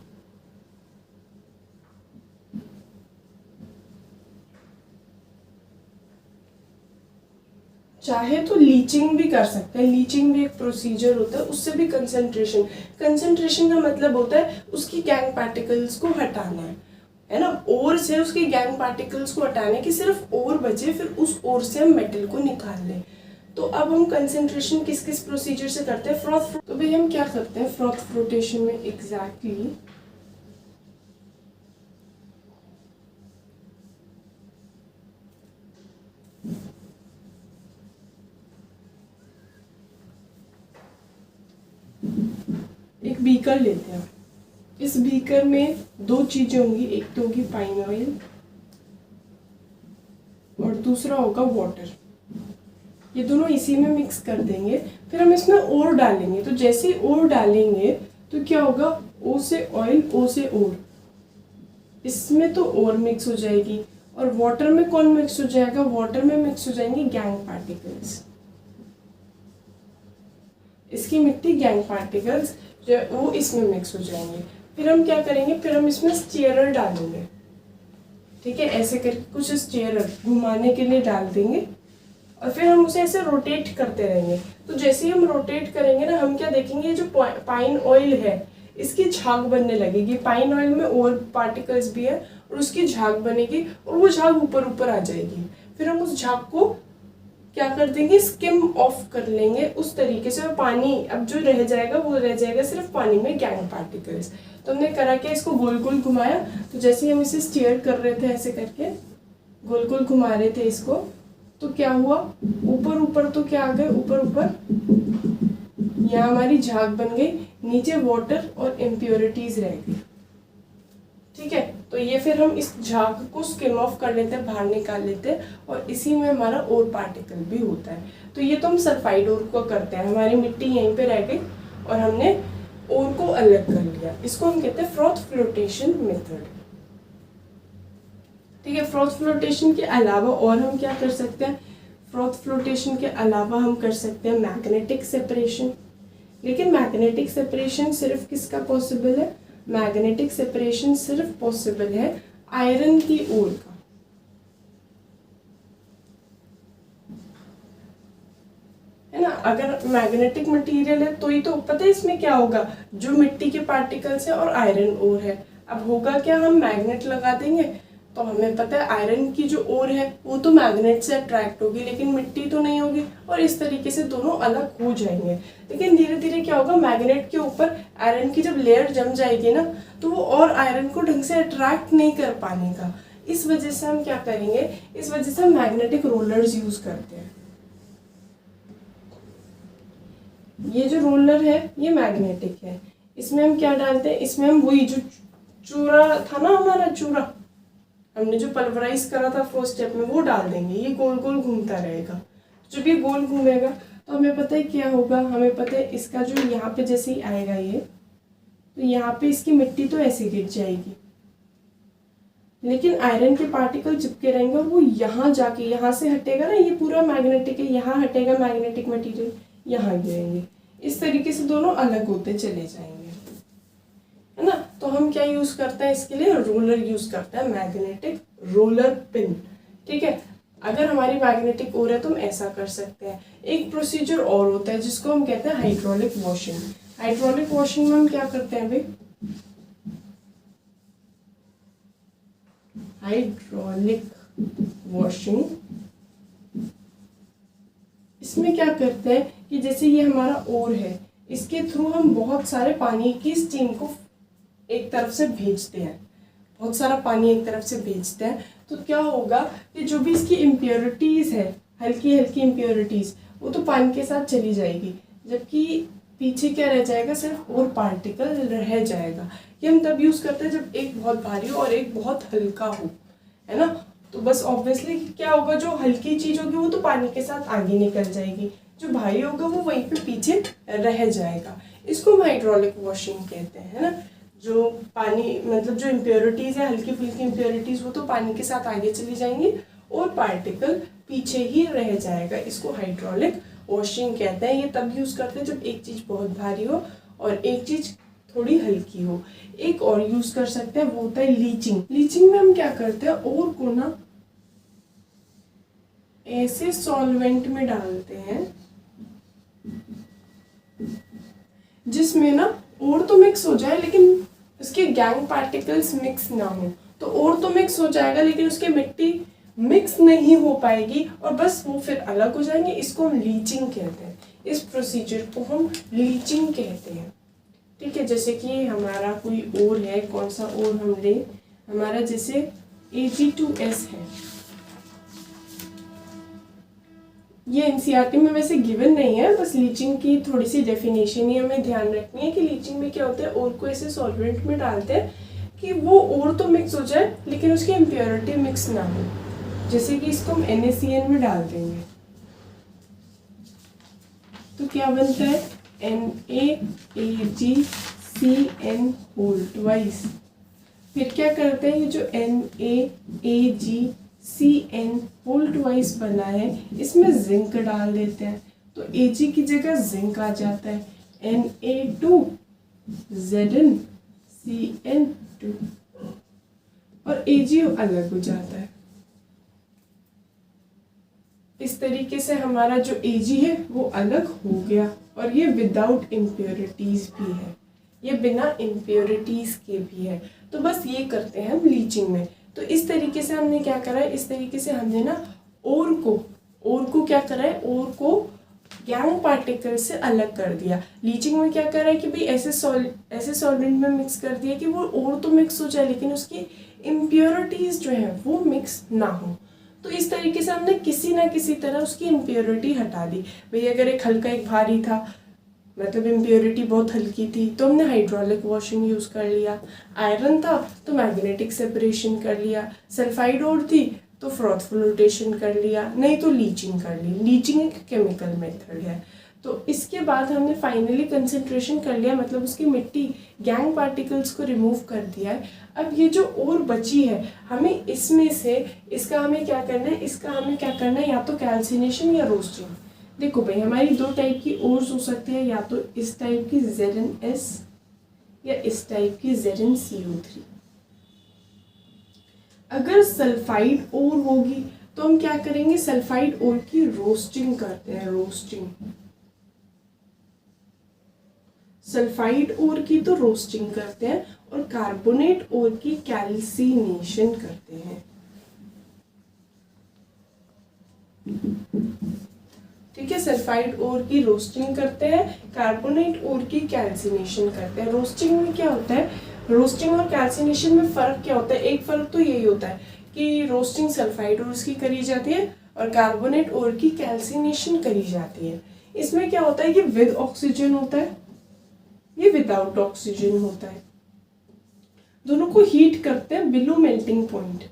चाहे तो लीचिंग भी कर सकते हैं, लीचिंग भी एक प्रोसीजर होता है, उससे भी कंसंट्रेशन का मतलब होता है उसकी गैंग पार्टिकल्स को हटाना है ना, ओर से उसके गैंग पार्टिकल्स को हटाने की, सिर्फ ओर बचे, फिर उस ओर से हम मेटल को निकाल लें। तो अब हम कंसंट्रेशन किस किस प्रोसीजर से करते हैं, फ्रॉथ। तो भाई हम क्या करते हैं फ्रॉथ फ्लोटेशन में एग्जैक्टली एक बीकर लेते हैं। इस बीकर में दो चीजें होंगी, एक तो होगी पाइन ऑयल और दूसरा होगा वाटर। ये दोनों इसी में मिक्स कर देंगे, फिर हम इसमें ओर डालेंगे। तो जैसे ही ओर डालेंगे तो क्या होगा, ओ से ऑयल, ओ से ओर, इसमें तो ओर मिक्स हो जाएगी, और वाटर में कौन मिक्स हो जाएगा, वाटर में मिक्स हो जाएंगे गैंग पार्टिकल्स। इसकी मिट्टी गैंग पार्टिकल्स जो है वो इसमें मिक्स हो जाएंगे। फिर हम क्या करेंगे, फिर हम इसमें स्टीयरर डालेंगे, ठीक है, ऐसे करके कुछ स्टीयरर घुमाने के लिए डाल देंगे, और फिर हम उसे ऐसे रोटेट करते रहेंगे। तो जैसे ही हम रोटेट करेंगे ना, हम क्या देखेंगे, जो पाइन ऑयल है इसकी झाग बनने लगेगी। पाइन ऑयल में और पार्टिकल्स भी है और उसकी झाग बनेगी, और वो झाग ऊपर ऊपर आ जाएगी। फिर हम उस झाग को क्या कर देंगे, स्किम ऑफ कर लेंगे उस तरीके से, और पानी अब जो रह जाएगा वो रह जाएगा सिर्फ पानी में गैंग पार्टिकल्स। तो हमने करा क्या, इसको गोल गोल घुमाया। तो जैसे ही हम इसे स्टीयर कर रहे थे, ऐसे करके गोल गोल घुमा रहे थे इसको, तो क्या हुआ, ऊपर ऊपर तो क्या आ गए, ऊपर ऊपर यहाँ हमारी झाग बन गई, नीचे वाटर और इम्प्योरिटीज रह गई, ठीक है। तो ये फिर हम इस झाग को स्किम ऑफ कर लेते हैं, बाहर निकाल लेते हैं, और इसी में हमारा और पार्टिकल भी होता है। तो ये तो हम सल्फाइड ओर को करते हैं, हमारी मिट्टी यहीं पे रह गई और हमने ओर को अलग कर लिया। इसको हम कहते हैं फ्रॉथ फ्लोटेशन मेथड, ठीक है। फ्रॉथ फ्लोटेशन के अलावा और हम क्या कर सकते हैं, फ्रॉथ फ्लोटेशन के अलावा हम कर सकते हैं मैग्नेटिक सेपरेशन। लेकिन मैग्नेटिक सेपरेशन सिर्फ किसका पॉसिबल है, मैग्नेटिक सेपरेशन सिर्फ पॉसिबल है आयरन की ओर का, है ना। अगर मैग्नेटिक मटेरियल है तो ही तो पता है इसमें क्या होगा, जो मिट्टी के पार्टिकल्स है और आयरन ओर है। अब होगा क्या, हम मैग्नेट लगा देंगे तो हमें पता है आयरन की जो ओर है वो तो मैग्नेट से अट्रैक्ट होगी, लेकिन मिट्टी तो नहीं होगी, और इस तरीके से दोनों अलग हो जाएंगे। लेकिन धीरे धीरे क्या होगा, मैग्नेट के ऊपर आयरन की जब लेयर जम जाएगी ना, तो वो और आयरन को ढंग से अट्रैक्ट नहीं कर पाने का। इस वजह से हम क्या करेंगे, इस वजह से हम मैग्नेटिक रोलर्स यूज करते हैं। ये जो रोलर है ये मैग्नेटिक है, इसमें हम क्या डालते हैं, इसमें हम वही जो चूरा था ना, हमारा चूरा हमने जो पल्वराइज करा था फर्स्ट स्टेप में, वो डाल देंगे। ये गोल गोल घूमता रहेगा, जब ये गोल घूमेगा तो हमें पता है क्या होगा, हमें पता है इसका जो यहाँ पे जैसे ही आएगा ये, तो यहाँ पे इसकी मिट्टी तो ऐसे गिर जाएगी, लेकिन आयरन के पार्टिकल चिपके रहेंगे और वो यहाँ जाके, यहाँ से हटेगा ना, ये पूरा मैग्नेटिक है, यहाँ हटेगा मैग्नेटिक मटेरियल, यहाँ गिरेंगे। इस तरीके से दोनों अलग होते चले जाएंगे, है ना। तो हम क्या यूज़ करते हैं इसके लिए, रोलर यूज़ करते हैं, मैग्नेटिक रोलर पिन। ठीक है, अगर हमारी मैग्नेटिक ओर है तो हम ऐसा कर सकते हैं। एक प्रोसीजर और होता है जिसको हम कहते हैं हाइड्रोलिक वॉशिंग। हाइड्रोलिक वॉशिंग में हम क्या करते हैं भाई, हाइड्रोलिक वॉशिंग, इसमें क्या करते हैं कि जैसे ये हमारा ओर है, इसके थ्रू हम बहुत सारे पानी की स्टीम को एक तरफ से भेजते हैं, बहुत सारा पानी एक तरफ से भेजते हैं। तो क्या होगा कि जो भी इसकी इम्प्योरिटीज है, हल्की हल्की इम्प्योरिटीज, वो तो पानी के साथ चली जाएगी, जबकि पीछे क्या रह जाएगा, सिर्फ और पार्टिकल रह जाएगा। ये हम तब यूज करते हैं जब एक बहुत भारी हो और एक बहुत हल्का हो, है ना। तो बस ऑब्वियसली क्या होगा, जो हल्की चीज होगी वो तो पानी के साथ आगे निकल जाएगी, जो भारी होगा वो वहीं पे पीछे रह जाएगा। इसको हम हाइड्रोलिक वॉशिंग कहते हैं, है ना। जो पानी मतलब जो इम्प्योरिटीज है, हल्की फुल्की इम्प्योरिटीज, वो तो पानी के साथ आगे चली जाएंगी और पार्टिकल पीछे ही रह जाएगा। इसको हाइड्रोलिक वॉशिंग कहते हैं। ये तब यूज करते हैं जब एक चीज बहुत भारी हो और एक चीज थोड़ी हल्की हो। एक और यूज कर सकते हैं, वो होता है लीचिंग। लीचिंग में हम क्या करते हैं, ओर को ना ऐसे सॉल्वेंट में डालते हैं जिसमें ना ओर तो मिक्स हो जाए लेकिन उसके गैंग पार्टिकल्स मिक्स ना हो। तो ओर तो मिक्स हो जाएगा लेकिन उसकी मिट्टी मिक्स नहीं हो पाएगी और बस वो फिर अलग हो जाएंगे। इसको हम लीचिंग कहते हैं। इस प्रोसीजर को हम लीचिंग कहते हैं। ठीक है, जैसे कि हमारा कोई ओर है, कौन सा ओर हम ले, हमारा जैसे Ag2S है, ये एनसीईआरटी में वैसे गिवन नहीं है, बस लीचिंग की थोड़ी सी डेफिनेशन ही हमें ध्यान रखनी है कि लीचिंग में क्या होता है, ओर को ऐसे सॉल्वेंट में डालते हैं कि वो ओर तो मिक्स हो जाए लेकिन उसकी इम्प्योरिटी मिक्स ना हो। जैसे कि इसको हम NaCN में डाल देंगे तो क्या बनता है, NaAgCN होल ट्वाइस। फिर क्या करते हैं, ये जो NaAgCN होल ट्वाइस बना है, इसमें जिंक डाल देते हैं तो Ag की जगह जिंक आ जाता है, Na2ZnCN2 और Ag अलग हो जाता है। इस तरीके से हमारा जो Ag है वो अलग हो गया और ये विदाउट इम्प्योरिटीज भी है, ये बिना इम्प्योरिटीज के भी है। तो बस ये करते हैं हम लीचिंग में। तो इस तरीके से हमने क्या करा है, इस तरीके से हमने ना ओर को क्या करा है, ओर को गैंग पार्टिकल से अलग कर दिया। लीचिंग में क्या करा है कि भाई ऐसे सॉल्वेंट में मिक्स कर दिया कि वो ओर तो मिक्स हो जाए लेकिन उसकी इम्प्योरिटीज जो है वो मिक्स ना हो। तो इस तरीके से हमने किसी ना किसी तरह उसकी इम्प्योरिटी हटा दी। भाई अगर एक हल्का एक भारी था, मतलब इम्प्योरिटी बहुत हल्की थी, तो हमने हाइड्रोलिक वॉशिंग यूज़ कर लिया। आयरन था तो मैग्नेटिक सेपरेशन कर लिया। सल्फाइड ओर थी तो फ्रॉथ फ्लोटेशन कर लिया, नहीं तो लीचिंग कर ली। लीचिंग एक केमिकल मेथड है। तो इसके बाद हमने फाइनली कंसंट्रेशन कर लिया, मतलब उसकी मिट्टी गैंग पार्टिकल्स को रिमूव कर दिया है। अब ये जो और बची है, हमें इसमें से इसका हमें क्या करना है, या तो कैल्सिनेशन या रोस्टिंग। देखो भाई, हमारी दो टाइप की ओर्स हो सकते हैं, या तो इस टाइप की ZnS या इस टाइप की ZnCO3। अगर सल्फाइड ओर होगी तो हम क्या करेंगे, सल्फाइड ओर की रोस्टिंग करते हैं। सल्फाइड ओर की तो रोस्टिंग करते हैं और कार्बोनेट ओर की कैल्सिनेशन करते हैं। ठीक है, सल्फाइड ओर की रोस्टिंग करते हैं, कार्बोनेट ओर की कैल्सिनेशन करते हैं। रोस्टिंग में क्या होता है, रोस्टिंग और कैल्सिनेशन में फ़र्क क्या होता है, एक फ़र्क तो यही होता है कि रोस्टिंग सल्फाइड ओर्स की करी जाती है और कार्बोनेट ओर की कैल्सिनेशन करी जाती है। इसमें क्या होता है कि विद ऑक्सीजन होता है, ये विदाउट ऑक्सीजन होता है। दोनों को हीट करते हैं बिलो मेल्टिंग पॉइंट,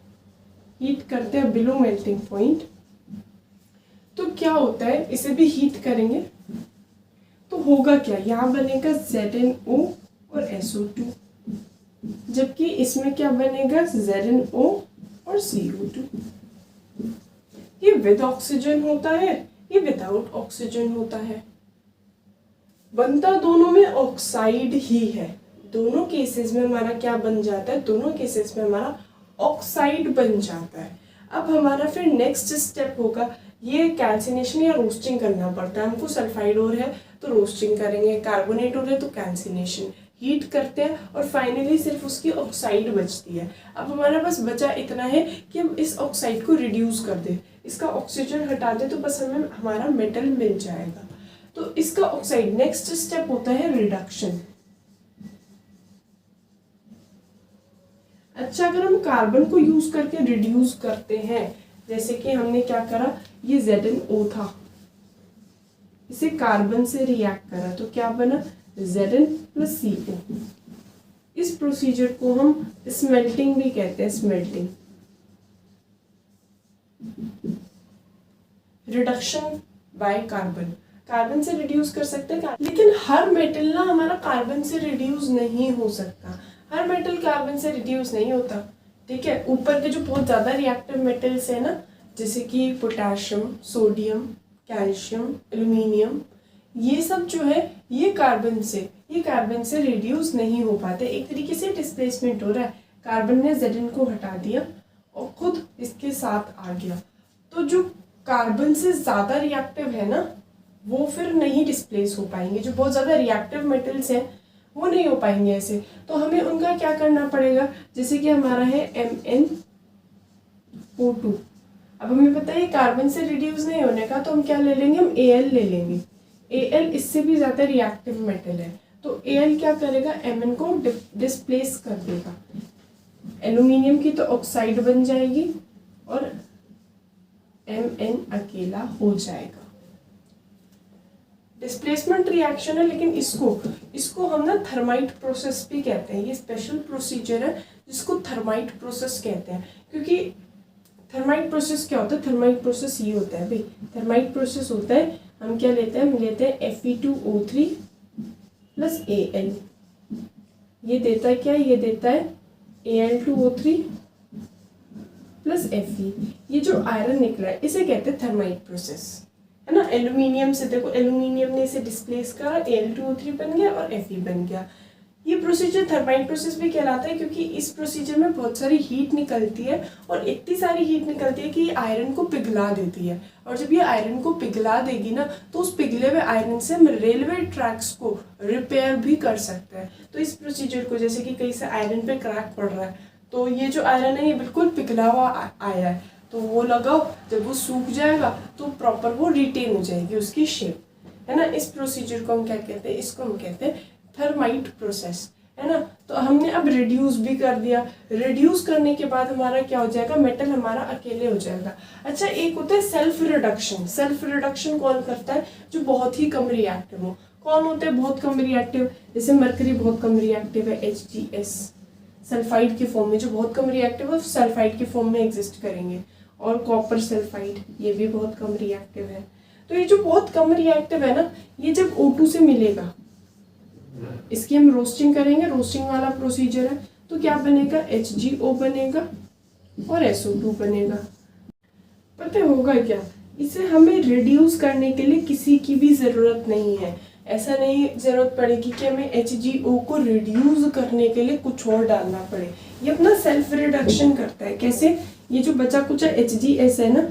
तो क्या होता है, इसे भी हीट करेंगे तो होगा क्या, यहाँ बनेगा ZnO और SO2, जबकि इसमें क्या बनेगा ZnO और CO2। ये विद ऑक्सीजन होता है, ये विदाउट ऑक्सीजन होता है। बनता दोनों में ऑक्साइड ही है, दोनों केसेस में हमारा क्या बन जाता है, दोनों केसेस में हमारा ऑक्साइड बन जाता है। अब हमारा फिर नेक्स्ट स्टेप होगा, ये कैल्सिनेशन या रोस्टिंग करना पड़ता है हमको। सल्फाइड और है तो रोस्टिंग करेंगे, कार्बोनेट और है तो कैल्सिनेशन, हीट करते हैं और फाइनली सिर्फ उसकी ऑक्साइड बचती है। अब हमारा बस बचा इतना है कि हम इस ऑक्साइड को रिड्यूस कर दें, इसका ऑक्सीजन हटा दें तो बस हमें हमारा मेटल मिल जाएगा। तो इसका ऑक्साइड नेक्स्ट स्टेप होता है रिडक्शन। अच्छा, अगर हम कार्बन को यूज करके रिड्यूस करते हैं, जैसे कि हमने क्या करा, ये ZnO था, इसे कार्बन से रिएक्ट करा तो क्या बना, Zn + CO। इस प्रोसीजर को हम स्मेल्टिंग भी कहते हैं, smelting, reduction by carbon. Carbon से रिड्यूस कर सकते हैं, लेकिन हर मेटल ना हमारा कार्बन से रिड्यूस नहीं हो सकता, हर मेटल कार्बन से रिड्यूस नहीं होता। ठीक है, ऊपर के जो बहुत ज्यादा रिएक्टिव मेटल्स है ना, जैसे कि पोटेशियम, सोडियम, कैल्शियम, एल्यूमिनियम, ये सब जो है ये कार्बन से रिड्यूस नहीं हो पाते। एक तरीके से डिस्प्लेसमेंट हो रहा है, कार्बन ने Zn को हटा दिया और खुद इसके साथ आ गया। तो जो कार्बन से ज्यादा रिएक्टिव है ना, वो फिर नहीं डिस्प्लेस हो पाएंगे। जो बहुत ज्यादा रिएक्टिव मेटल्स हैं वो नहीं हो पाएंगे ऐसे, तो हमें उनका क्या करना पड़ेगा, जैसे कि हमारा है MnO2। अब हमें पता है कार्बन से रिड्यूस नहीं होने का, तो हम क्या ले लेंगे, हम Al ले लेंगे। Al इससे भी ज्यादा रिएक्टिव मेटल है, तो Al क्या करेगा, Mn को डिस्प्लेस कर देगा। एल्यूमिनियम की तो ऑक्साइड बन जाएगी और Mn अकेला हो जाएगा। डिस्प्लेसमेंट रिएक्शन है, लेकिन इसको हम ना थर्माइट प्रोसेस भी कहते हैं। ये स्पेशल प्रोसीजर है जिसको थर्माइट प्रोसेस कहते हैं। क्योंकि थर्माइट प्रोसेस क्या होता है, थर्माइट प्रोसेस ये होता है भाई, थर्माइट प्रोसेस होता है, हम क्या लेते हैं, हम लेते हैं Fe2O3 + Al। ये देता है क्या, ये देता है Al2O3 + Fe। ये जो आयरन निकला है इसे कहते हैं थर्माइट प्रोसेस, है ना। एल्यूमिनियम से देखो, एल्यूमिनियम ने इसे डिस्प्लेस करा, Al2O3 बन गया और Fe बन गया। ये प्रोसीजर थर्माइट प्रोसेस भी कहलाता है, क्योंकि इस प्रोसीजर में बहुत सारी हीट निकलती है और इतनी सारी हीट निकलती है कि ये आयरन को पिघला देती है। और जब ये आयरन को पिघला देगी ना, तो उस पिघले हुए आयरन से हम रेलवे ट्रैक्स को रिपेयर भी कर सकते हैं। तो इस प्रोसीजर को, जैसे कि कहीं से आयरन पे क्रैक पड़ रहा है, तो ये जो आयरन है ये बिल्कुल पिघला हुआ आया है, तो वो लगाओ, जब वो सूख जाएगा तो प्रॉपर वो रिटेन हो जाएगी उसकी शेप, है ना। इस प्रोसीजर को हम क्या कहते हैं, इसको हम कहते हैं थर्माइट प्रोसेस, है ना। तो हमने अब रिड्यूस भी कर दिया, रिड्यूस करने के बाद हमारा क्या हो जाएगा, मेटल हमारा अकेले हो जाएगा। अच्छा, एक होता है सेल्फ रिडक्शन। सेल्फ रिडक्शन कौन करता है, जो बहुत ही कम रिएक्टिव हो। कौन होते हैं बहुत कम रिएक्टिव, जैसे मरकरी बहुत कम रिएक्टिव है, HgS सल्फाइड के फॉर्म में, जो बहुत कम रिएक्टिव है सल्फाइड के फॉर्म में एग्जिस्ट करेंगे। और कॉपर सल्फाइड, ये भी बहुत कम रिएक्टिव है। तो ये जो बहुत कम रिएक्टिव है ना, ये जब O2 से मिलेगा, इसकी हम रोस्टिंग करेंगे, रोस्टिंग वाला प्रोसीजर है, तो क्या बनेगा, HgO बनेगा और SO2 बनेगा। पता होगा क्या, इसे हमें रिड्यूस करने के लिए किसी की भी जरूरत नहीं है। ऐसा नहीं जरूरत पड़ेगी कि हमें HgO को रिड्यूस करने के लिए कुछ और डालना पड़े, ये अपना सेल्फ रिडक्शन करता है। कैसे, ये जो बचा कुचा HgS है ना,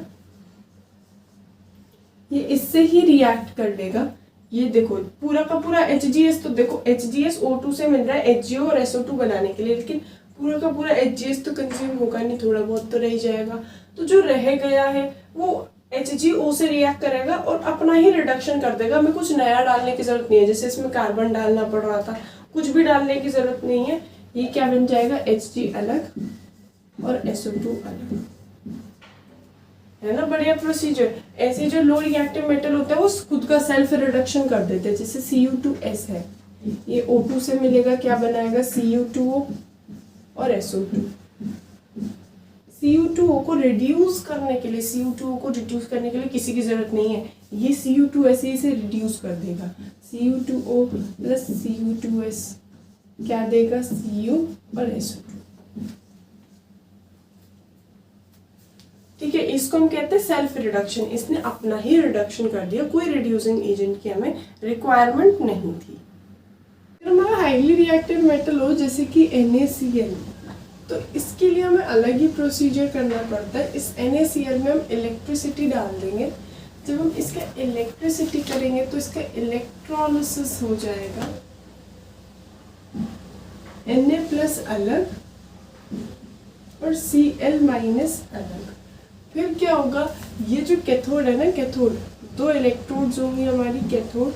ये इससे ही रिएक्ट कर लेगा। ये देखो पूरा का पूरा HgS, तो देखो HgS O2 से मिल रहा है HgO और SO2 बनाने के लिए, लेकिन पूरा का पूरा HgS तो कंज्यूम होगा नहीं, थोड़ा बहुत तो रह जाएगा। तो जो रह गया है वो HgO से रिएक्ट करेगा और अपना ही रिडक्शन कर देगा। हमें कुछ नया डालने की जरूरत नहीं है, जैसे इसमें कार्बन डालना पड़ रहा था, कुछ भी डालने की जरूरत नहीं है। ये क्या बन जाएगा, Hg अलग और SO2 अलग, है ना। बढ़िया प्रोसीजर। ऐसे जो लो रिएक्टिव मेटल होता है वो खुद का सेल्फ रिडक्शन कर देते हैं, जैसे Cu2S है, ये O2 से मिलेगा, क्या बनाएगा, Cu2O और SO2। Cu2O को रिड्यूस करने के लिए, Cu2O को रिड्यूस करने के लिए किसी की जरूरत नहीं है, ये Cu2S इसे रिड्यूस कर देगा। Cu2O + Cu2S क्या देगा, Cu और SO2। ठीक है, इसको हम कहते हैं सेल्फ रिडक्शन। इसने अपना ही रिडक्शन कर दिया, कोई रिड्यूसिंग एजेंट की हमें रिक्वायरमेंट नहीं थी। फिर हमारा हाईली रिएक्टिव मेटल हो जैसे कि NaCl, तो इसके लिए हमें अलग ही प्रोसीजर करना पड़ता है। इस NaCl में हम इलेक्ट्रिसिटी डाल देंगे। जब हम इसका इलेक्ट्रिसिटी करेंगे तो इसका इलेक्ट्रोलिसिस हो जाएगा, Na+ अलग और Cl- अलग। फिर क्या होगा, ये जो कैथोड है ना, कैथोड, दो इलेक्ट्रोड्स होंगी हमारी, कैथोड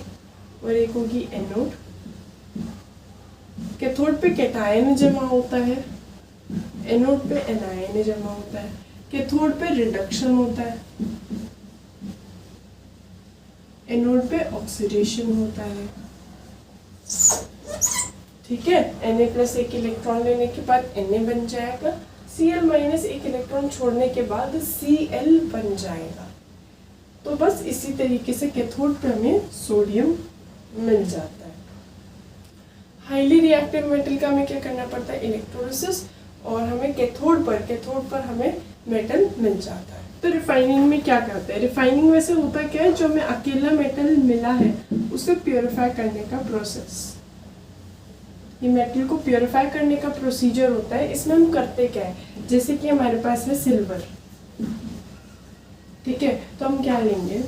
और एक होगी एनोड। कैथोड पे कैटायन जमा होता है, एनोड पे एनायन जमा होता है। कैथोड पे रिडक्शन होता है, एनोड पे ऑक्सीडेशन होता है। ठीक है, Na+ एक इलेक्ट्रॉन लेने के बाद Na बन जाएगा, Cl- एक इलेक्ट्रॉन छोड़ने के बाद Cl बन जाएगा। तो बस इसी तरीके से कैथोड पे हमें सोडियम मिल जाता है। हाईली रिएक्टिव मेटल का हमें क्या करना पड़ता है, इलेक्ट्रोलिसिस, और हमें कैथोड पर हमें मेटल मिल जाता है। तो रिफाइनिंग में क्या करते हैं, रिफाइनिंग वैसे होता क्या है, जो हमें अकेला मेटल मिला है उसे प्योरीफाई करने का प्रोसेस, ये मेटल को प्योरीफाई करने का प्रोसीजर होता है। इसमें हम करते क्या है, जैसे कि हमारे पास है सिल्वर, ठीक है, तो हम क्या लेंगे,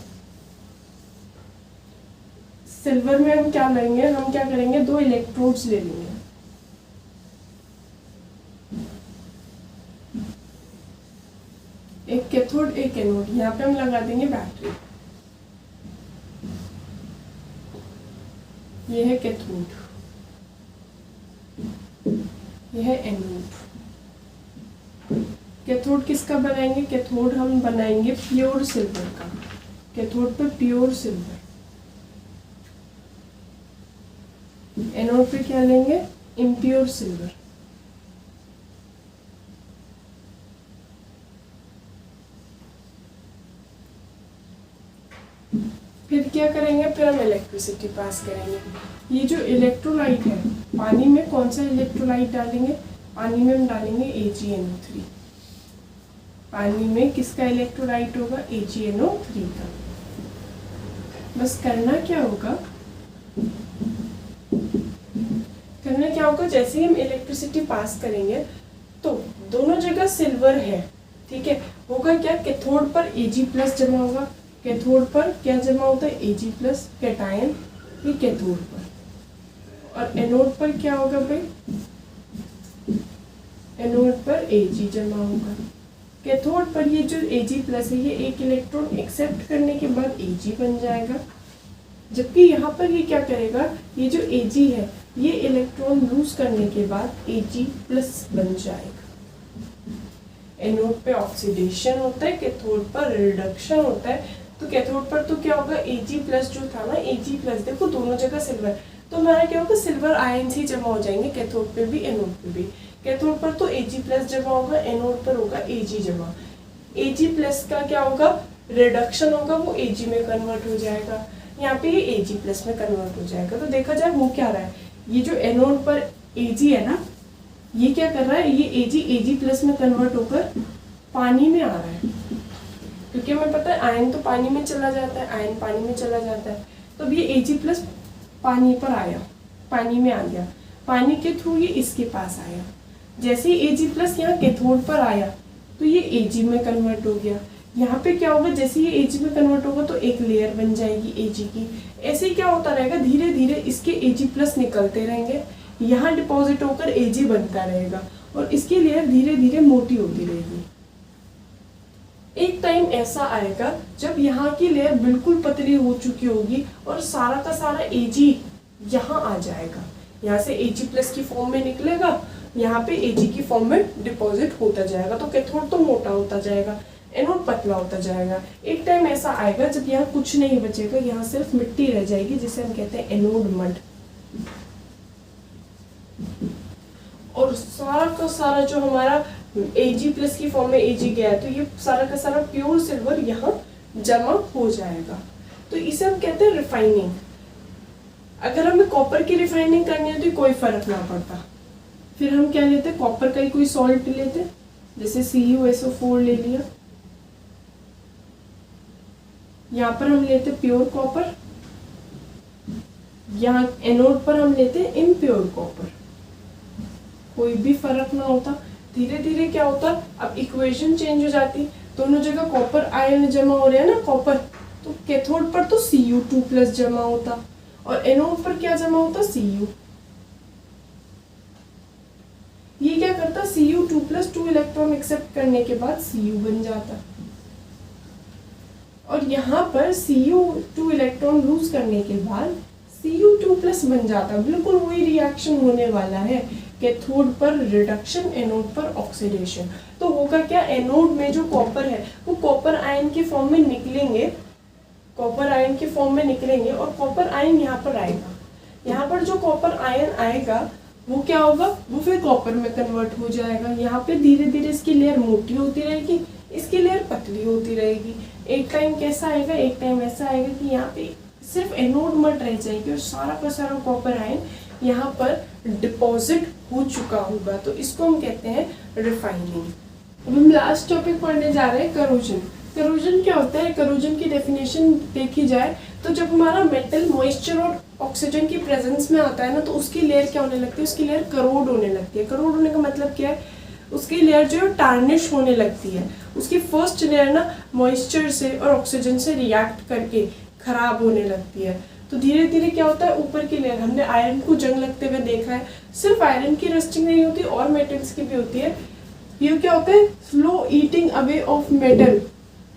सिल्वर में हम क्या लेंगे, हम क्या करेंगे, दो इलेक्ट्रोड्स ले लेंगे। एक कैथोड एक एनोड, यहाँ पे हम लगा देंगे बैटरी। ये है कैथोड, यह है एनोड। कैथोड किसका बनाएंगे, कैथोड हम बनाएंगे प्योर सिल्वर का, कैथोड पे प्योर सिल्वर। एनोड पे क्या लेंगे, इम्प्योर सिल्वर। फिर क्या करेंगे, फिर हम इलेक्ट्रिसिटी पास करेंगे। ये जो इलेक्ट्रोलाइट है, पानी में कौन सा इलेक्ट्रोलाइट डालेंगे, पानी में हम डालेंगे AgNO3। पानी में किसका इलेक्ट्रोलाइट होगा, AgNO3 का। बस करना क्या होगा, जैसे ही हम इलेक्ट्रिसिटी पास करेंगे तो दोनों जगह सिल्वर है, ठीक है, होगा क्या, कैथोड पर Ag+ जमा होगा। कैथोड पर क्या जमा होता है, Ag+, कैटायन, ये कैथोड पर। और एनोड पर क्या होगा भाई, एनोड पर Ag जमा होगा। कैथोड पर ये जो Ag+ है, ये एक इलेक्ट्रॉन एक्सेप्ट करने के बाद Ag बन जाएगा। जबकि यहाँ पर ये क्या करेगा, ये जो Ag है, ये इलेक्ट्रॉन लूज करने के बाद Ag+ बन जाएगा। एनोड पे ऑक्सीडेशन होता है, कैथोड पर रिडक्शन होता है। तो कैथोड पर तो क्या होगा, Ag+ जो था ना, Ag+, देखो दोनों जगह सिल्वर, तो हमारा क्या होगा, सिल्वर आयंस ही जमा हो जाएंगे, कैथोड पे भी एनोड पे भी। कैथोड पर तो Ag+ जमा होगा, एनोड पर होगा Ag जमा। Ag+ का क्या होगा, रिडक्शन होगा, वो Ag में कन्वर्ट हो जाएगा, यहाँ पे ये Ag+ में कन्वर्ट हो जाएगा। तो देखा जाए हो क्या रहा है, ये जो एनोड पर Ag है ना, ये क्या कर रहा है, ये Ag+ में कन्वर्ट होकर पानी में आ रहा है, क्योंकि हमें पता है आयन तो पानी में चला जाता है, आयन पानी में चला जाता है। तो अब ये Ag+ पानी पर आया, पानी में आ गया, पानी के थ्रू ये इसके पास आया। जैसे ही Ag+ यहाँ कैथोड पर आया तो ये Ag में कन्वर्ट हो गया। यहाँ पे क्या होगा, जैसे ये Ag में कन्वर्ट होगा तो एक लेयर बन जाएगी Ag की। ऐसे ही क्या होता रहेगा, धीरे धीरे इसके Ag+ निकलते रहेंगे, यहाँ डिपॉजिट होकर Ag बनता रहेगा और इसकी लेयर धीरे धीरे मोटी होती रहेगी। एक टाइम ऐसा आएगा जब यहाँ की लेयर बिल्कुल पतली हो चुकी होगी और सारा का सारा Ag यहाँ आ जाएगा, यहाँ से Ag+ की फॉर्म में निकलेगा, यहाँ पे Ag की फॉर्म में डिपॉजिट होता जाएगा। तो कैथोड तो मोटा होता जाएगा, एनोड पतला होता जाएगा। एक टाइम ऐसा आएगा जब यहाँ कुछ नहीं बचेगा, यहाँ सिर्फ मिट्टी रह जाएगी, जिसे हम कहते हैं एनोड मड। और सारा का सारा जो हमारा Ag+ की फॉर्म में Ag गया है, तो ये सारा का सारा प्योर सिल्वर यहाँ जमा हो जाएगा। तो इसे हम कहते हैं रिफाइनिंग। अगर हमें कॉपर की रिफाइनिंग करनी है तो कोई फर्क ना पड़ता, फिर हम क्या लेते हैं, कॉपर का ही कोई सॉल्ट लेते, जैसे CuSO4 ले लिया, यहाँ पर हम लेते प्योर कॉपर, यहाँ एनोड पर हम लेते हैं इम्प्योर कॉपर, कोई भी फर्क ना होता। धीरे धीरे क्या होता, अब इक्वेशन चेंज हो जाती, दोनों जगह कॉपर आयन जमा हो रहे हैं ना कॉपर, तो कैथोड पर तो Cu2+ जमा होता और एनोड पर क्या जमा होता, Cu। ये क्या करता, Cu2+ 2 इलेक्ट्रॉन एक्सेप्ट करने के बाद Cu बन जाता, और यहाँ पर Cu2 इलेक्ट्रॉन लूज करने के बाद Cu2+ बन जाता। बिल्कुल वही रिएक्शन होने वाला है, कैथोड पर रिडक्शन, एनोड पर ऑक्सीडेशन। तो होगा क्या, एनोड में जो कॉपर है वो कॉपर आयन के फॉर्म में निकलेंगे, कॉपर आयन के फॉर्म में निकलेंगे और कॉपर आयन यहाँ पर आएगा। यहाँ पर जो कॉपर आयन आएगा वो क्या होगा, वो फिर कॉपर में कन्वर्ट हो जाएगा। यहाँ पे धीरे धीरे इसकी लेयर मोटी होती रहेगी, इसकी लेयर पतली होती रहेगी। एक टाइम कैसा आएगा, एक टाइम ऐसा आएगा कि यहाँ पे सिर्फ एनोड मट रह जाएगी और सारा का सारा कॉपर आयन यहाँ पर डिपॉजिट हो चुका होगा। तो इसको हम कहते हैं रिफाइनिंग। अब हम लास्ट टॉपिक पढ़ने जा रहे हैं, करोजन। करोजन क्या होता है, करोजन की डेफिनेशन देखी जाए तो जब हमारा मेटल मॉइस्चर और ऑक्सीजन की प्रेजेंस में आता है ना, तो उसकी लेयर क्या होने लगती है, उसकी लेयर करोड होने लगती है। करोड होने का मतलब क्या है, उसकी लेयर जो है टार्निश होने लगती है। उसकी फर्स्ट लेयर ना मॉइस्चर से और ऑक्सीजन से रिएक्ट करके खराब होने लगती है। तो धीरे धीरे क्या होता है, ऊपर की लेयर, हमने आयरन को जंग लगते हुए देखा है, सिर्फ आयरन की रस्टिंग नहीं होती और मेटल्स की भी होती है। ये क्या होता है, slow eating away of metal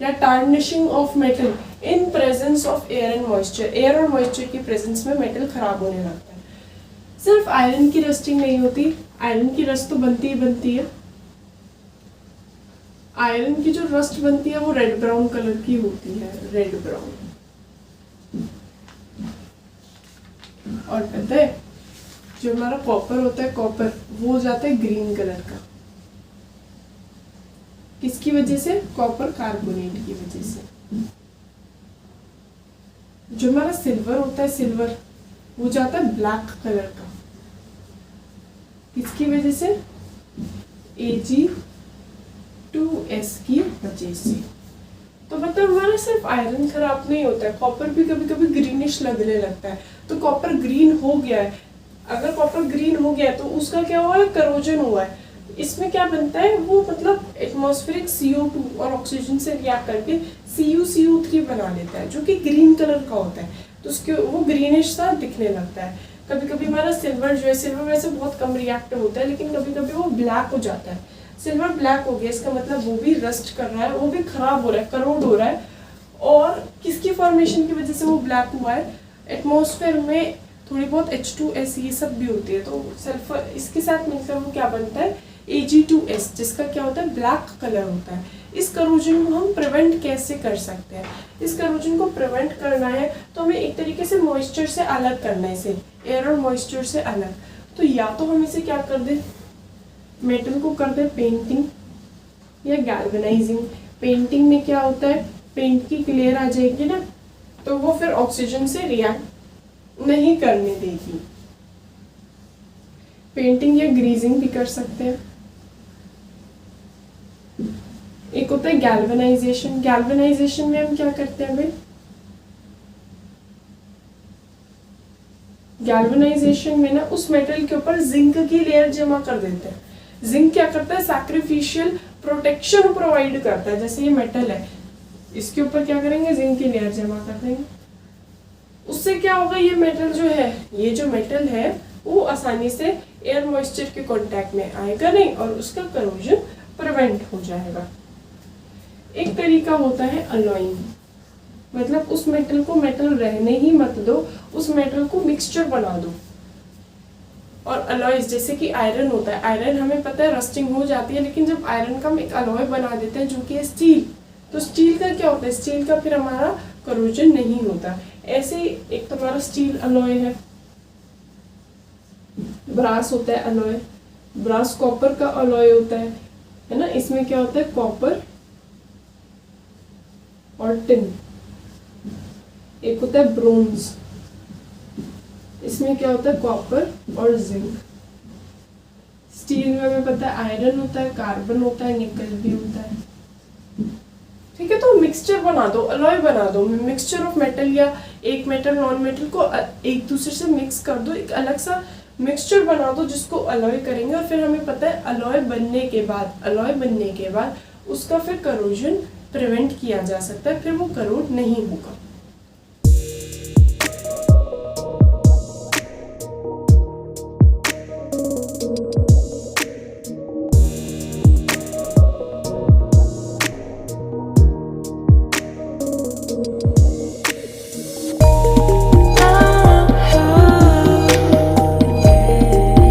या टार्निशिंग ऑफ मेटल इन presence of air and moisture. Air और मॉइस्चर की प्रेजेंस में मेटल खराब होने लगता है। सिर्फ आयरन की रस्टिंग नहीं होती, आयरन की रस्ट तो बनती ही बनती है। आयरन की जो रस्ट बनती है वो रेड ब्राउन कलर की होती है, रेड ब्राउन। और पता है जो हमारा कॉपर होता है, कॉपर वो हो जाता है ग्रीन कलर का। किसकी वजह से, कॉपर कार्बोनेट की वजह से। जो हमारा सिल्वर होता है, सिल्वर वो जाता है ब्लैक कलर का। किसकी वजह से, Ag2S की वजह से। तो मतलब हमारा सिर्फ आयरन खराब नहीं होता है, कॉपर भी कभी कभी ग्रीनिश लगने लगता है। तो कॉपर ग्रीन हो गया है, अगर कॉपर ग्रीन हो गया है तो उसका क्या हुआ है, करोजन हुआ है। इसमें क्या बनता है, वो मतलब एटमॉस्फेरिक CO2 और ऑक्सीजन से रिएक्ट करके CuCO3 बना लेता है, जो कि ग्रीन कलर का होता है। तो उसके वो ग्रीनिश सा दिखने लगता है। कभी कभी हमारा सिल्वर जो है, सिल्वर वैसे बहुत कम रिएक्टिव होता है, लेकिन कभी कभी वो ब्लैक हो जाता है। सिल्वर ब्लैक हो गया, इसका मतलब वो भी रस्ट कर रहा है, वो भी खराब हो रहा है, करोड हो रहा है। और किसकी फॉर्मेशन की वजह से वो ब्लैक हुआ है, एटमॉस्फेयर में थोड़ी बहुत H2S ये सब भी होती है। तो सल्फर इसके साथ मिलकर वो क्या बनता है, Ag2S, जिसका क्या होता है, ब्लैक कलर होता है। इस करोजन को हम प्रिवेंट कैसे कर सकते हैं, इस करोजन को प्रिवेंट करना है तो हमें एक तरीके से मॉइस्चर से अलग करना है, इसे एयर और मॉइस्चर से अलग। तो या तो हम इसे क्या कर दें, मेटल को कर दे पेंटिंग या गैल्वेनाइजिंग। पेंटिंग में क्या होता है, पेंट की लेयर आ जाएगी ना, तो वो फिर ऑक्सीजन से रिएक्ट नहीं करने देगी। पेंटिंग या ग्रीजिंग भी कर सकते हैं। एक होता है गैल्वेनाइजेशन। गैल्वेनाइजेशन में हम क्या करते हैं भाई, गैल्वेनाइजेशन में ना उस मेटल के ऊपर जिंक की लेयर जमा कर देते हैं। जिंक क्या करता है, सैक्रिफिशियल प्रोटेक्शन प्रोवाइड करता है। जैसे ये मेटल है, इसके ऊपर क्या करेंगे, जिंक की लेयर जमा कर देंगे। उससे क्या होगा, ये मेटल जो है, ये जो मेटल है वो आसानी से एयर मॉइस्चर के कांटेक्ट में आएगा नहीं और उसका करोजन प्रिवेंट हो जाएगा। एक तरीका होता है अलॉइंग, मतलब उस मेटल को मेटल रहने ही मत दो, उस मेटल को मिक्सचर बना दो। और अलॉयज जैसे कि आयरन होता है, आयरन हमें पता है रस्टिंग हो जाती है, लेकिन जब आयरन का हम एक अलॉय बना देते हैं जो कि है स्टील, तो स्टील का क्या होता है, स्टील का फिर हमारा करोजन नहीं होता। ऐसे ही एक तो हमारा स्टील अलॉय है, ब्रास होता है अलॉय, ब्रास कॉपर का अलॉय होता है ना। इसमें क्या होता है, कॉपर और टिन। एक होता है ब्रोंज, इसमें क्या होता है, कॉपर और जिंक। स्टील में हमें पता है आयरन होता है, कार्बन होता है, निकल भी होता है। ठीक है। तो मिक्सचर बना दो, अलॉय बना दो, मिक्सचर ऑफ मेटल या एक मेटल नॉन मेटल को एक दूसरे से मिक्स कर दो, एक अलग सा मिक्सचर बना दो जिसको अलॉय करेंगे। और फिर हमें पता है अलॉय बनने के बाद उसका फिर करोजन प्रिवेंट किया जा सकता है, फिर वो करोड नहीं होगा।